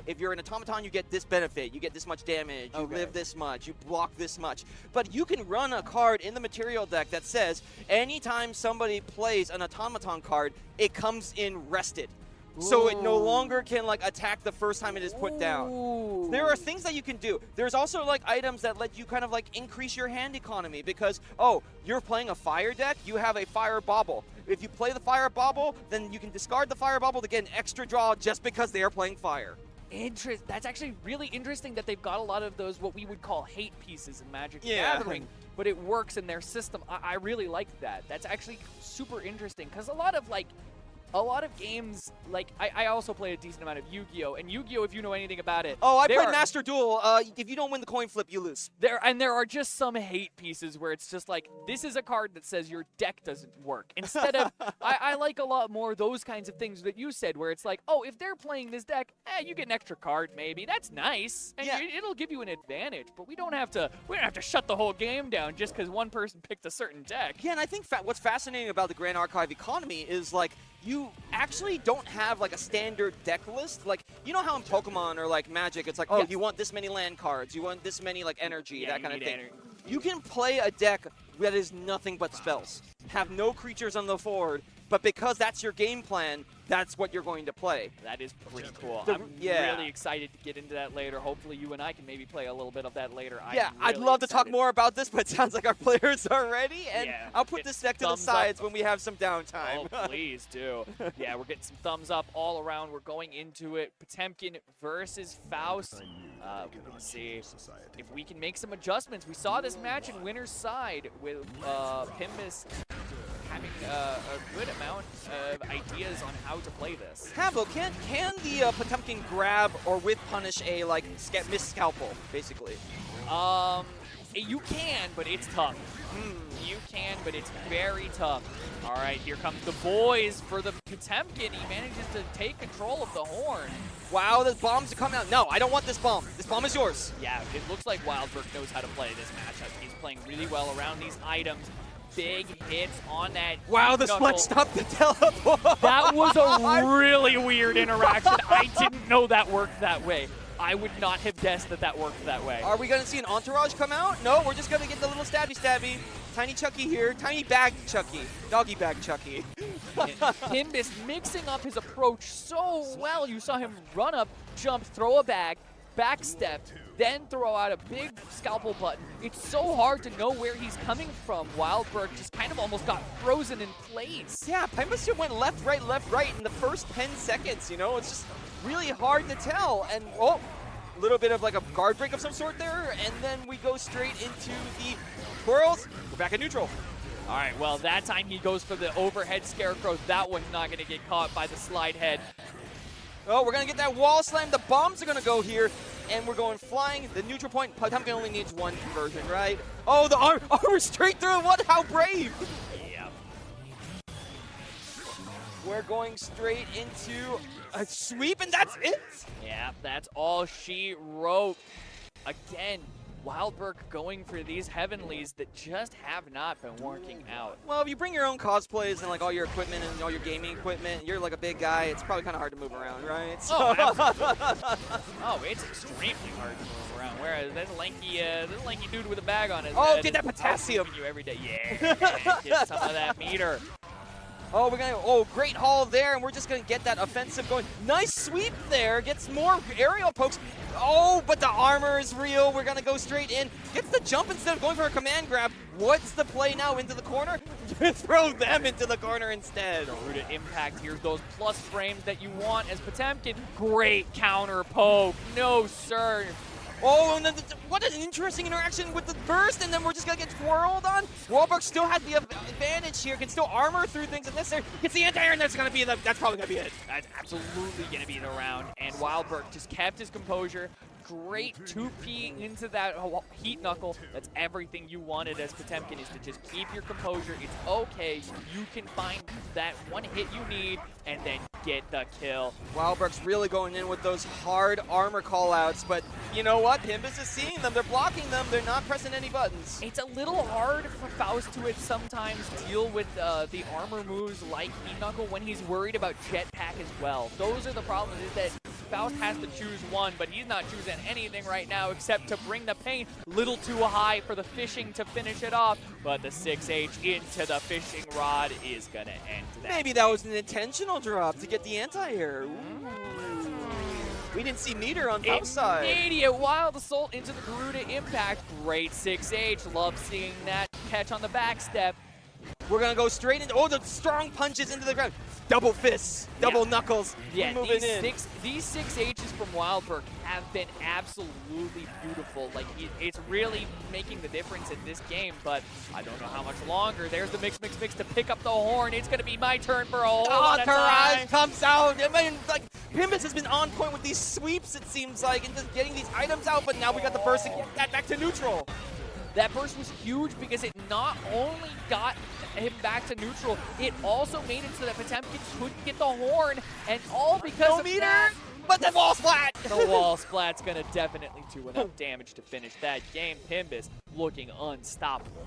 Speaker 3: if you're an automaton, you get this benefit, you get this much damage, you live this much, you block this much. But you can run a card in the material deck that says anytime somebody plays an automaton card, it comes in rested. So it no longer can, like, attack the first time it is put down. There are things that you can do. There's also, like, items that let you kind of, like, increase your hand economy because, you're playing a fire deck, you have a fire bauble. If you play the fire bauble, then you can discard the fire bauble to get an extra draw just because they are playing fire.
Speaker 1: That's actually really interesting that they've got a lot of those, what we would call hate pieces in Magic the
Speaker 3: Yeah.
Speaker 1: Gathering, but it works in their system. I really like that. That's actually super interesting because a lot of games, like, I also play a decent amount of Yu-Gi-Oh! And Yu-Gi-Oh!, if you know anything about it.
Speaker 3: Oh, I played Master Duel. If you don't win the coin flip, you lose.
Speaker 1: There are just some hate pieces where it's just like, this is a card that says your deck doesn't work. Instead of, I like a lot more those kinds of things that you said, where it's like, if they're playing this deck, you get an extra card maybe. That's nice. And it'll give you an advantage, but we don't have to shut the whole game down just because one person picked a certain deck.
Speaker 3: Yeah, and I think what's fascinating about the Grand Archive economy is, like, you actually don't have, like, a standard deck list. Like, you know how in Pokemon or, like, Magic, it's like, you want this many land cards, you want this many, like, energy, that kind of thing. You can play a deck that is nothing but spells, have no creatures on the board, but because that's your game plan, that's what you're going to play.
Speaker 1: That is pretty cool. I'm really excited to get into that later. Hopefully you and I can maybe play a little bit of that later.
Speaker 3: Yeah, I'd love to talk more about this, but it sounds like our players are ready, and I'll put this deck to the sides when we have some downtime.
Speaker 1: Oh, please do. Yeah, we're getting some thumbs up all around. We're going into it. Potemkin versus Faust. We're going to see if we can make some adjustments. We saw this match in winner's side with Pimbus having a good amount of ideas on how to play this.
Speaker 3: Habo, can the Potemkin grab or with punish a, like, miss scalpel, basically?
Speaker 1: You can, but it's tough. You can, but it's very tough. All right, here comes the boys for the Potemkin. He manages to take control of the horn.
Speaker 3: Wow, the bombs are coming out. No, I don't want this bomb. This bomb is yours.
Speaker 1: Yeah, it looks like Wildberg knows how to play this matchup. He's playing really well around these items. Big hits on that.
Speaker 3: Wow, the Split stopped the teleport.
Speaker 1: That was a really weird interaction. I didn't know that worked that way. I would not have guessed that worked that way.
Speaker 3: Are we going to see an entourage come out? No, we're just going to get the little stabby. Tiny Chucky here. Tiny bag Chucky. Doggy bag Chucky.
Speaker 1: Pimbus mixing up his approach so well. You saw him run up, jump, throw a bag, backstep, then throw out a big scalpel button. It's so hard to know where he's coming from. Wildberg just kind of almost got frozen in place.
Speaker 3: Yeah, Pimbus went left, right in the first 10 seconds, you know? It's just really hard to tell. And, oh, a little bit of like a guard break of some sort there, and then we go straight into the twirls. We're back at neutral.
Speaker 1: All right, well, that time he goes for the overhead scarecrow. That one's not going to get caught by the slide head.
Speaker 3: Oh, we're going to get that wall slam. The bombs are going to go here, and we're going flying. The neutral point, Potemkin only needs one conversion, right? Oh, the armor straight through. What? How brave.
Speaker 1: Yeah.
Speaker 3: We're going straight into a sweep, and that's it.
Speaker 1: Yeah, that's all she wrote. Again, Wildberg going for these heavenlies that just have not been working out.
Speaker 3: Well, if you bring your own cosplays and like all your equipment and all your gaming equipment, you're like a big guy, it's probably kind of hard to move around, right? So
Speaker 1: Oh, absolutely. Oh, it's extremely hard to move around. Whereas there's a lanky dude with a bag on his head.
Speaker 3: Oh, get that potassium.
Speaker 1: You every day. Yeah, get some of that meter.
Speaker 3: Oh, great haul there, and we're just gonna get that offensive going. Nice sweep there, gets more aerial pokes. Oh, but the armor is real. We're gonna go straight in. Gets the jump instead of going for a command grab. What's the play now? Into the corner? Throw them into the corner instead.
Speaker 1: Rooted impact. Here's those plus frames that you want as Potemkin. Great counter poke. No, sir.
Speaker 3: Oh, and then what an interesting interaction with the burst, and then we're just gonna get twirled on. Wallberg still has the advantage here, can still armor through things if necessary. Gets the anti-air, and that's probably gonna be it.
Speaker 1: That's absolutely gonna be the round. And Wildberg just kept his composure. Great 2P into that heat knuckle. That's everything you wanted as Potemkin, is to just keep your composure. It's okay. You can find that one hit you need and then get the kill.
Speaker 3: Wildberg's really going in with those hard armor callouts, but you know what? Pimbus is seeing them. They're blocking them. They're not pressing any buttons.
Speaker 1: It's a little hard for Faust to sometimes deal with the armor moves like heat knuckle when he's worried about jetpack as well. Those are the problems, is that Faust has to choose one, but he's not choosing anything right now except to bring the pain little too high for the fishing to finish it off. But the 6H into the fishing rod is going to end that.
Speaker 3: Maybe that was an intentional drop to get the anti-air. We didn't see meter on Faust's side.
Speaker 1: Immediate wild assault into the Garuda impact. Great 6H. Love seeing that catch on the back step.
Speaker 3: We're going to go straight into, the strong punches into the ground. Double fists, double knuckles.
Speaker 1: Yeah,
Speaker 3: moving
Speaker 1: these 6Hs from Wildberg have been absolutely beautiful. Like, it's really making the difference in this game, but I don't know how much longer. There's the mix to pick up the horn. It's going to be my turn for a whole lot of time.
Speaker 3: Taraj comes out. I mean, like, Pimbus has been on point with these sweeps, it seems like, and just getting these items out, but now we got the burst to get that back to neutral.
Speaker 1: That burst was huge because it not only got him back to neutral, it also made it so that Potemkin couldn't get the horn, and all because of
Speaker 3: meter,
Speaker 1: that.
Speaker 3: but the wall splat!
Speaker 1: The wall splat's gonna definitely do enough damage to finish that game. Pimbus looking unstoppable.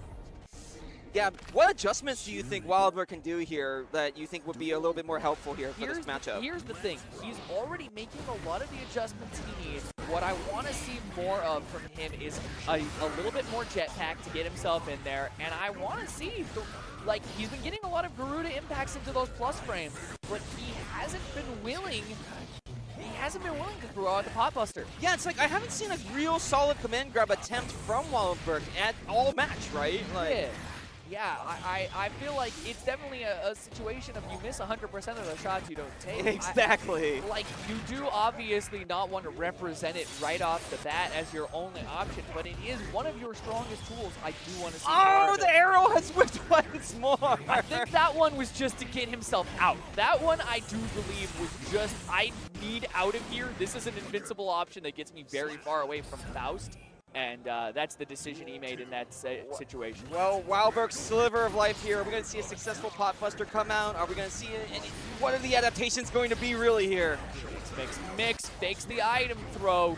Speaker 3: Yeah, what adjustments do you think Wildberg can do here that you think would be a little bit more helpful here for this matchup?
Speaker 1: Here's the thing. He's already making a lot of the adjustments he needs. What I want to see more of from him is a little bit more jetpack to get himself in there. And I want to see, he's been getting a lot of Garuda impacts into those plus frames, but he hasn't been willing to throw out the pot buster.
Speaker 3: Yeah, it's like I haven't seen a real solid command grab attempt from Wildberg at all match, right? Like,
Speaker 1: Yeah, I feel like it's definitely a situation of you miss 100% of the shots you don't take.
Speaker 3: Exactly.
Speaker 1: You do obviously not want to represent it right off the bat as your only option, but it is one of your strongest tools. I do want to see more of
Speaker 3: the arrow has whipped once more.
Speaker 1: I think that one was just to get himself out. That one, I do believe, was just, I need out of here. This is an invincible option that gets me very far away from Faust. And that's the decision he made in that situation.
Speaker 3: Well, Wildberg's sliver of life here. Are we going to see a successful pot buster come out? Are we going to see what are the adaptations going to be really here?
Speaker 1: Mix, fakes the item throw.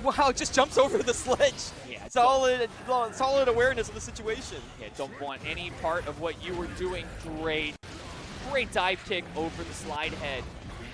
Speaker 3: Wow, just jumps over the sledge.
Speaker 1: Yeah,
Speaker 3: solid awareness of the situation.
Speaker 1: Yeah, don't want any part of what you were doing. Great dive kick over the slide head.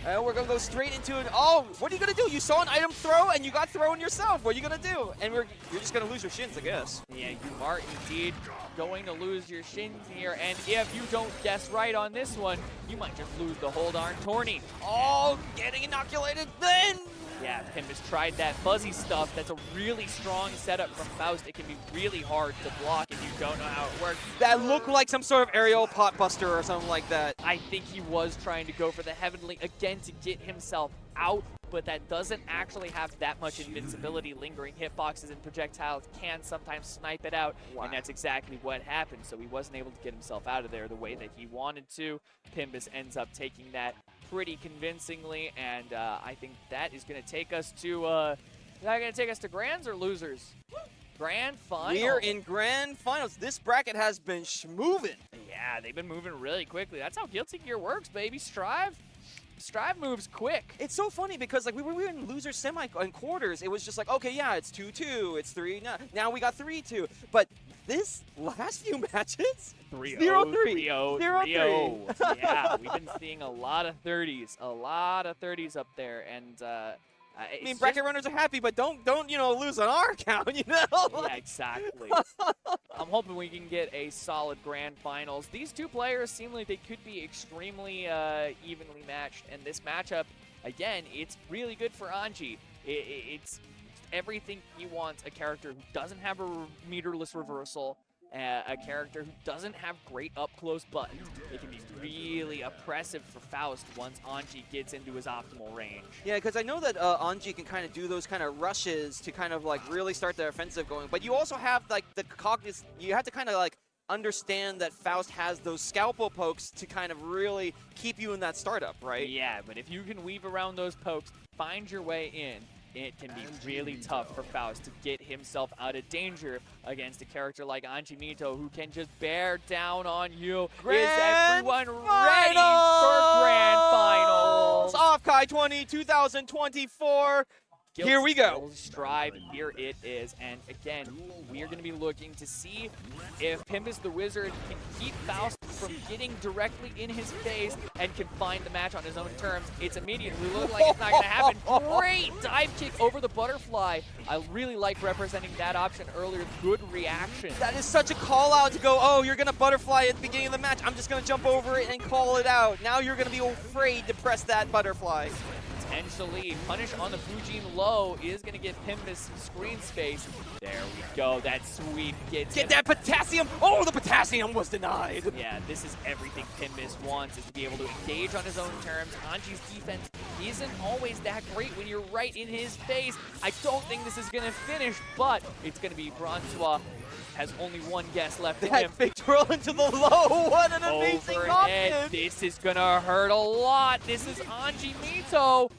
Speaker 3: And we're going to go straight into it. Oh, what are you going to do? You saw an item throw, and you got thrown yourself. What are you going to do? And you're just going to lose your shins, I guess.
Speaker 1: Yeah, you are indeed going to lose your shins here. And if you don't guess right on this one, you might just lose the whole darn tourney.
Speaker 3: Oh, getting inoculated. Then
Speaker 1: Yeah, Pim has tried that fuzzy stuff. That's a really strong setup from Faust. It can be really hard to block if you don't know how it works.
Speaker 3: That looked like some sort of aerial pot buster or something like that.
Speaker 1: I think he was trying to go for the Heavenly again to get himself out, but that doesn't actually have that much invincibility. Lingering hitboxes and projectiles can sometimes snipe it out, and that's exactly what happened. So he wasn't able to get himself out of there the way that he wanted to. Pimbus ends up taking that pretty convincingly, and I think that is going to take us to, is that going to take us to grands or losers? Grand final.
Speaker 3: We're in grand finals. This bracket has been schmovin'.
Speaker 1: Yeah, they've been moving really quickly. That's how Guilty Gear works, baby. Strive moves quick.
Speaker 3: It's so funny because like we were in loser semi and quarters. It was just like, okay, yeah, it's 2-2, it's 3. Now we got 3-2. But this last few matches,
Speaker 1: 3-0,
Speaker 3: 0-3,
Speaker 1: 0-3. Yeah, we've been seeing a lot of 30s, up there, and
Speaker 3: I mean, bracket runners are happy, but don't lose on our account,
Speaker 1: Yeah, exactly. I'm hoping we can get a solid grand finals. These two players seem like they could be extremely evenly matched, and this matchup, again, it's really good for Anji. It's everything he wants: a character who doesn't have a meterless reversal, a character who doesn't have great up-close buttons. It can be really oppressive for Faust once Anji gets into his optimal range.
Speaker 3: Yeah, because I know that Anji can kind of do those kind of rushes to kind of like really start the offensive going, but you also have like the cognitive, you have to kind of like understand that Faust has those scalpel pokes to kind of really keep you in that startup, right?
Speaker 1: Yeah, but if you can weave around those pokes, find your way in, it can be really tough for Faust to get himself out of danger against a character like Anji Mito, who can just bear down on you. Is everyone ready for Grand Finals?
Speaker 3: OffKai 2024. Here we go.
Speaker 1: Strive, here it is. And again, we are going to be looking to see if Pimbus the Wizard can keep Faust from getting directly in his face and can find the match on his own terms. It's immediately looking like it's not going to happen. Great dive kick over the butterfly. I really like representing that option earlier. Good reaction.
Speaker 3: That is such a call out to go, oh, you're going to butterfly at the beginning of the match. I'm just going to jump over it and call it out. Now you're going to be afraid to press that butterfly.
Speaker 1: Potentially punish on the Fujin low is going to get Pimbus some screen space. There we go. That sweep gets
Speaker 3: Get that potassium. Oh, the potassium was denied.
Speaker 1: Yeah, this is everything Pimbus wants, is to be able to engage on his own terms. Anji's defense isn't always that great when you're right in his face. I don't think this is going to finish, but it's going to be Francois. Has only one guess left in him.
Speaker 3: That big twirl into the low. What an amazing option.
Speaker 1: This is going to hurt a lot. This is Anji Mito.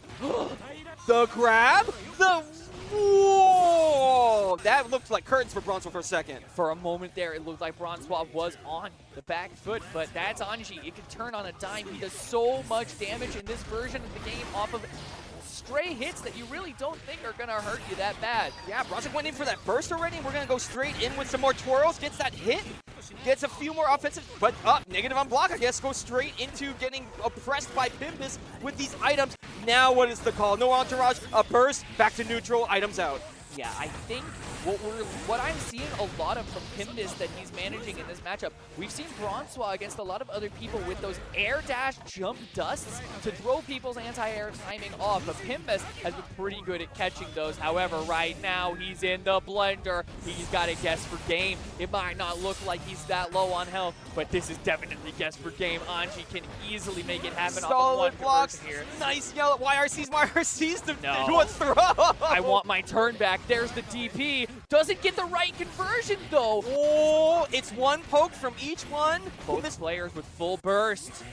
Speaker 3: The grab. The... Whoa! That looked like curtains for Francois for a second.
Speaker 1: For a moment there, it looked like Francois was on the back foot, but that's Anji. It can turn on a dime. He does so much damage in this version of the game off of stray hits that you really don't think are going to hurt you that bad.
Speaker 3: Yeah, Bronson went in for that burst already. We're going to go straight in with some more twirls. Gets that hit. Gets a few more offensive, but negative on block, I guess. Goes straight into getting oppressed by Pimbus with these items. Now what is the call? No entourage, a burst, back to neutral, items out.
Speaker 1: Yeah, I think what I'm seeing a lot of from Pimbus that he's managing in this matchup, we've seen Francois against a lot of other people with those air dash jump dusts to throw people's anti-air timing off, but Pimbus has been pretty good at catching those. However, right now he's in the blender. He's got a guess for game. It might not look like he's that low on health, but this is definitely guess for game. Anji can easily make it happen off of one
Speaker 3: blocks
Speaker 1: here.
Speaker 3: Nice yellow YRCs to do a throw.
Speaker 1: I want my turn back. There's the DP. Doesn't get the right conversion, though.
Speaker 3: Oh, it's one poke from each one.
Speaker 1: Both players with full burst.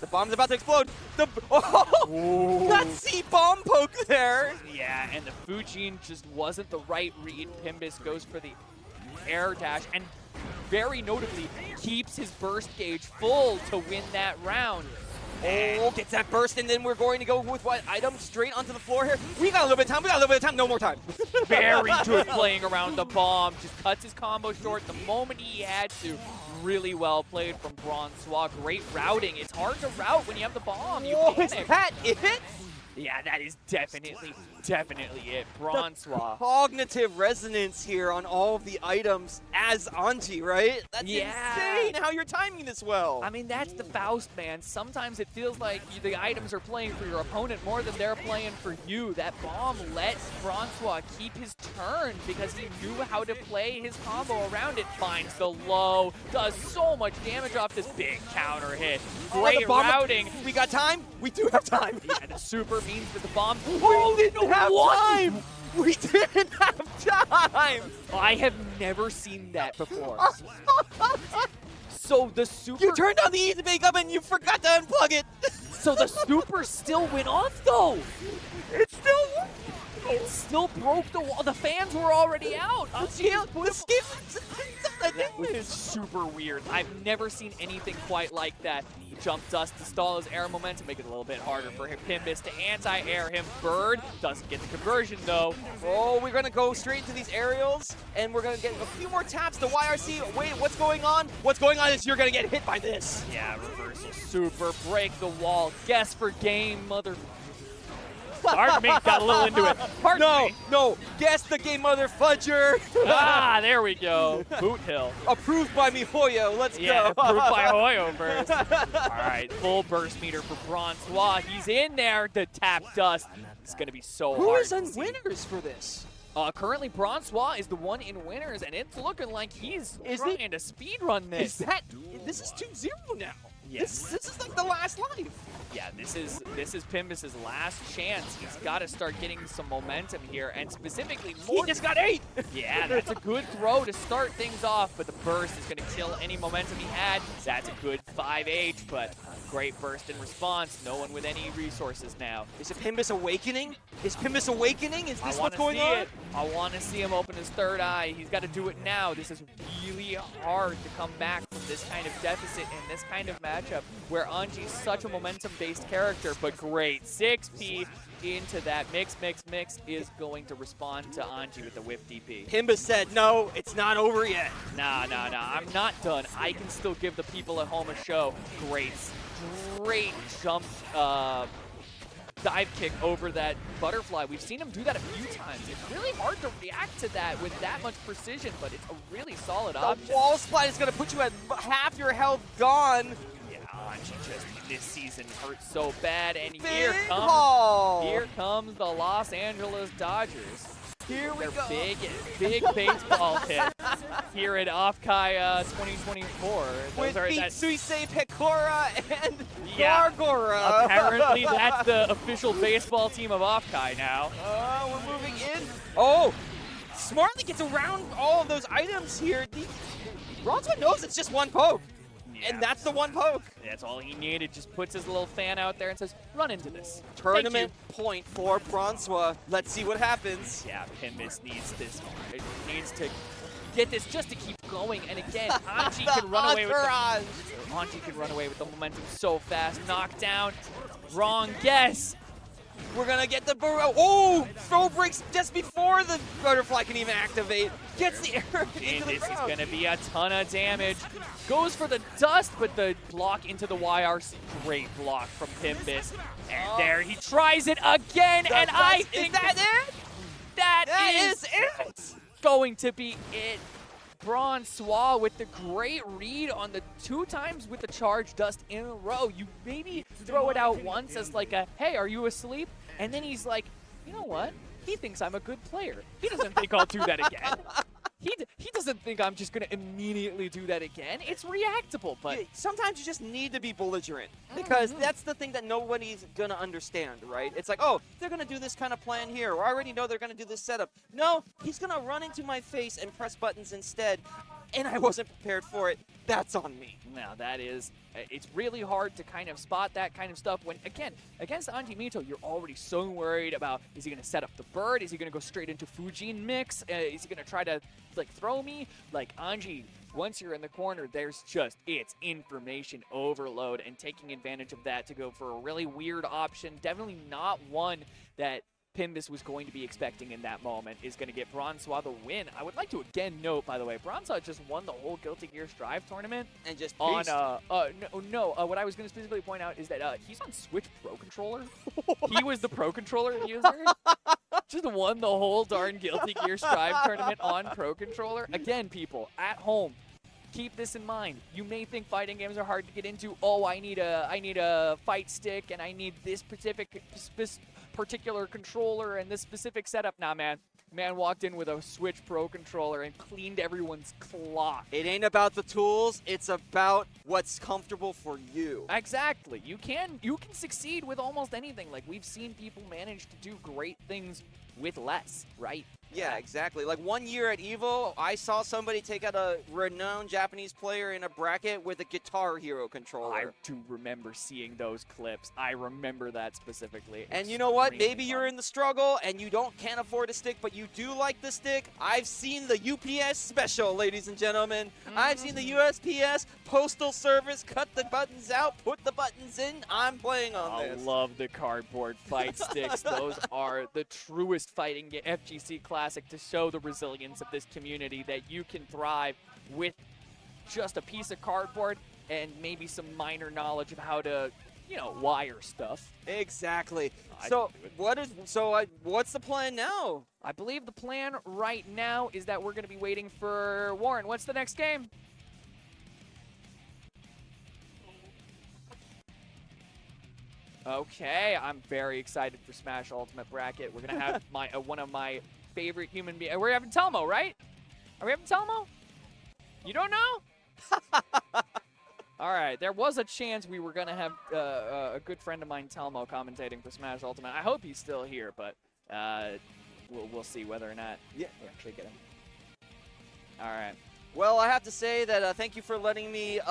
Speaker 3: The bomb's about to explode. That C-bomb poke there.
Speaker 1: Yeah, and the Fujin just wasn't the right read. Pimbus goes for the air dash and very notably keeps his burst gauge full to win that round.
Speaker 3: Oh, gets that burst, and then we're going to go with what item straight onto the floor here. We got a little bit of time. No more time.
Speaker 1: Very good playing around the bomb. Just cuts his combo short the moment he had to. Really well played from Francois. Great routing. It's hard to route when you have the bomb. You
Speaker 3: is that it?
Speaker 1: Yeah, that is definitely it. Bronsois.
Speaker 3: Cognitive resonance here on all of the items as Anji, right? That's insane how you're timing this well.
Speaker 1: I mean, that's the Faust, man. Sometimes it feels like the items are playing for your opponent more than they're playing for you. That bomb let Bronsois keep his turn because he knew how to play his combo around it. Finds the low, does so much damage off this big counter hit. Great routing.
Speaker 3: We got time? We do have time.
Speaker 1: Yeah, the super means that the bomb.
Speaker 3: We didn't have time. We didn't have time.
Speaker 1: I have never seen that before. So the super.
Speaker 3: You turned on the easy bake up and you forgot to unplug it.
Speaker 1: So the super still went off though. It still broke the wall. The fans were already out. That was super weird. I've never seen anything quite like that. Jump dust to stall his air momentum, make it a little bit harder for him. Pimbus to anti-air him. Bird doesn't get the conversion though.
Speaker 3: Oh, we're gonna go straight into these aerials, and we're gonna get a few more taps to YRC. Wait, what's going on? What's going on is you're gonna get hit by this.
Speaker 1: Yeah, reversal super, break the wall. Guess for game, mother. Pardon me, got a little into it. Pardon me.
Speaker 3: No, guess the game, mother fudger.
Speaker 1: There we go. Boot hill.
Speaker 3: Approved by MiHoYo. Let's
Speaker 1: Yeah,
Speaker 3: go.
Speaker 1: approved by Hoyo burst. All right, full burst meter for Bronsois. He's in there. The tap dust. It's going to be so hard.
Speaker 3: Who is in winners for this?
Speaker 1: Currently, Bronsois is the one in winners, and it's looking like he's trying to speedrun this.
Speaker 3: This is 2-0 now.
Speaker 1: Yes.
Speaker 3: This is like the last life.
Speaker 1: Yeah, this is Pimbus's last chance. He's got to start getting some momentum here, and specifically more.
Speaker 3: He just got 8.
Speaker 1: Yeah, that's a good throw to start things off, but the burst is going to kill any momentum he had. That's a good 5H, but great burst in response. No one with any resources now.
Speaker 3: Is it Pimbus awakening? Is Pimbus awakening? Is this what's going on?
Speaker 1: I want to see him open his third eye. He's got to do it now. This is really hard to come back from this kind of deficit in this kind of matchup where Anji's such a momentum-based character, but great. 6P into that mix is going to respond to Anji with the whiff DP.
Speaker 3: Pimbus said, no, it's not over yet.
Speaker 1: Nah, I'm not done. I can still give the people at home a show. Great jump dive kick over that butterfly. We've seen him do that a few times. It's really hard to react to that with that much precision, but it's a really solid option.
Speaker 3: The wall slide is going to put you at half your health gone.
Speaker 1: Yeah, Anji just this season hurts so bad, and
Speaker 3: here
Speaker 1: comes the Los Angeles Dodgers.
Speaker 3: Here we go.
Speaker 1: Big baseball hit here at OffKai 2024.
Speaker 3: With Suisei Pecora and Gargora.
Speaker 1: Apparently that's the official baseball team of OffKai now.
Speaker 3: We're moving in. Oh, smartly gets around all of those items here. Bronsois knows it's just one poke. Yeah. And that's the one poke.
Speaker 1: That's all he needed. Just puts his little fan out there and says, run into this.
Speaker 3: Tournament point for Bronsois. Let's see what happens.
Speaker 1: Yeah, Pimbus needs this. It needs to get this just to keep going. And again, Anji can run away with the momentum so fast. Knockdown. Wrong guess.
Speaker 3: We're gonna get the burrow. Oh, throw breaks just before the butterfly can even activate. Gets the air into the
Speaker 1: this
Speaker 3: ground.
Speaker 1: is gonna be a ton of damage. Goes for the dust, but the block into the YRC. Great block from Pimbus. And there he tries it again, and I think
Speaker 3: that it?
Speaker 1: That
Speaker 3: is it.
Speaker 1: Going to be it. Bronsois with the great read on the 2 times with the charge dust in a row. You maybe throw it out once as like a, hey, are you asleep? And then he's like, you know what? He thinks I'm a good player. He doesn't think I'll do that again. He doesn't think I'm just going to immediately do that again. It's reactable, but...
Speaker 3: Sometimes you just need to be belligerent, because that's the thing that nobody's going to understand, right? It's like, oh, they're going to do this kind of plan here, or I already know they're going to do this setup. No, he's going to run into my face and press buttons instead, and I wasn't prepared for it. That's on me.
Speaker 1: Now, that is... It's really hard to kind of spot that kind of stuff when, again, against Anji Mito, you're already so worried about, is he going to set up the bird? Is he going to go straight into Fujin mix? Is he going to try to, like, throw me? Like, Anji, once you're in the corner, there's just, it's information overload, and taking advantage of that to go for a really weird option. Definitely not one that Pimbus was going to be expecting in that moment is going to get Bronsois the win. I would like to again note, by the way, Bronsois just won the whole Guilty Gear Strive tournament.
Speaker 3: And just
Speaker 1: on what I was going to specifically point out is that he's on Switch Pro Controller. He was the Pro Controller user. Just won the whole darn Guilty Gear Strive tournament on Pro Controller. Again, people, at home, keep this in mind. You may think fighting games are hard to get into. Oh, I need a fight stick and I need this particular controller and this specific setup. Nah, man. Man walked in with a Switch Pro Controller and cleaned everyone's clock.
Speaker 3: It ain't about the tools. It's about what's comfortable for you.
Speaker 1: Exactly. You can succeed with almost anything. Like, we've seen people manage to do great things with less, right?
Speaker 3: Yeah, exactly. Like 1 year at EVO, I saw somebody take out a renowned Japanese player in a bracket with a Guitar Hero controller.
Speaker 1: I do remember seeing those clips. I remember that specifically.
Speaker 3: And you know what? Maybe you're in the struggle and you can't afford a stick, but you do like the stick. I've seen the UPS special, ladies and gentlemen. I've seen the USPS Postal Service cut the buttons out, put the buttons in. I'm playing on this.
Speaker 1: I love the cardboard fight sticks. Those are the truest fighting FGC classic to show the resilience of this community, that you can thrive with just a piece of cardboard and maybe some minor knowledge of how to, wire stuff.
Speaker 3: Exactly. What's the plan now?
Speaker 1: I believe the plan right now is that we're going to be waiting for Warren. What's the next game? Okay, I'm very excited for Smash Ultimate Bracket. We're going to have one of my favorite human beings. We're having Telmo, right? Are we having Telmo? You don't know? All right, there was a chance we were going to have a good friend of mine, Telmo, commentating for Smash Ultimate. I hope he's still here, but we'll see whether or not we actually get him. All right.
Speaker 3: Well, I have to say that thank you for letting me,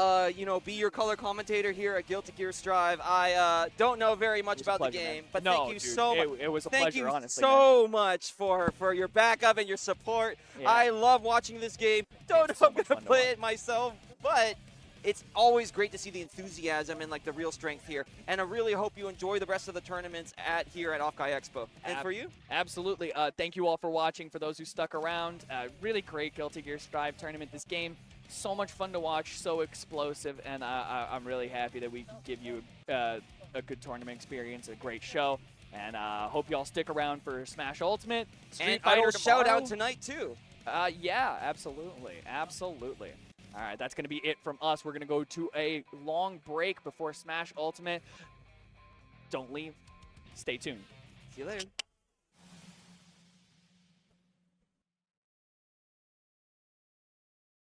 Speaker 3: be your color commentator here at Guilty Gear Strive. I don't know very much about the game, but thank you so much.
Speaker 1: It was a pleasure, honestly.
Speaker 3: Thank you so much for your backup and your support. Yeah. I love watching this game. Don't know if I'm going to play it myself, but it's always great to see the enthusiasm and the real strength here. And I really hope you enjoy the rest of the tournaments here at OffKai Expo. And for you?
Speaker 1: Absolutely. Thank you all for watching. For those who stuck around, really great Guilty Gear Strive tournament. This game, so much fun to watch, so explosive, and I'm really happy that we can give you a good tournament experience, a great show. And hope you all stick around for Smash Ultimate.
Speaker 3: Street Fighter shout out tonight too.
Speaker 1: Yeah, absolutely. Absolutely. All right, that's going to be it from us. We're going to go to a long break before Smash Ultimate. Don't leave. Stay tuned.
Speaker 3: See you later.